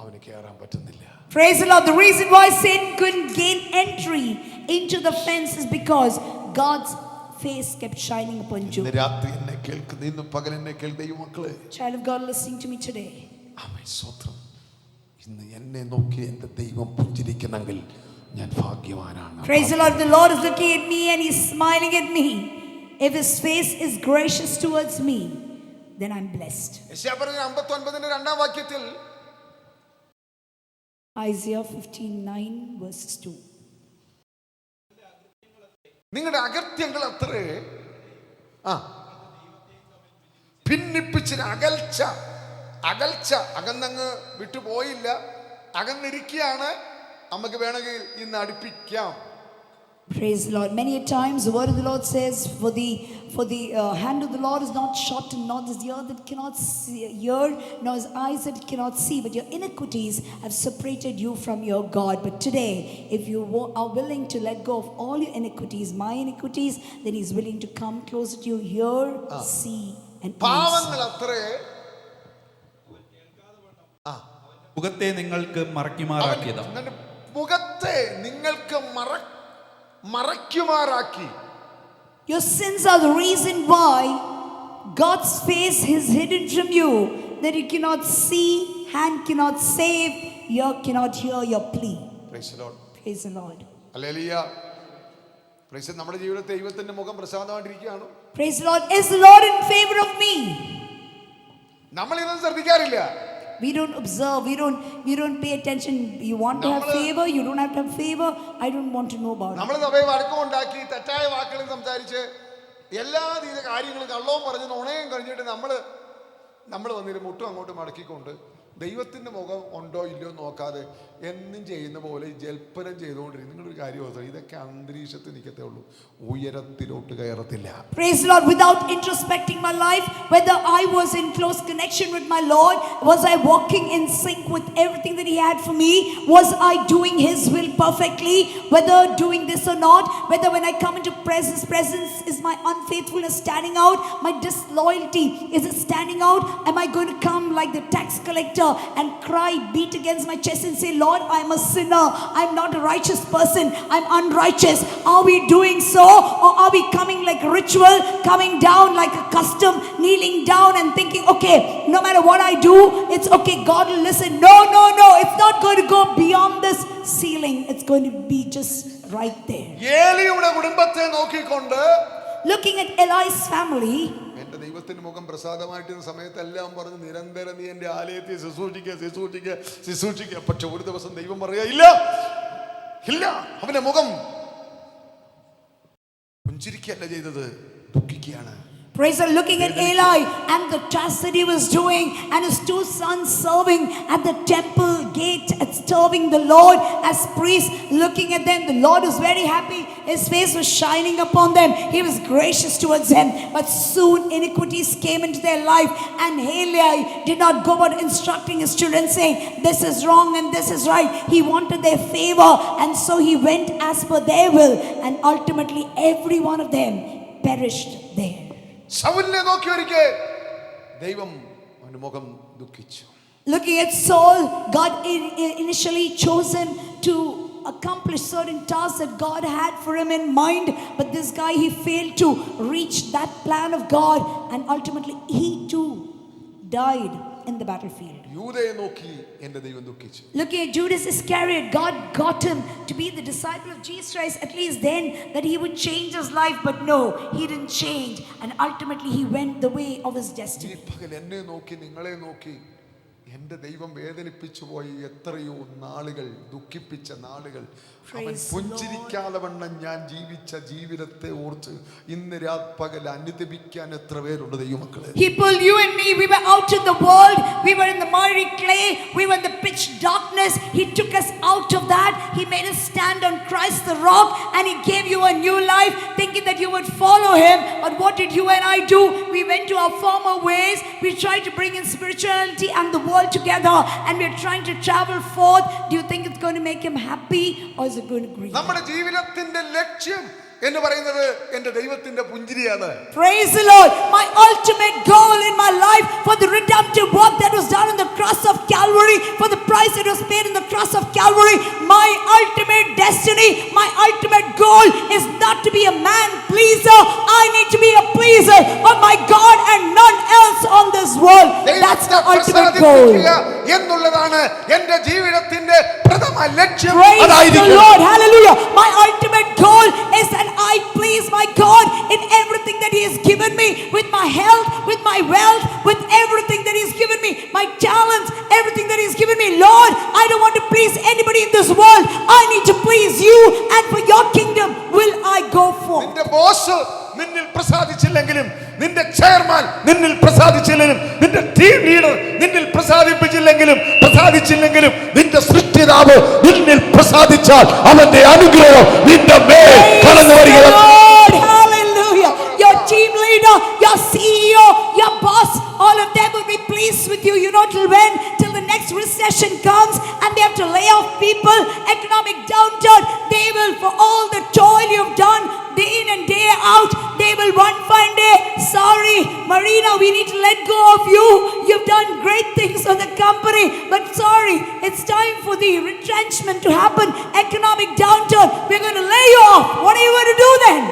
[SPEAKER 1] അവന് കയറാൻ പറ്റുന്നില്ല.
[SPEAKER 3] Praise the Lord. The reason why Satan couldn't gain entry into the fence is because God's face kept shining upon Job.
[SPEAKER 1] ഇന്ന് രാത്രി എന്നെ കേൾക്കുന്ന, ഇന്ന് പകൽ എന്നെ കേൾക്കുന്ന ദൈവമക്കളെ,
[SPEAKER 3] Child of God listening to me today.
[SPEAKER 1] ആമേൻ, സ്തോത്രം. ഇന്ന് എന്നെ നോക്കി എൻ്റെ ദൈവം പുഞ്ചിരിക്കുന്നെങ്കിൽ ഞാൻ ഭാഗ്യവാനാണ്.
[SPEAKER 3] Praise the Lord. The Lord is looking at me and He's smiling at me. If His face is gracious towards me, then I'm blessed.
[SPEAKER 1] യെശയ്യാ 59 രണ്ടാം വാക്യത്തിൽ
[SPEAKER 3] Isaiah 59 verses 2.
[SPEAKER 1] നിങ്ങളുടെ അകൃത്യങ്ങൾ അത്രേ ഭിന്നിപ്പിച്ചിന് അകൽച്ച അകന്നങ്ങ് വിട്ടുപോയില്ല, അകന്നിരിക്കുകയാണ്. നമുക്ക് വേണമെങ്കിൽ ഇന്ന് അടുപ്പിക്കാം.
[SPEAKER 3] Praise the Lord. Many a times the word of the Lord says, for the hand of the Lord is not shortened, nor his ear that cannot hear, nor his eyes that cannot see, but your iniquities have separated you from your God. But today, if you are willing to let go of all your iniquities, my iniquities, then he's willing to come closer to you, hear, see, and
[SPEAKER 1] പാവങ്ങൾ
[SPEAKER 3] answer.
[SPEAKER 1] അത്രേ
[SPEAKER 4] മുഖത്തെ നിങ്ങൾക്ക് മറയ്ക്കുമാറാക്കിയതാ.
[SPEAKER 1] അവന്റെ മുഖത്തെ നിങ്ങൾക്ക് മറയ്ക്കുമാറാക്കി.
[SPEAKER 3] Your sins are the reason why God's face is hidden from you, that you cannot see, hand cannot save, ear cannot hear your plea.
[SPEAKER 1] Praise the Lord.
[SPEAKER 3] Praise the Lord.
[SPEAKER 1] Hallelujah. Praise. നമ്മുടെ ജീവിതത്തിൽ ദൈവത്തിന്റെ മുഖം പ്രസാദമായിട്ടിരിക്കുകയാണ്.
[SPEAKER 3] Praise the Lord. Is the Lord in favor of me?
[SPEAKER 1] നമ്മൾ ഇതൊന്നും ശ്രദ്ധിക്കാറില്ല.
[SPEAKER 3] We don't observe, we don't pay attention. You want to have favor, you don't have to have favor. I don't want to know about it.
[SPEAKER 1] നമ്മൾ സഭയെ വഴക്കമുണ്ടാക്കി തെറ്റായ വാക്കുകൾ സംസാരിച്ച് എല്ലാ കാര്യങ്ങളും കള്ളവും പറഞ്ഞ് നുണയും കഴിഞ്ഞിട്ട് നമ്മൾ വന്നിട്ട് മുട്ടും അങ്ങോട്ട് മടക്കിക്കൊണ്ട് ദൈവത്തിന്റെ മുഖം ഉണ്ടോ ഇല്ലയോ നോക്കാതെ എന്നും ചെയ്യുന്ന പോലെ ജൽപ്പനം ചെയ്തുകൊണ്ടിരിക്കും. നിങ്ങളൊരു കാര്യം ഓർത്തോ, ഇതൊക്കെ അന്തരീക്ഷത്തിൽ നിൽക്കത്തേ ഉള്ളൂ, ഉയരത്തിലോട്ട് കയറത്തില്ല.
[SPEAKER 3] Praise the Lord. Without introspecting my life, whether I was in close connection with my Lord, was I walking in sync with everything that he had for me, was I doing his will perfectly, whether doing this or not, whether when I come into presence is my unfaithfulness standing out, my disloyalty is it standing out? Am I going to come like the tax collector and cry, beat against my chest and say, Lord, I'm a sinner, I'm not a righteous person, I'm unrighteous? Are we doing so, or are we coming like a ritual, coming down like a custom, kneeling down and thinking, okay, no matter what I do, it's okay, God will listen? No, it's not going to go beyond this ceiling. It's going to be just right there.
[SPEAKER 1] ഏലിയുടെ കുടുംബത്തെ നോക്കിക്കൊണ്ട്
[SPEAKER 3] Looking at Eli's family,
[SPEAKER 1] എന്റെ ദൈവത്തിന്റെ മുഖം പ്രസാദമായിട്ടിരുന്ന സമയത്തെല്ലാം പറഞ്ഞ് നിരന്തരം നീ എന്റെ ആലയത്തെ ശുശ്രൂഷിക്കുക. പക്ഷെ ഒരു ദിവസം ദൈവം പറയുക, ഇല്ല, അവന്റെ മുഖം പുഞ്ചിരിക്കല്ല ചെയ്തത്, ദുഃഖിക്കുകയാണ്.
[SPEAKER 3] praise the Lord, looking at Eli and the task that he was doing, and his two sons serving at the temple gate, serving the Lord as priests, looking at them, the Lord was very happy, his face was shining upon them, he was gracious towards them. But soon iniquities came into their life, and Eli did not go about instructing his children saying, this is wrong and this is right. He wanted their favor, and so he went as per their will, and ultimately every one of them perished there.
[SPEAKER 1] ശൗലിനെ നോക്കി ഒരിക്കൽ ദൈവം അവന്റെ മുഖം ദുഃഖിച്ചു.
[SPEAKER 3] Looking at Saul, God initially chose him to accomplish certain tasks that God had for him in mind, but this guy, he failed to reach that plan of God, and ultimately he too died in the battlefield.
[SPEAKER 1] യൂദയെ നോക്കി എന്റെ ദൈവം ദുഃഖിച്ചു.
[SPEAKER 3] Looking at Judas Iscariot, God got him to be the disciple of Jesus Christ, at least then, that he would change his life, but no, he didn't change, and ultimately he went the way of his destiny.
[SPEAKER 1] ഈ പകൽ എന്നെ നോക്കി നിങ്ങളെ നോക്കി എന്റെ ദൈവം വേദനിപ്പിച്ചു പോയി എത്രയോ നാളുകൾ, ദുഃഖിപ്പിച്ച നാളുകൾ, അവൻ പുഞ്ചിരിക്കാതെ വണ്ണം ഞാൻ ജീവിച്ച ജീവിതത്തെ ഓർത്ത് ഇന്ന് പകൽ അനുദപിക്കാൻ എത്ര പേരുണ്ട് ദൈവമക്കളെ.
[SPEAKER 3] He pulled you and me. We were out in the world, we were in the miry clay, we were in the pitch darkness. He took us out of that. He made us stand on Christ the rock, and he gave you a new life, thinking that you would follow him. But what did you and I do? We went to our former ways. We tried to bring in spirituality and the world together, and we're trying to travel forth. Do you think it's going to make him happy, or is it going to grieve?
[SPEAKER 1] നമ്മുടെ ജീവിതത്തിന്റെ ലക്ഷ്യം എന്ന് പറയുന്നത് എന്റെ ദൈവത്തിന്റെ പുഞ്ചിരിയാണ്.
[SPEAKER 3] Praise the Lord. My ultimate goal in my life, for the redemptive work that was done on the cross of Calvary, for the price that was paid on the cross of Calvary, my ultimate destiny, my ultimate goal is not to be a man pleaser. I need to be a pleaser of my God and none else on this world. That's the ultimate goal.
[SPEAKER 1] എന്നുള്ളതാണ് എന്റെ ജീവിതത്തിന്റെ പ്രഥമ ലക്ഷ്യം.
[SPEAKER 3] Praise the Lord. Hallelujah. My ultimate goal is that I please my God in everything that he has given me, with my health, with my wealth, with everything that he's given me, my talents, everything that he's given me. Lord, I don't want to please anybody in this world. I need to please you, and for your kingdom will I go for.
[SPEAKER 1] നിന്റെ boss നിന്നിൽ പ്രസാദിച്ചില്ലെങ്കിലും, നിന്റെ chairman നിന്നിൽ പ്രസാദിച്ചില്ലെങ്കിലും, നിന്റെ team leader നിന്നിൽ പ്രസാദിച്ചില്ലെങ്കിലും നിന്റെ സൃഷ്ടിതാവ് നിന്നിൽ പ്രസാദിച്ചാൽ അവന്റെ അനുഗ്രഹം നിന്റെ മേൽ
[SPEAKER 3] we need to let go of you. You've done great things for the company, but sorry, it's time for the retrenchment to happen. Economic downturn. We're going to lay you off. What are you going to do then?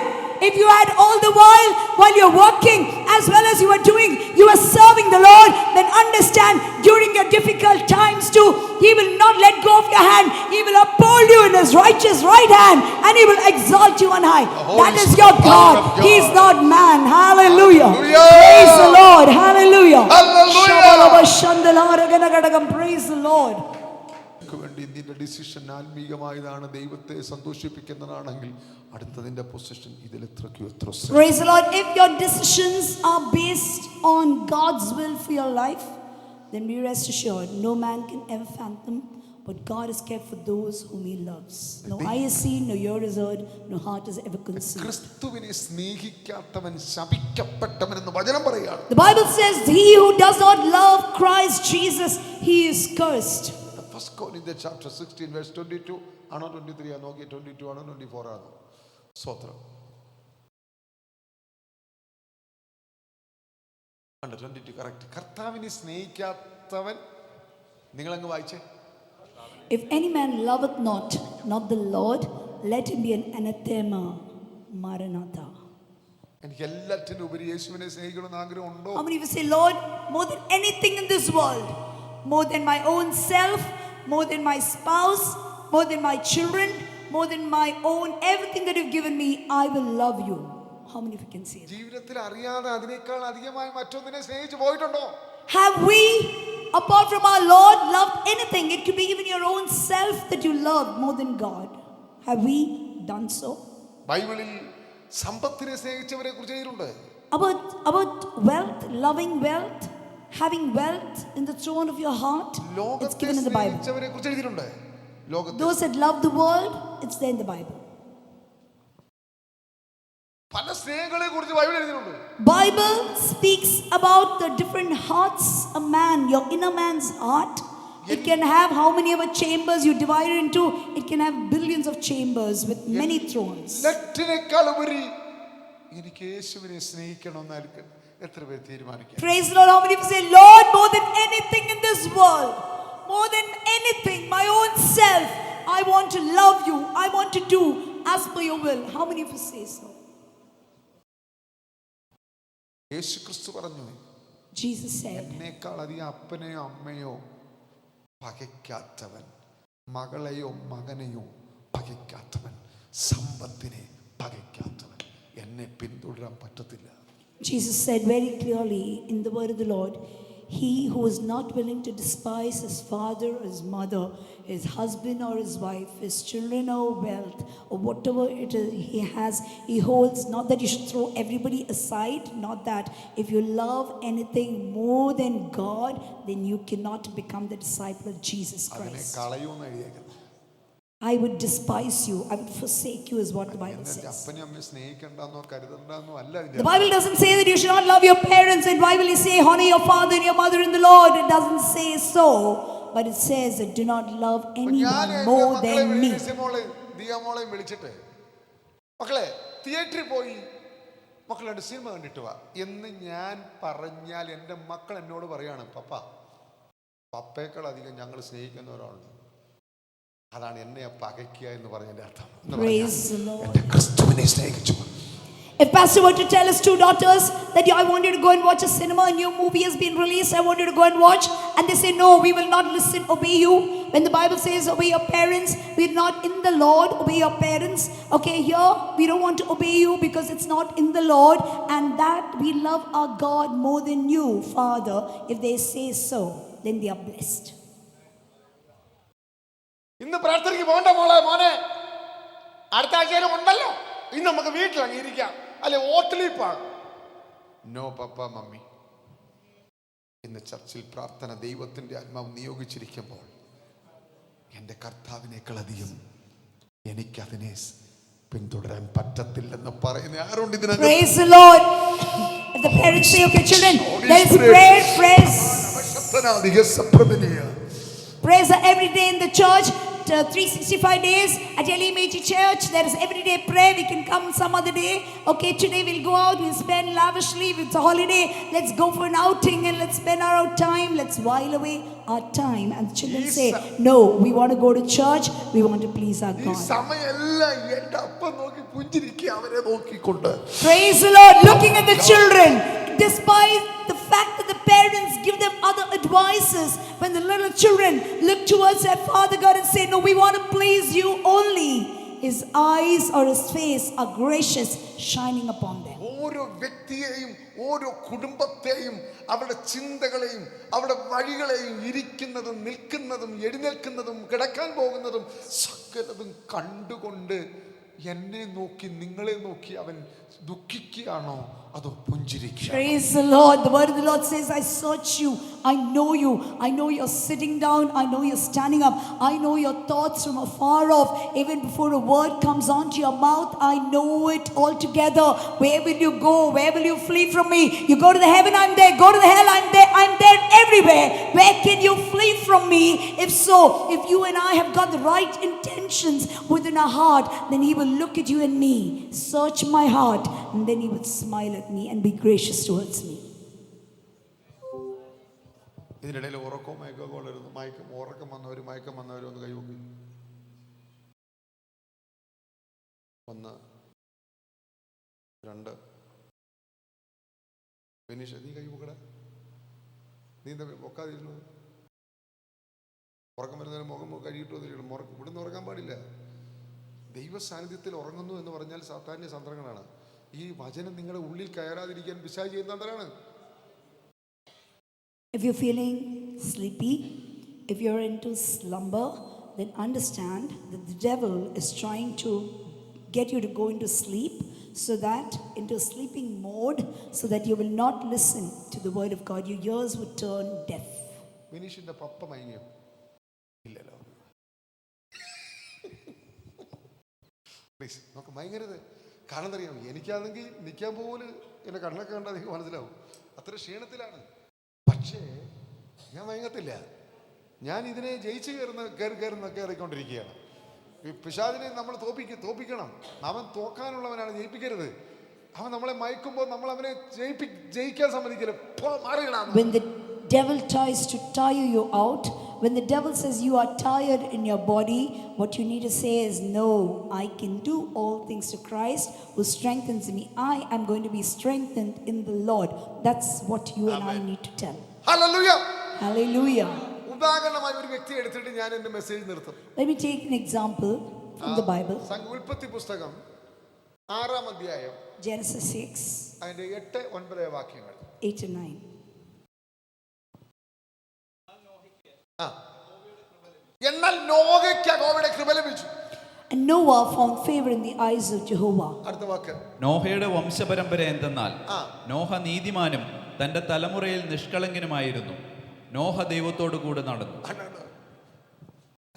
[SPEAKER 3] If you had all the while you're working as well as you are doing, you are serving the Lord, then understand during your difficult times too, He will not let go of your hand. He will uphold you in His righteous right hand and He will exalt you on high. That is your God. He is not man. Hallelujah. Praise the Lord. Hallelujah. Praise the Lord.
[SPEAKER 1] വേണ്ടി നിന്റെ decision ആത്മീകമായതാണ്, ദൈവത്തെ സന്തോഷിപ്പിക്കുന്നതാണെങ്കിൽ അടുത്തതിന്റെ position ഇതിൽ എത്രയ്ക്കോ എത്ര.
[SPEAKER 3] Praise the Lord. If your decisions are based on God's will for your life, then be rest assured no man can ever fathom what God has kept for those whom He loves. No eye has seen, no ear has heard, no heart has ever conceived.
[SPEAKER 1] ക്രിസ്തുവിനെ സ്നേഹിക്കാത്തവൻ ശപിക്കപ്പെട്ടവൻ എന്ന് വചനം പറയുകയാണ്.
[SPEAKER 3] The Bible says he who does not love Christ Jesus, he is cursed.
[SPEAKER 1] First Corinthians chapter 16 verse 22 ആണോ 23 ആണോ 22 ആണോ 24 ആണോ? സ്തോത്രം. 22 correct. കർത്താവിനെ സ്നേഹിക്കാത്തവൻ, നിങ്ങളങ്ങ് വായിച്ചേ.
[SPEAKER 3] If any man loveth not the Lord, let him be an anathema. Maranatha.
[SPEAKER 1] എനിക്ക് എല്ലാറ്റിനും ഉപരി യേശുവിനെ സ്നേഹിക്കണമെന്ന് ആഗ്രഹം ഉണ്ടോ?
[SPEAKER 3] How many of you say, Lord, more than anything in this world, more than my own self, more than my spouse, more than my children, more than my own everything that you've given me, I will love you. How many of you can say that?
[SPEAKER 1] ജീവിതത്തിൽ അറിയാതെ അതിനേക്കാൾ അധികമായി മറ്റൊന്നിനെ സ്നേഹിച്ചു പോയിട്ടുണ്ടോ?
[SPEAKER 3] Have we, apart from our Lord, loved anything? It could be even your own self that you love more than God. Have we done so?
[SPEAKER 1] ബൈബിളിൽ സമ്പത്തിനെ സ്നേഹിച്ചവരെ കുറിച്ച് എഴുതിയിട്ടുണ്ട്.
[SPEAKER 3] About wealth, loving wealth, having wealth in the throne of your heart. It's given in the Bible.
[SPEAKER 1] സ്നേഹിച്ചവരെ കുറിച്ച് എഴുതിയിട്ടുണ്ട്.
[SPEAKER 3] Those that love the world, it's there in the Bible.
[SPEAKER 1] പല സ്നേഹങ്ങളെ കുറിച്ച് Bible എഴുതിയിട്ടുണ്ട്.
[SPEAKER 3] Bible speaks about the different hearts a man, your inner man's heart. It can have how many ever chambers you divide it into. It can have billions of chambers with many thrones.
[SPEAKER 1] എല്ലാറ്റിനേക്കാൾ ഉപരി എനിക്ക് യേശുവിനെ സ്നേഹിക്കണമെന്ന് എത്ര പേർ തീരുമാനിക്കും?
[SPEAKER 3] Praise the Lord. How many of you say, Lord, more than anything in this world, more than anything, my own self, I want to love you. I want to do as per your will. How many of you say so?
[SPEAKER 1] യേശു ക്രിസ്തു പറഞ്ഞു,
[SPEAKER 3] Jesus said,
[SPEAKER 1] എന്നേക്കാൾ അധികം അപ്പനെയോ അമ്മയോ പകയ്ക്കാത്തവൻ, മകളെയോ മകനെയോ പകയ്ക്കാത്തവൻ, സമ്പത്തിനെ പകയ്ക്കാത്തവൻ എന്നെ പിന്തുടരാൻ പറ്റത്തില്ല.
[SPEAKER 3] Jesus said very clearly in the word of the Lord, he who is not willing to despise his father or his mother, his husband or his wife, his children or wealth, or whatever it is he has, he holds. Not that you should throw everybody aside, not that. If you love anything more than God, then you cannot become the disciple of Jesus
[SPEAKER 1] അതിനെ
[SPEAKER 3] Christ.
[SPEAKER 1] കളയൂന്ന് എഴുതിയേക്കുന്നത്.
[SPEAKER 3] I would despise you, I would forsake you, is what the Bible
[SPEAKER 1] എന്നിട്ട്
[SPEAKER 3] says.
[SPEAKER 1] അപ്പനെ അമ്മയെ സ്നേഹിക്കണ്ടെന്നോ കരുതണ്ടെന്നോ അല്ല
[SPEAKER 3] The
[SPEAKER 1] ഇതിന്റെ
[SPEAKER 3] Bible doesn't say that you should not love your parents. And why will it say honor your father and your mother in the Lord? It doesn't say so, but it says that do not love
[SPEAKER 1] ഞാൻ
[SPEAKER 3] anyone
[SPEAKER 1] എൻ്റെ
[SPEAKER 3] more
[SPEAKER 1] മക്കളെ
[SPEAKER 3] than me.
[SPEAKER 1] ദിയാമോളെയും വിളിച്ചിട്ട്, മക്കളെ തിയേറ്ററിൽ പോയി മക്കളുടെ cinema കണ്ടിട്ട് വാ എന്ന് ഞാൻ പറഞ്ഞാൽ എൻ്റെ മക്കൾ എന്നോട് പറയാണ്, പപ്പയേക്കാൾ അധികം ഞങ്ങൾ സ്നേഹിക്കുന്ന ഒരാളുണ്ട്. അതാണ് എന്നെ പകയ്ക്കുക എന്ന് പറഞ്ഞതിന്റെ അർത്ഥം.
[SPEAKER 3] Praise the Lord.
[SPEAKER 1] എൻ്റെ ക്രിസ്തുവിനെ സ്നേഹിച്ചു.
[SPEAKER 3] If pastor were to tell his two daughters that I want you to go and watch a cinema, a new movie has been released, I want you to go and watch, and they say no, we will not listen, obey you. When the Bible says obey your parents, we're not in the Lord, obey your parents. Okay, here we don't want to obey you because it's not in the Lord, and that we love our God more than you, Father. If they say so, then they are blessed.
[SPEAKER 1] ഇന്ന് പ്രാർത്ഥനയ്ക്ക് പോകണ്ട മോനെ, അടുത്ത ആഴ്ചയിലും ഉണ്ടല്ലോ, ഇന്ന് നമുക്ക് വീട്ടിൽ അങ്ങിരിക്കാം, അല്ലെ ഓട്ടലിപ്പാണ്. നോ പപ്പ മമ്മി, ഇന്ന് ചർച്ചിൽ പ്രാർത്ഥന ദൈവത്തിന്റെ ആത്മാവ് നിയോഗിച്ചിരിക്കുമ്പോൾ എൻ്റെ കർത്താവിനേക്കാൾ അധികം എനിക്കതിനെ പിന്തുടരാൻ പറ്റത്തില്ലെന്ന് പറയുന്ന ആരുണ്ട് ഇതിനകത്ത്?
[SPEAKER 3] Praise the Lord. If the parents say, okay children, there is praise are every day in the church. 365 days at LMAG Church. There is everyday prayer. We can come some other day. Okay, today we'll go out. We'll spend lavishly. It's a holiday. Let's go for an outing and let's spend our time. Let's while away our time. And the children say, no, we want to go to church. We want to please our
[SPEAKER 1] ഈ
[SPEAKER 3] God.
[SPEAKER 1] സമയെല്ലാം എന്റെ അപ്പം നോക്കി പുഞ്ചിരിക്കുക അവരെ നോക്കിക്കൊണ്ട്.
[SPEAKER 3] Praise the Lord. Looking at the children, despite the fact that the parents give them other advices, when the little children look towards their Father God and say, no, we want to please you only, his eyes or his face are gracious, shining upon them.
[SPEAKER 1] ഓരോ വ്യക്തിയെയും ഓരോ കുടുംബത്തെയും അവരുടെ ചിന്തകളെയും അവരുടെ വഴികളെയും ഇരിക്കുന്നതും നിൽക്കുന്നതും എഴുന്നേൽക്കുന്നതും കിടക്കാൻ പോകുന്നതും സകലതും കണ്ടുകൊണ്ട് എന്നെ നോക്കി നിങ്ങളെ നോക്കി അവൻ ദുഃഖിക്കുകയാണോ അതോ പുഞ്ചിരിക്കുക?
[SPEAKER 3] Praise the Lord. The word of the Lord says, I search you. I know you. I know you're sitting down. I know you're standing up. I know your thoughts from afar off. Even before a word comes onto your mouth, I know it altogether. Where will you go? Where will you flee from me? You go to the heaven, I'm there. Go to the hell, I'm there. I'm there everywhere. Where can you flee from me? If so, if you and I have got the right intentions within our heart, then he will look at you and me, search my heart, and then he would smile at me and be gracious towards me.
[SPEAKER 1] ഇതിനിടയിൽ ഉറക്കവും മയക്കമൊക്കെ ഉള്ളൊരു ഉറക്കം വന്നവരും മയക്കം വന്നവരും ഒന്ന് കൈവക്കി. 1 2 finish. നീ കൈ പൊക്കട. നീ എന്താ പൊക്കാതിരുന്നത്? ഉറക്കം വരുന്നവരും മുഖം കഴിയിട്ട് വന്നിരിക്കണം. ഇവിടുന്ന് ഉറങ്ങാൻ പാടില്ല. ദൈവ സാന്നിധ്യത്തിൽ ഉറങ്ങുന്നു എന്ന് പറഞ്ഞാൽ സാത്താന്യ തന്ത്രങ്ങളാണ്. ഈ വചനം നിങ്ങളുടെ ഉള്ളിൽ കയറാതിരിക്കാൻ പിശാച് ചെയ്യുന്ന തന്ത്രമാണ്.
[SPEAKER 3] If you're feeling sleepy, if you're into slumber, then understand that the devil is trying to get you to go into sleep, so that into sleeping mode, so that you will not listen to the word of God. Your ears would turn deaf.
[SPEAKER 1] മിനിഷിന്റെ പപ്പ മയങ്ങിയോ? ഇല്ലല്ലോ. Please നമുക്ക് മയങ്ങരുത്. കാരണം അറിയാം, എനിക്കാണെങ്കിൽ നിൽക്കാൻ പോലും എൻ്റെ കണ്ണൊക്കെ കണ്ടാൽ നിങ്ങൾക്ക് മനസ്സിലാവും. അത്ര ക്ഷീണത്തിലാണ്. പക്ഷേ ഞാൻ മയങ്ങത്തില്ല. ഞാൻ ഇതിനെ ജയിച്ച് കയറിക്കൊണ്ടിരിക്കുകയാണ്. ഈ പിശാചിനെ നമ്മൾ തോപ്പിക്കണം. അവൻ തോക്കാനുള്ളവനാണ്, ജയിപ്പിക്കരുത്. അവൻ നമ്മളെ മയക്കുമ്പോൾ നമ്മൾ അവനെ ജയിക്കാൻ സമ്മതിക്കില്ല.
[SPEAKER 3] When the devil tries to tire you out, when the devil says you are tired in your body, what you need to say is, no, I can do all things to Christ who strengthens me. I am going to be strengthened in the Lord. That's what you and I need to tell.
[SPEAKER 1] Hallelujah.
[SPEAKER 3] Hallelujah.
[SPEAKER 1] ഉദാഹരണമായി ഒരു വ്യക്തി എടുത്തിട്ട് ഞാൻ എൻ്റെ message നിർത്തും.
[SPEAKER 3] Let me take an example from the Bible.
[SPEAKER 1] ഉൽപ്പത്തി പുസ്തകം 6-ാം അധ്യായം
[SPEAKER 3] Genesis 6,
[SPEAKER 1] അതിന്റെ 8-9 വാക്യങ്ങൾ.
[SPEAKER 3] 8 and 9.
[SPEAKER 1] എന്നാൽ നോഹയ്ക്ക് യഹോവയുടെ കൃപ ലഭിച്ചു.
[SPEAKER 3] And Noah found favor in the eyes of Jehovah.
[SPEAKER 1] അടുത്ത വാക്ക്.
[SPEAKER 4] നോഹയുടെ വംശപരമ്പര എന്തെന്നാൽ നോഹ നീതിമാനും തന്റെ തലമുറയിൽ നിഷ്കളങ്കനുമായിരുന്നു. നോഹ ദൈവത്തോടു കൂടെ നടന്നു.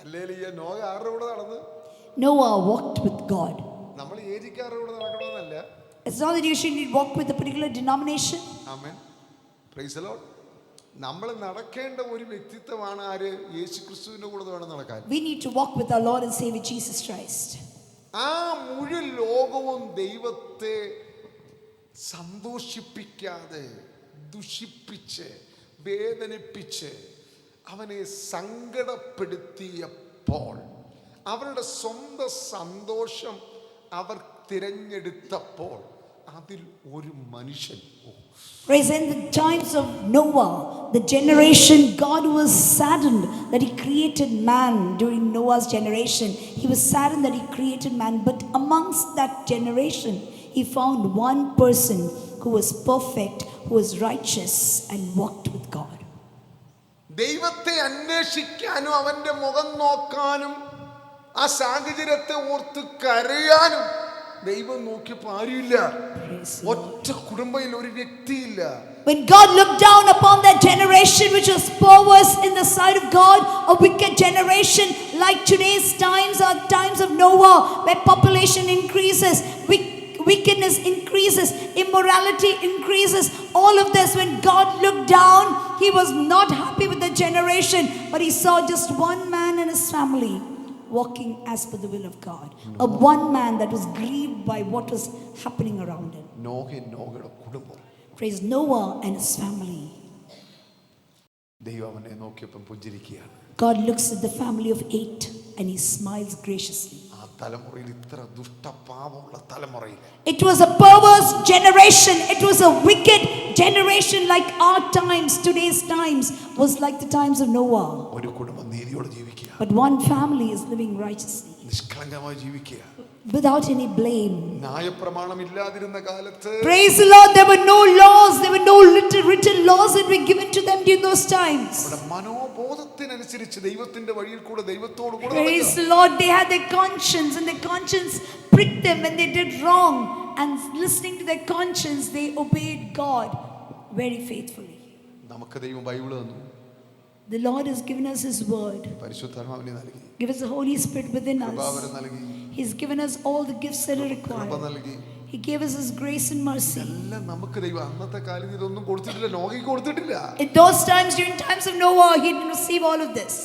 [SPEAKER 1] ഹല്ലേലൂയ. നോഹ ആരുടെ കൂടെ നടന്നു?
[SPEAKER 3] Noah walked with God.
[SPEAKER 1] നമ്മൾ ഏജിക്കാരുടെ കൂടെ നടക്കണമെന്നല്ല.
[SPEAKER 3] It's not that you should walk with a particular denomination.
[SPEAKER 1] Amen. Praise the Lord. നമ്മൾ നടക്കേണ്ട ഒരു വ്യക്തിത്വമാണ് ആര്? യേശുക്രിസ്തുവിന്റെ കൂടെ വേണം നടക്കാൻ.
[SPEAKER 3] We need to walk with our Lord and Savior Jesus Christ.
[SPEAKER 1] ആ മുഴുവൻ ലോകവും ദൈവത്തെ സന്തോഷിപ്പിക്കാതെ ദുഷിപ്പിച്ച് വേദനിപ്പിച്ച് അവനെ സങ്കടപ്പെടുത്തിയപ്പോൾ അവരുടെ സ്വന്തം സന്തോഷം അവർ തിരഞ്ഞെടുത്തപ്പോൾ അതിൽ ഒരു മനുഷ്യൻ.
[SPEAKER 3] Praise. In the times of Noah, the generation, God was saddened that he created man. During Noah's generation, he was saddened that he created man. But amongst that generation, he found one person who was perfect, who was righteous and walked with God.
[SPEAKER 1] ദൈവത്തെ അന്വേഷിക്കാനും അവന്റെ മുഖം നോക്കാനും ആ സാഹചര്യത്തെ ഓർത്ത് കരയാനും ദൈവം നോക്കിയപ്പോൾ ആരുമില്ല. ഒറ്റ കുടുംബത്തിൽ ഒരു വ്യക്തിയില്ല.
[SPEAKER 3] When God looked down upon that generation which was perverse in the sight of God, a wicked generation like today's times are times of Noah, where population increases, wickedness increases, immorality increases, all of this. When God looked down, he was not happy with the generation, but he saw just one man and his family walking as per the will of God. A one man that was grieved by what was happening around him.
[SPEAKER 1] നോഹയുടെ കുടുംബം,
[SPEAKER 3] Praise Noah and his family.
[SPEAKER 1] ദൈവം അവനെ നോക്കിയപ്പം പുഞ്ചിരിക്കുകയാണ്.
[SPEAKER 3] God looks at the family of 8 and he smiles graciously.
[SPEAKER 1] ആ തലമുറയിൽ ഇത്ര ദുഷ്ടപാപമുള്ള തലമുറയിൽ
[SPEAKER 3] It was a perverse generation. It was a wicked generation, like our times, today's times was like the times of Noah.
[SPEAKER 1] ഒരു കുടുംബം നീതിയോടെ ജീവിക്കുക,
[SPEAKER 3] But one family is living righteously,
[SPEAKER 1] നിഷ്കളങ്കമായി ജീവിക്കുക.
[SPEAKER 3] without any blame.
[SPEAKER 1] ന്യായപ്രമാണം ഇല്ലാതിരുന്ന കാലത്ത്
[SPEAKER 3] Praise the Lord. There were no laws. There were no written laws that were given to them during those times.
[SPEAKER 1] അവരുടെ മനോബോധത്തിനനുസരിച്ച് ദൈവത്തിന്റെ വഴിയിൽ കൂടെ ദൈവത്തോട് കൂടെ
[SPEAKER 3] Praise the Lord. They had their conscience, and their conscience pricked them when they did wrong. And listening to their conscience, they obeyed God very faithfully.
[SPEAKER 1] നമുക്ക് ദൈവം Bible തന്നു,
[SPEAKER 3] The Lord has given us His word.
[SPEAKER 1] പരിശുദ്ധാത്മാവിനെ നൽകി,
[SPEAKER 3] Give us the Holy Spirit within
[SPEAKER 1] കൃപാവരം
[SPEAKER 3] us.
[SPEAKER 1] നൽകി,
[SPEAKER 3] He's given us all the gifts that are
[SPEAKER 1] കൃപ
[SPEAKER 3] required.
[SPEAKER 1] നൽകി.
[SPEAKER 3] He gave us His grace and mercy.
[SPEAKER 1] എല്ലാം നമുക്ക് ദൈവം അന്നത്തെ കാലത്ത് ഇതൊന്നും കൊടുത്തിട്ടില്ല, നോഹയ്ക്ക് കൊടുത്തിട്ടില്ല.
[SPEAKER 3] In those times, during times of Noah, he didn't receive all of this.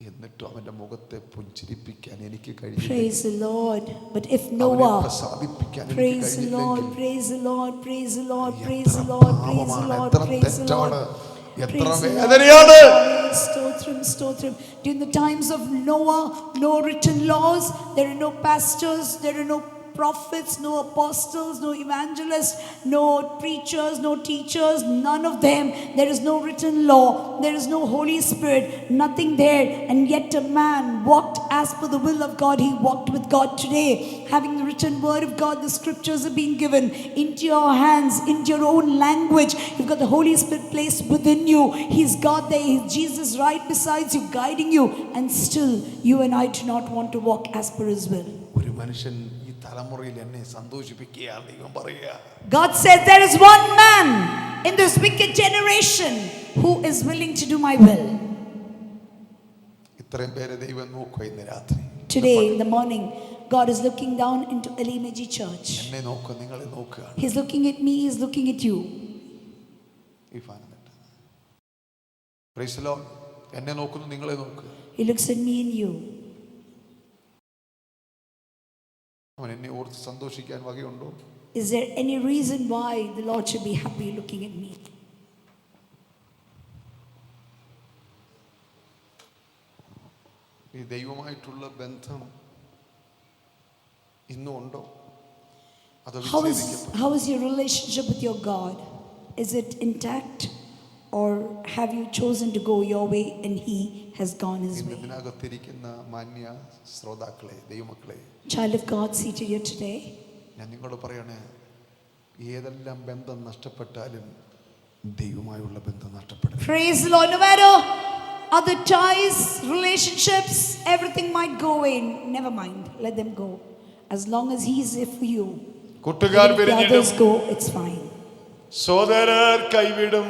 [SPEAKER 1] എന്നിട്ടും അവന്റെ മുഖത്തെ പുഞ്ചിരിപ്പിക്കാൻ എനിക്ക് കഴിഞ്ഞില്ല.
[SPEAKER 3] Praise the Lord. But if
[SPEAKER 1] അവനെ
[SPEAKER 3] Noah,
[SPEAKER 1] പ്രസാദിപ്പിക്കാൻ എനിക്ക്
[SPEAKER 3] praise the Lord,
[SPEAKER 1] കഴിഞ്ഞില്ലെങ്കിൽ
[SPEAKER 3] praise the Lord, praise the Lord, praise
[SPEAKER 1] എത്ര
[SPEAKER 3] the Lord, praise the
[SPEAKER 1] പാപമാണ്,
[SPEAKER 3] Lord,
[SPEAKER 1] എത്ര
[SPEAKER 3] praise the Lord.
[SPEAKER 1] തെറ്റാണ്, എത്ര
[SPEAKER 3] Praise the Lord.
[SPEAKER 1] വേദനയാണ്.
[SPEAKER 3] Stotram, stotram. During the times of Noah, no written laws, there are no pastors, there are no prophets, no apostles, no evangelists, no preachers, no teachers, none of them. There is no written law, there is no Holy Spirit, nothing there. And yet a man walked as per the will of God. He walked with God today, having the written word of God. The scriptures are being given into your hands, into your own language. You've got the Holy Spirit placed within you. He's God there. He's Jesus right beside you, guiding you. And still, you and I do not want to walk as per His will.
[SPEAKER 1] ഒരു മനുഷ്യൻ ഈ തലമുറയിൽ എന്നെ സന്തോഷിപ്പിക്കുകയാണ്. ദൈവം പറയുക,
[SPEAKER 3] God said, there is one man in this wicked generation who is willing to do my will.
[SPEAKER 1] ഇത്രയും പേരെ ദൈവം നോക്കുക ഇന്ന് രാത്രി.
[SPEAKER 3] Today in the morning, God is looking down into Elimeji Church.
[SPEAKER 1] എന്നെ നോക്കുക, നിങ്ങളെ നോക്കുകയാണ്.
[SPEAKER 3] He's looking at me, He's looking at you.
[SPEAKER 1] ഈ ഫാനമിട്ട് പ്രൈസ് ദി ലോർഡ്. എന്നെ നോക്കുന്നു, നിങ്ങളെ നോക്കുക.
[SPEAKER 3] He looks at me and you.
[SPEAKER 1] അവൻ എന്നെ ഓർത്ത് സന്തോഷിക്കാൻ വകയുണ്ടോ?
[SPEAKER 3] Is there any reason why the Lord should be happy looking at me?
[SPEAKER 1] ഈ ദൈവമായിട്ടുള്ള ബന്ധം ഇന്നും ഉണ്ടോ? അതോ വിച്ഛേദിക്കപ്പെട്ടോ?
[SPEAKER 3] How is your relationship with your God? Is it intact, or have you chosen to go your way and He has gone His way?
[SPEAKER 1] ഇതിനകത്തിരിക്കുന്ന മാന്യ ശ്രോതാക്കളെ, ദൈവമക്കളെ,
[SPEAKER 3] Child of God seated here today,
[SPEAKER 1] ഞാൻ നിങ്ങളോട് പറയണേ, ഏതെല്ലാം ബന്ധം നഷ്ടപ്പെട്ടാലും ദൈവമായുള്ള ബന്ധം നഷ്ടപ്പെടരുത്.
[SPEAKER 3] praise the Lord. No matter other ties, relationships, everything might go away. Never mind, let them go. As long as He is there for you.
[SPEAKER 1] കൂട്ടുകാർ
[SPEAKER 3] If the
[SPEAKER 1] പിരിഞ്ഞിടും,
[SPEAKER 3] others go, it's fine.
[SPEAKER 1] സോദരർ കൈവിടും,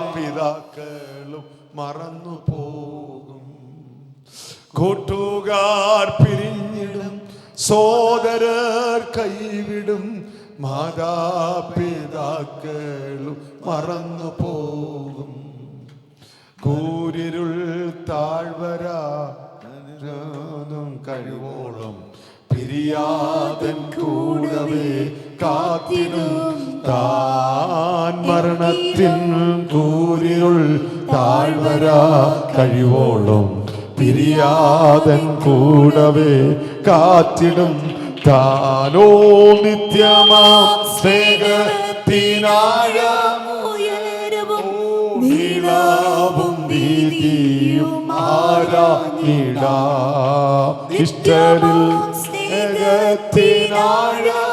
[SPEAKER 1] മാതാപിതാക്കളും മറന്നു പോകും. കൂട്ടുകാർ പിരിഞ്ഞിടും, സോദരർ കൈവിടും, മാതാപിതാക്കളും മറന്നു പോകും. കൂരിരുൾ താഴ്വരാനും കഴിവോളം പിരിയാതൻ കൂടവേ കാത്തിടും താൻ. മരണത്തിൻ കൂരിരുൾ താഴ്വരാ കഴിവോളം പിരിയാതൻ കൂടവേ കാത്തിടും താനോ. നിത്യമാം സ്നേഹത്തിനാഴമുയരവും നീളവും വീതിയും ആരാഞ്ഞിടാ. ഇഷ്ടരിൽ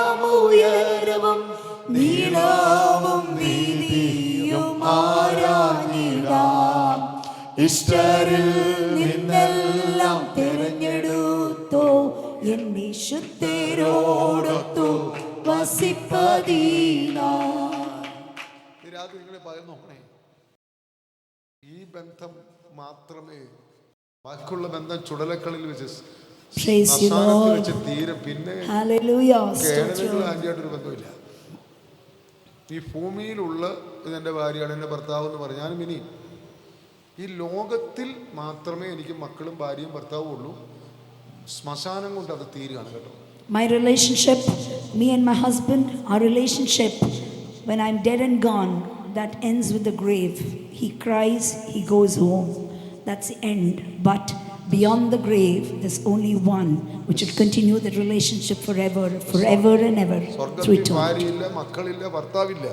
[SPEAKER 1] സ്നേഹത്തിനാഴമുയരവും നീളവും വീതിയും ആരാഞ്ഞിടാം. ഇഷ്ടരിൽ നിന്നെല്ലാം
[SPEAKER 3] തിരഞ്ഞെടുത്തോ എന്നെ ശുദ്ധരോടൊത്തു വസിപ്പതിനായി.
[SPEAKER 1] രാത്രി നിങ്ങളെ പകർന്നു നോക്കണേ. ഈ ബന്ധം മാത്രമേ, ബാക്കിയുള്ള ബന്ധം ചുടലക്കളിൽ വെച്ച്
[SPEAKER 3] Praise you, Lord.
[SPEAKER 1] വെച്ച് തീരെ പിന്നെ
[SPEAKER 3] Hallelujah.
[SPEAKER 1] കേരളത്തിലുള്ള ആന്റിയായിട്ടൊരു ബന്ധമില്ല. ഈ ഭൂമിയിലുള്ള ഇതെൻ്റെ ഭാര്യയാണ്, എൻ്റെ ഭർത്താവ് എന്ന് പറഞ്ഞാലും ഇനി ഈ ലോകത്തിൽ മാത്രമേ എനിക്ക് മക്കളും ഭാര്യയും ഭർത്താവും ഉള്ളൂ. ശ്മശാനം കൊണ്ട് അത് തീരുകയാണ് കേട്ടോ.
[SPEAKER 3] My relationship, me and my husband, our relationship, when I'm dead and gone, that ends with the grave. He cries, he goes home. That's the end. But beyond the grave, there's only one which will continue the relationship forever, forever and ever. Through
[SPEAKER 1] സ്വർഗ്ഗത്തിൽ
[SPEAKER 3] eternity.
[SPEAKER 1] ഭാര്യയില്ല, മക്കളില്ല, ഭർത്താവില്ല.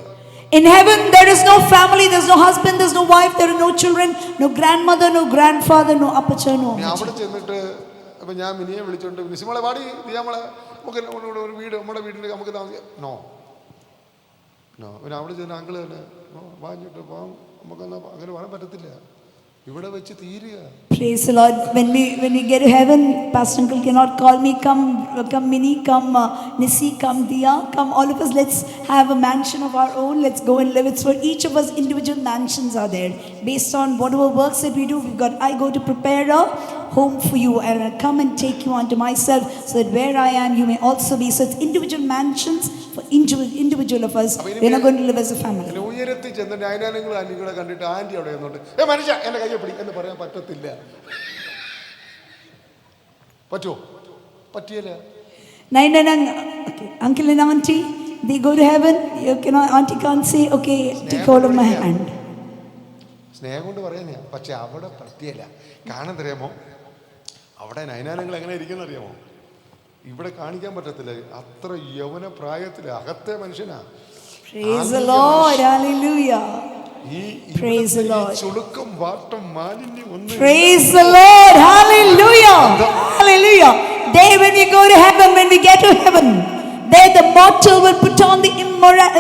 [SPEAKER 3] In heaven, there is no family, there's no husband, there's no wife, there are no children, no grandmother, no grandfather, no apacha, no
[SPEAKER 1] ഞാൻ അവിടെ
[SPEAKER 3] amacha.
[SPEAKER 1] ചെന്നിട്ട് അപ്പം ഞാൻ മിനിയെ വിളിച്ചോണ്ട് നിസിമോളെ പാടി നമ്മളെ നമുക്ക് ഇവിടെ ഒരു വീട് നമ്മുടെ വീടിൻ്റെ നമുക്ക് താമസിക്കാം. നോ പിന്നെ അവിടെ ചെന്ന് അങ്കിള് തന്നെ വാങ്ങിട്ട് പോകാം, നമുക്കെന്നാ അങ്ങനെ പറയാൻ പറ്റത്തില്ല. ഇവിടെ വെച്ച് തീരുക.
[SPEAKER 3] Praise the Lord. When we get to heaven, Pastor Uncle cannot call me, come Mini, come Nisi, come Dia, come all of us. Let's have a mansion of our own. Let's go and live. It's for each of us. Individual mansions are there based on whatever works that we do. I go to prepare a home for you, and I come and take you unto myself, so that where I am, you may also be. So it's individual mansions for individual of us. We're not going to live as a family.
[SPEAKER 1] ഉയരത്തിൽ ചെന്നിട്ട് അതിനാണെങ്കിൽ ആൻറ്റികളെ കണ്ടിട്ട് anti അവിടെ നിന്നോട്ട് മനുഷ്യ എന്നെ കയ്യെ പിടി എന്ന് പറയാൻ പറ്റത്തില്ല. പറ്റുമോ? പറ്റിയല്ല.
[SPEAKER 3] Okay. Uncle and auntie, they go to heaven. You cannot, auntie can't say, okay, take hold of my hand.
[SPEAKER 1] സ്നേഹം കൊണ്ട് പറയുന്നേ. പക്ഷെ അവിടെ പറ്റിയല്ല. കാരണം അറിയാമോ, അവിടെ നയനാനങ്ങൾ എങ്ങനെ ഇരിക്കുന്ന അറിയാമോ? ഇവിടെ കാണിക്കാൻ പറ്റത്തില്ല. അത്ര യൗവന പ്രായത്തിൽ അകത്തെ മനുഷ്യനാ.
[SPEAKER 3] Praise the Lord. Hallelujah. Praise the Lord.
[SPEAKER 1] ചുളുക്കം വാട്ടം മാലിന്യം ഒന്നും.
[SPEAKER 3] Praise the Lord. Hallelujah. Hallelujah. There when we go to heaven, when we get to heaven, there the mortal will put on the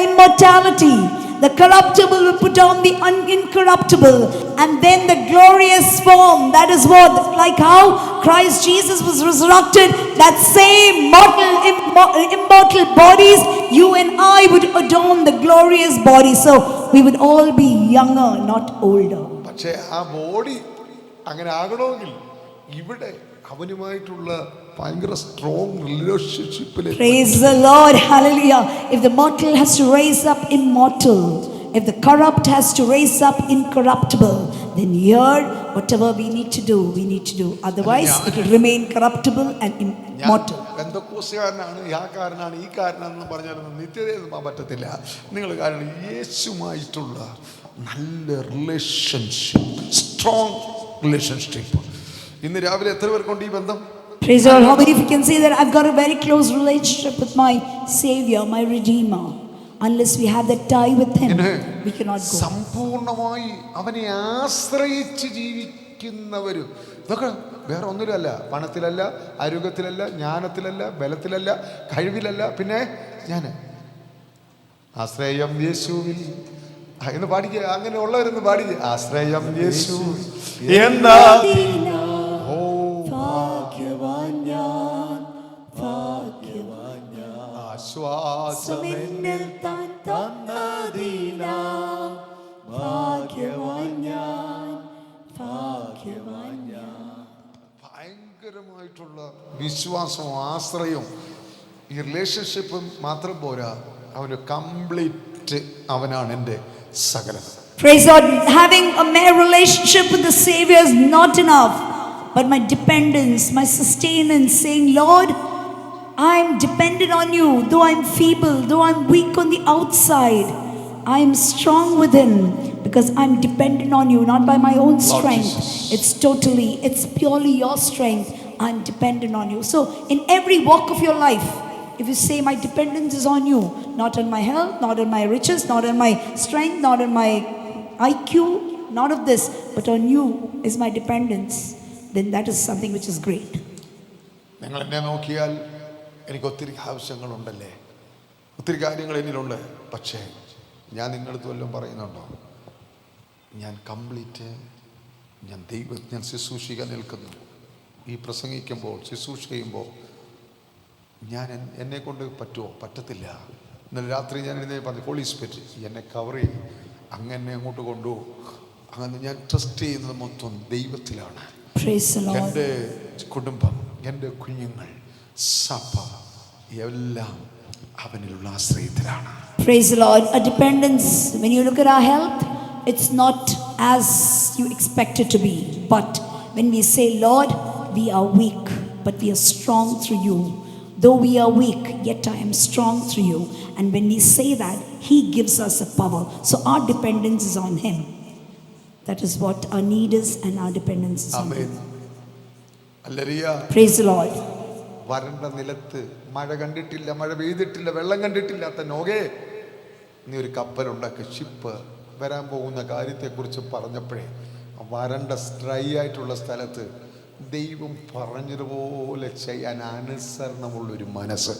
[SPEAKER 3] immortality. The corruptible will put on the incorruptible, and then the glorious form. That is what, like how Christ Jesus was resurrected, that same mortal, immortal bodies, you and I would adorn the glorious body. So we would all be younger, not older.
[SPEAKER 1] പക്ഷേ ആ body അങ്ങനെ ആകണമെങ്കിൽ ഇവിടെ അവനുമായിട്ടുള്ള ഭയങ്കര strong റിലേഷൻഷിപ്പിൽ.
[SPEAKER 3] Praise the Lord. Hallelujah. If the mortal has to raise up immortal, if the corrupt has to raise up incorruptible, then here whatever we need to do. Otherwise it will remain corruptible and immortal.
[SPEAKER 1] പെന്തക്കോസ്തുകാരനാണ്, ആ കാരനാണ്, ഈ കാരനാണെന്ന് പറഞ്ഞാലൊന്നും നിത്യതയൊന്നും പറ്റത്തില്ല. നിങ്ങൾ കാരണം യേശുമായിട്ടുള്ള നല്ല relationship, strong relationship. ഇന്ന് രാവിലെ എത്ര പേർക്കുണ്ട് ഈ ബന്ധം?
[SPEAKER 3] Praise the Lord. How many of you can say that I've got a very close relationship with my Savior, my Redeemer? Unless we have that tie with Him, we cannot go.
[SPEAKER 1] സമ്പൂർണമായി അവനെ ആശ്രയിച്ച് ജീവിക്കുന്നവരും ഇതൊക്കെ വേറെ ഒന്നിലല്ല, പണത്തിലല്ല, ആരോഗ്യത്തിലല്ല, ജ്ഞാനത്തിലല്ല, ബലത്തിലല്ല, കഴിവിലല്ല. പിന്നെ ഞാൻ ആശ്രയം യേശുവിൽ എന്ന് പാടിക്കുക. അങ്ങനെ ഉള്ളവരെന്ന് പാടിക്കുക. ആശ്രയം യേശു എന്നാ
[SPEAKER 3] ആശ്വാസമെന്നിൽ താൻ തന്നതിനാൽ ഭാഗ്യവാൻ ഞാൻ.
[SPEAKER 1] ഭയങ്കരമായിട്ടുള്ള വിശ്വാസവും ആശ്രയവും ഈ റിലേഷൻഷിപ്പും മാത്രം പോരാ, അവന് കംപ്ലീറ്റ് അവനാണ് എൻ്റെ സകലം.
[SPEAKER 3] Praise God. Having a mere relationship with the Savior is not enough, but my dependence, my sustenance, saying, Lord, I'm dependent on you. Though I'm feeble, though I'm weak on the outside, I'm strong within, because I'm dependent on you, not by my own strength. It's purely your strength. I'm dependent on you. So in every walk of your life, if you say my dependence is on you, not on my health, not on my riches, not on my strength, not on my IQ, not of this, but on you is my dependence, then that is something which is great.
[SPEAKER 1] നിങ്ങൾ എന്നെ നോക്കിയാൽ എനിക്ക് ഒത്തിരി ആവശ്യങ്ങളുണ്ടല്ലേ, ഒത്തിരി കാര്യങ്ങൾ എന്നിലുണ്ട്. പക്ഷേ ഞാൻ നിങ്ങളടുത്ത് വല്ലതും പറയുന്നുണ്ടോ? ഞാൻ കംപ്ലീറ്റ് ഞാൻ ശുശ്രൂഷിക്കാൻ നിൽക്കുന്നു. ഈ പ്രസംഗിക്കുമ്പോൾ, ശുശ്രൂഷ ചെയ്യുമ്പോൾ ഞാൻ എന്നെ കൊണ്ട് പറ്റുമോ? പറ്റത്തില്ല. ഇന്നലെ രാത്രി ഞാൻ എഴുന്നേറ്റ് പറഞ്ഞു, ഹോളി സ്പിരിറ്റ് എന്നെ കവർ ചെയ്യും, അങ്ങനെ അങ്ങോട്ട് കൊണ്ടുപോകും. അങ്ങനെ ഞാൻ ട്രസ്റ്റ് ചെയ്യുന്നത് മൊത്തം ദൈവത്തിലാണ്. എൻ്റെ കുടുംബം, എൻ്റെ കുഞ്ഞുങ്ങൾ, സഭ എല്ലാം അവനിലുള്ള ആശ്രയത്തിലാണ്.
[SPEAKER 3] Praise the Lord. A dependence, when you look at our health, it's not as you expect it to be. But when we say, Lord, we are weak, but we are strong through you. Though we are weak, yet I am strong through you. And when we say that, He gives us a power. So our dependence is on Him. That is what our need is, and our dependence is on
[SPEAKER 1] amen.
[SPEAKER 3] Him.
[SPEAKER 1] Hallelujah.
[SPEAKER 3] Praise the Lord.
[SPEAKER 1] വരണ്ട നിലത്ത് മഴ കണ്ടിട്ടില്ല, മഴ പെയ്തിട്ടില്ല, വെള്ളം കണ്ടിട്ടില്ലാത്ത നോകേ, നീ ഒരു കപ്പലുണ്ടാക്കി, ഷിപ്പ് വരാൻ പോകുന്ന കാര്യത്തെക്കുറിച്ച് പറഞ്ഞപ്പോഴേ വരണ്ട ഡ്രൈ ആയിട്ടുള്ള സ്ഥലത്ത് ദൈവം പറഞ്ഞതുപോലെ ചെയ്യാൻ അനുസരണമുള്ളൊരു മനസ്സ്.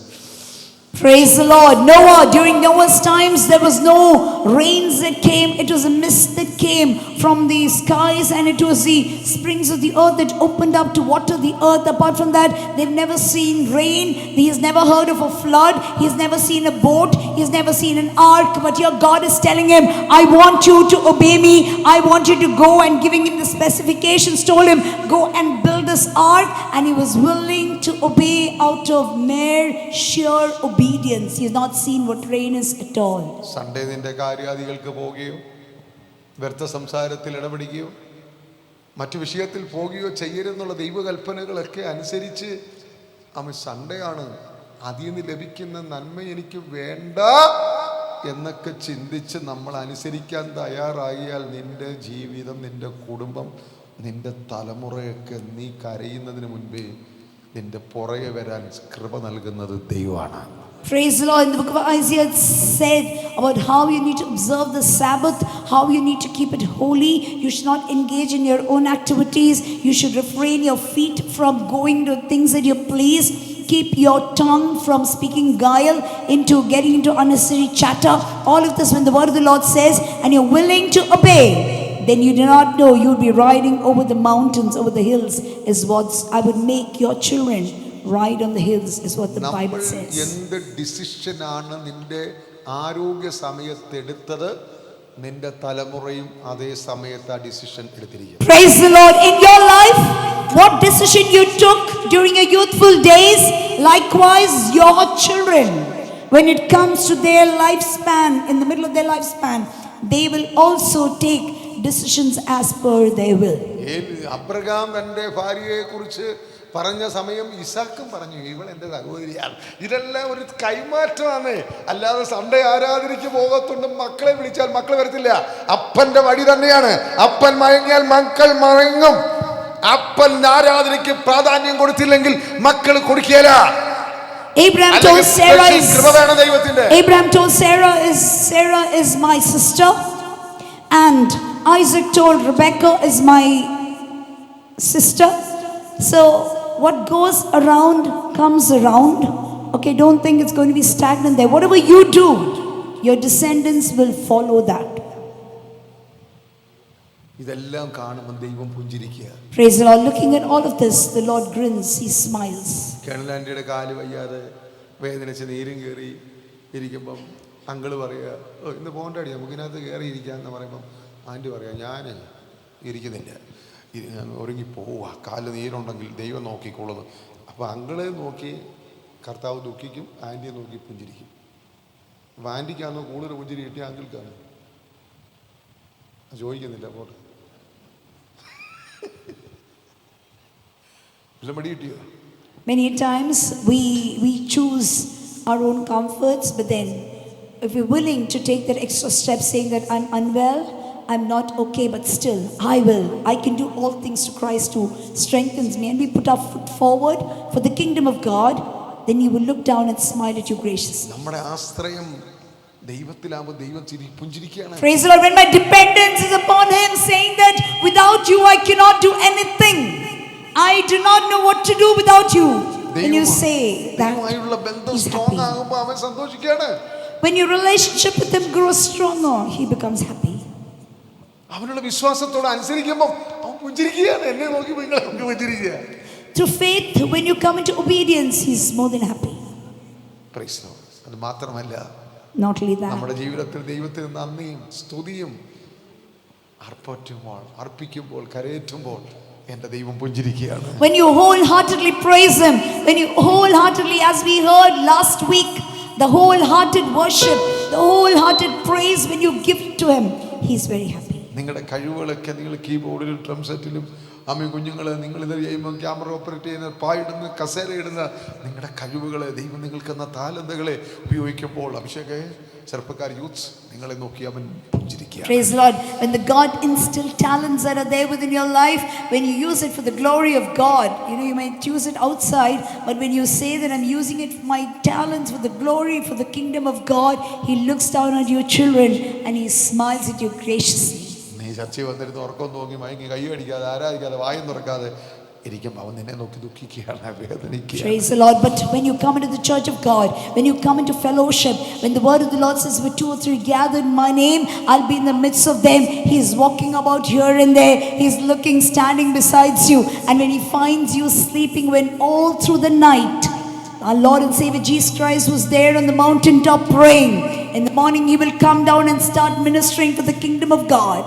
[SPEAKER 3] Praise the Lord. Noah, during Noah's times, there was no rains that came. It was a mist that came from the skies, and it was the springs of the earth that opened up to water the earth. Apart from that, they've never seen rain. He has never heard of a flood. He's never seen a boat. He's never seen an ark. But your God is telling him, I want you to obey me. I want you to go, and giving him the specifications, told him, go and build this ark. And he was willing to obey out of mere sheer obedience. He has not seen what rain is at all.
[SPEAKER 1] Sunday നിന്റെ കാര്യാദികൾക്ക് പോവുകയോ വ്യർത്ഥ സംസാരത്തിൽ ഇടപെടുകയോ മറ്റു വിഷയത്തിൽ പോകുകയോ ചെയ്യരുതെന്നുള്ള ദൈവകൽപ്പനകളൊക്കെ അനുസരിച്ച് അവൻ Sunday ആണ്, അതിൽ നിന്ന് ലഭിക്കുന്ന നന്മ എനിക്ക് വേണ്ട എന്നൊക്കെ ചിന്തിച്ച് നമ്മൾ അനുസരിക്കാൻ തയ്യാറായാൽ നിന്റെ ജീവിതം, നിന്റെ കുടുംബം, നിന്റെ തലമുറയൊക്കെ നീ കരയുന്നതിന് മുൻപേ നിന്റെ പുറകെ വരാൻ കൃപ നൽകുന്നത് ദൈവമാണ്.
[SPEAKER 3] Praise the Lord. In the book of Isaiah, it said about how you need to observe the Sabbath, how you need to keep it holy. You should not engage in your own activities. You should refrain your feet from going to things that you please. Keep your tongue from speaking guile, into getting into unnecessary chatter. All of this, when the word of the Lord says, and you're willing to obey, then you do not know you'll be riding over the mountains, over the hills, is what I would make your children ride on the hills, is what the Bible says.
[SPEAKER 1] എന്ത് ഡിസിഷനാണ് നിന്റെ ആരോഗ്യ സമയത്ത് എടുത്തത്, നിന്റെ തലമുറയും അതേ സമയത്ത് ആ decision എടുത്തിരിക്കും.
[SPEAKER 3] Praise the Lord. In your life, what decision you took during your youthful days, likewise your children, when it comes to their lifespan, in the middle of their lifespan, they will also take decisions as per their will.
[SPEAKER 1] Abraham തന്റെ ഭാര്യയെ കുറിച്ച് പറഞ്ഞ സമയം ഇസാക്കും പറഞ്ഞു, ഇവൾ എൻ്റെ സഹോദരിയാണ്. ഇതെല്ലാം ഒരു കൈമാറ്റമാണ്. അല്ലാതെ സൺഡേ ആരാധനയ്ക്ക് പോകത്തുണ്ട് മക്കളെ വിളിച്ചാൽ മക്കൾ വരത്തില്ല. അപ്പന്റെ വഴി തന്നെയാണ്. അപ്പൻ മയങ്ങിയാൽ മക്കൾ മയങ്ങും. അപ്പൻ ആരാധനയ്ക്ക് പ്രാധാന്യം കൊടുത്തില്ലെങ്കിൽ മക്കൾ കൊടുക്കുകയില്ല.
[SPEAKER 3] Abraham told Sarah is my sister, and Isaac told Rebecca is my sister. So what goes around comes around. Okay, don't think it's going to be stagnant there. Whatever you do, your descendants will follow that.
[SPEAKER 1] ഇതെല്ലാം കാണുമ്പോൾ ദൈവം പുഞ്ചിരിക്കുക.
[SPEAKER 3] Praise the Lord. Looking at all of this, the Lord grins, He smiles.
[SPEAKER 1] കേണലാൻഡിയുടെ കാല് വയ്യാതെ വേദനിച്ച് നീരും കയറി ഇരിക്കുമ്പം uncle പറയുക, ഇന്ന് പോകണ്ടടി നമുക്ക് ഇതിനകത്ത് കയറി ഇരിക്കാമെന്ന് പറയുമ്പം ആൻറ്റി പറയുക, ഞാൻ ഇരിക്കുന്നില്ല, ഞാൻ ഒരുങ്ങി പോവുക, കാല് നീരുണ്ടെങ്കിൽ ദൈവം നോക്കിക്കോളുന്നു. അപ്പോൾ അങ്കിളെ നോക്കി കർത്താവ് ദുഃഖിക്കും, ആൻറ്റിയെ നോക്കി പുഞ്ചിരിക്കും. അപ്പോൾ ആൻറ്റിക്കാണോ കൂടുതൽ പുഞ്ചിരി കിട്ടിയ അങ്കിൾക്കാണ്. ചോദിക്കുന്നില്ല പോട്ടെ.
[SPEAKER 3] Many times we choose our own comforts, but then if we're willing to take that extra step saying that I'm unwell, I'm not okay, but still I can do all things to Christ who strengthens me, and we put our foot forward for the kingdom of God, then He will look down and smile at you graciously.
[SPEAKER 1] നമ്മുടെ ആശ്രയം ദൈവത്തിലാവുമ്പോൾ ദൈവം പുഞ്ചിരിക്കുകയാണ്.
[SPEAKER 3] Praise the Lord. When my dependence is upon Him, saying that without you I cannot do anything, I do not know what to do without you, when you say that, He's happy.
[SPEAKER 1] അവൻ സന്തോഷിക്കുകയാണ്.
[SPEAKER 3] When your relationship with Him grows stronger, He becomes happy.
[SPEAKER 1] അവനുള്ള വിശ്വാസത്തോടെ അനുസരിക്കുമ്പോൾ അവൻ പുഞ്ചിരിക്കുകയാണ്. എന്നെ നോക്കി പുഞ്ചിരിക്കുക.
[SPEAKER 3] Through faith, when you come into obedience, He's more than happy.
[SPEAKER 1] Praise the Lord. അത് മാത്രമല്ല,
[SPEAKER 3] Not only that,
[SPEAKER 1] നമ്മുടെ ജീവിതത്തിൽ ദൈവത്തിന് നന്ദിയും സ്തുതിയും അർപ്പിക്കുമ്പോൾ കരയേറ്റുമ്പോൾ എൻ്റെ ദൈവം പുഞ്ചിരിക്കുകയാണ്.
[SPEAKER 3] when you wholeheartedly praise Him, when you wholeheartedly, as we heard last week, the wholehearted worship, the wholehearted praise, when you give it to Him, He's very happy.
[SPEAKER 1] നിങ്ങളുടെ കഴിവുകളൊക്കെ നിങ്ങൾ കീബോർഡിലും ഡ്രം സെറ്റിലും കുഞ്ഞുങ്ങൾ നിങ്ങളിത് ചെയ്യുമ്പോൾ ക്യാമറ ഓപ്പറേറ്റ് ചെയ്യുന്ന പായിടുന്ന കസേര ഇടുന്ന നിങ്ങളുടെ കഴിവുകളെ ദൈവം നിങ്ങൾക്ക് എന്ന താലന്തുകളെ ഉപയോഗിക്കുമ്പോൾ അഭിഷേകേ ചെറുപ്പക്കാർ യൂത്ത്സ് നിങ്ങളെ നോക്കി അവൻ പുഞ്ചിരിക്കുക.
[SPEAKER 3] Praise the Lord. When the God instilled talents that are there within your life, when you use it for the glory of God, you might use it outside, but when you say that I'm using it for my talents for the glory, for the kingdom of God, He looks down at your children and He smiles at you graciously.
[SPEAKER 1] നീ ചർച്ചയിൽ വന്നിരുന്ന് ഉറക്കം നോക്കി മയങ്ങി കൈ അടിക്കാതെ ആരാധിക്കാതെ വായും തുറക്കാതെ ഇരിക്കുമ്പോൾ അവൻ നിന്നെ നോക്കി ദുഃഖിക്കുകയാണ്, വേദനിക്കുകയാണ്.
[SPEAKER 3] Praise the Lord. But when you come into the church of God, when you come into fellowship, when the word of the Lord says, "Where 2 or 3 gathered in my name, I'll be in the midst of them." He's walking about here and there. He's looking, standing besides you. And when He finds you sleeping, when all through the night, our Lord and Savior Jesus Christ was there on the mountaintop praying. In the morning He will come down and start ministering for the kingdom of God.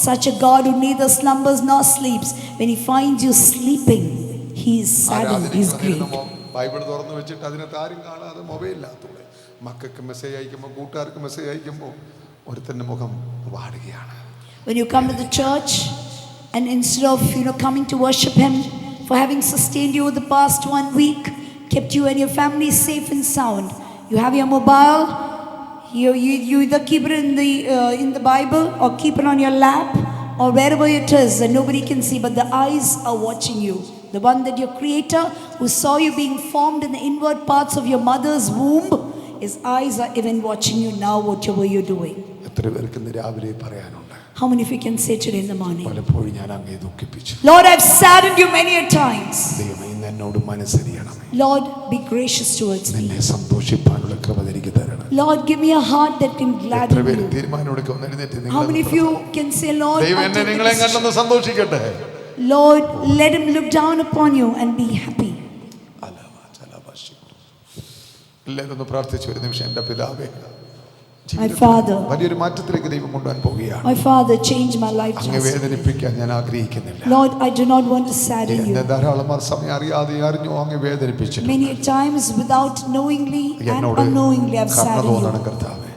[SPEAKER 3] Such a God who neither slumbers nor sleeps. When He finds you sleeping, He is saddened, He is grieved.
[SPEAKER 1] Bible തുറന്നു വെച്ചിട്ട് അതിനകത്ത് ആരും കാണാതെ മൊബൈലിനകത്തൂടെ മക്കൾക്ക് message അയക്കുമ്പോൾ കൂട്ടുകാർക്ക് message അയക്കുമ്പോൾ ഒരുത്തൻ്റെ മുഖം വാടുകയാണ്.
[SPEAKER 3] When you come to the church and instead of coming to worship Him, for having sustained you the past 1 week, kept you and your family safe and sound, you have your mobile. You either keep it in the Bible or keep it on your lap or wherever it is and nobody can see, but the eyes are watching you. The one that your Creator, who saw you being formed in the inward parts of your mother's womb, His eyes are even watching you now, whatever you're doing.
[SPEAKER 1] എത്ര പേർക്ക് ഇന്ന് രാവിലെ പറയാനുണ്ട്?
[SPEAKER 3] How many of you can say today in the morning,
[SPEAKER 1] പലപ്പോഴും ഞാൻ അങ്ങേ ദുഃഖിപ്പിച്ചു.
[SPEAKER 3] Lord, I've saddened you many a times.
[SPEAKER 1] ദൈവമേ ഇന്ന് എന്നോട് മനസ്സരിയണമേ.
[SPEAKER 3] Lord, be gracious towards me.
[SPEAKER 1] നിന്നെ സന്തോഷിപ്പാനുള്ള കൃപ എനിക്ക് തരണം.
[SPEAKER 3] Lord, give me a heart that can
[SPEAKER 1] എത്ര
[SPEAKER 3] gladden
[SPEAKER 1] പേര്
[SPEAKER 3] you.
[SPEAKER 1] തീരുമാനമെടുക്കും? ഒന്ന് എഴുന്നേറ്റ്
[SPEAKER 3] How many of you can say, Lord,
[SPEAKER 1] ദൈവം
[SPEAKER 3] I'll
[SPEAKER 1] എന്നെ
[SPEAKER 3] take
[SPEAKER 1] നിങ്ങളെ
[SPEAKER 3] this.
[SPEAKER 1] കണ്ടെന്ന് സന്തോഷിക്കട്ടെ.
[SPEAKER 3] Lord, let Him look down upon you and be happy.
[SPEAKER 1] എല്ലാവരും ഒന്ന് പ്രാർത്ഥിച്ചു ഒരു നിമിഷം. എൻ്റെ പിതാവേ,
[SPEAKER 3] My Father,
[SPEAKER 1] വലിയൊരു മാറ്റത്തിലേക്ക് ദൈവം കൊണ്ടുപോകാൻ പോവുകയാണ്.
[SPEAKER 3] my Father, change my life.
[SPEAKER 1] അങ്ങ് വേദനിപ്പിക്കാൻ ഞാൻ ആഗ്രഹിക്കുന്നില്ല.
[SPEAKER 3] Lord, I do not want to sadden
[SPEAKER 1] എന്നെ
[SPEAKER 3] you.
[SPEAKER 1] ധാരാളം സമയം അറിയാതെ അറിഞ്ഞോ അങ്ങ് വേദനിപ്പിച്ചിട്ടുണ്ട്.
[SPEAKER 3] Many times without knowingly and
[SPEAKER 1] എന്നോട്
[SPEAKER 3] unknowingly I've
[SPEAKER 1] കരുണ
[SPEAKER 3] saddened
[SPEAKER 1] തോന്നണം
[SPEAKER 3] you.
[SPEAKER 1] കർത്താവേ.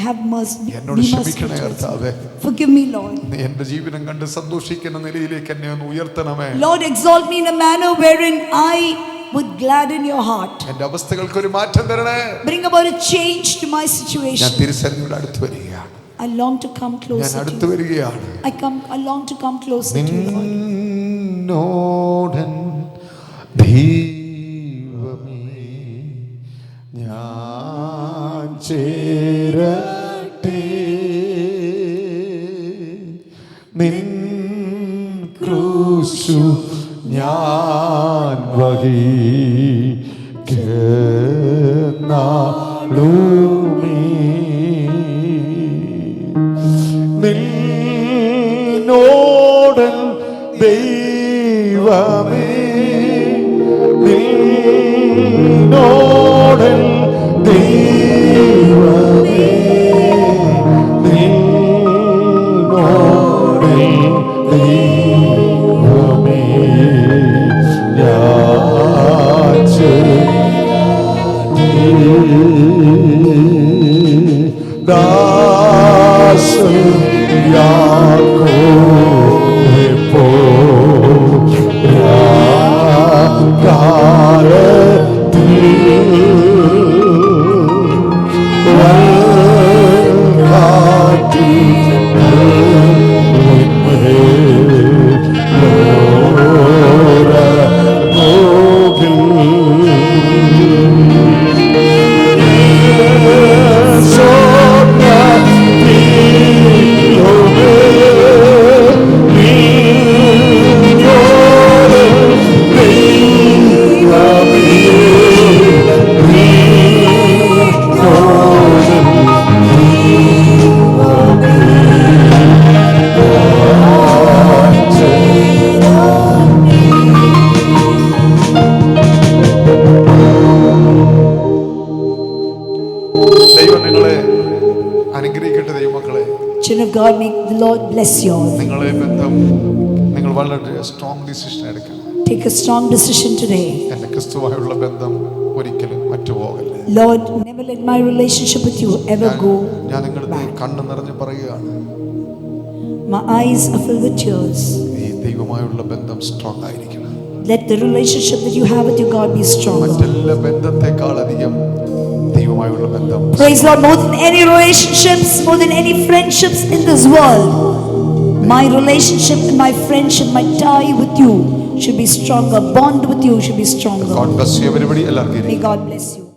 [SPEAKER 3] Have mercy.
[SPEAKER 1] എന്നോട്
[SPEAKER 3] Be
[SPEAKER 1] ക്ഷമിക്കണേ
[SPEAKER 3] merciful.
[SPEAKER 1] കർത്താവേ.
[SPEAKER 3] Forgive me, Lord.
[SPEAKER 1] നീ എൻ്റെ ജീവിതം കണ്ട് സന്തോഷിക്കുന്ന നിലയിലേക്ക് എന്നെ ഒന്ന് ഉയർത്തണമേ.
[SPEAKER 3] Lord, exalt me in a manner wherein I would gladden your heart.
[SPEAKER 1] എൻ്റെ അവസ്ഥകൾക്ക് ഒരു മാറ്റം തരണേ.
[SPEAKER 3] Bring about a change to my
[SPEAKER 1] ഞാൻ
[SPEAKER 3] situation.
[SPEAKER 1] തിരുസന്നിധിയോട് അടുത്ത് വരികയാണ്.
[SPEAKER 3] I long to come
[SPEAKER 1] ഞാൻ
[SPEAKER 3] closer to
[SPEAKER 1] അടുത്ത്
[SPEAKER 3] you.
[SPEAKER 1] വരികയാണ്.
[SPEAKER 3] I long to come closer to you, Lord.
[SPEAKER 1] നിന്നോടൻ ദൈവമേ ഞാൻ ചേരട്ടെ, നിൻ ക്രൂശു ഞാൻ വഹിക്കുന്നാളുമേ, നിന്നോടൻ ദൈവമേ, നിന്നോടൻ ദൈവമേ, നിന്നോടൻ ദൈവമേ ഞാൻ ചേരട്ടെ, ദാസൻ യാക്കോബേ കാലത്തിൽ ദൈവം നിങ്ങളെ അനുഗ്രഹിക്കട്ടെ. ദൈവമക്കളെ,
[SPEAKER 3] Children of God, may the Lord bless you all.
[SPEAKER 1] നിങ്ങളെ ബന്ധം നിങ്ങൾ വളരെ സ്ട്രോങ് ഡിസിഷൻ എടുക്കണം.
[SPEAKER 3] Take a strong decision today.
[SPEAKER 1] എൻ്റെ ക്രിസ്തുവായുള്ള ബന്ധം ഒരിക്കലും മറ്റുപോകല്ലേ.
[SPEAKER 3] Lord, never let my relationship with you ever go
[SPEAKER 1] ഞാൻ നിങ്ങളുടെ
[SPEAKER 3] back.
[SPEAKER 1] കണ്ണ് നിറഞ്ഞ് പറയുകയാണ്,
[SPEAKER 3] My eyes are filled with tears.
[SPEAKER 1] ഈ ദൈവമായുള്ള ബന്ധം സ്ട്രോങ് ആയിരിക്കണം.
[SPEAKER 3] Let the relationship that you have with your God be strong.
[SPEAKER 1] മറ്റെല്ലാ ബന്ധത്തെക്കാൾ അധികം ദൈവമായുള്ള ബന്ധം.
[SPEAKER 3] Praise Lord, more than any relationships, more than any friendships in this world, my relationship and my friendship, my tie with you should be stronger. Bond with you should be stronger.
[SPEAKER 1] God bless you everybody. എല്ലാവർക്കും
[SPEAKER 3] May God bless you.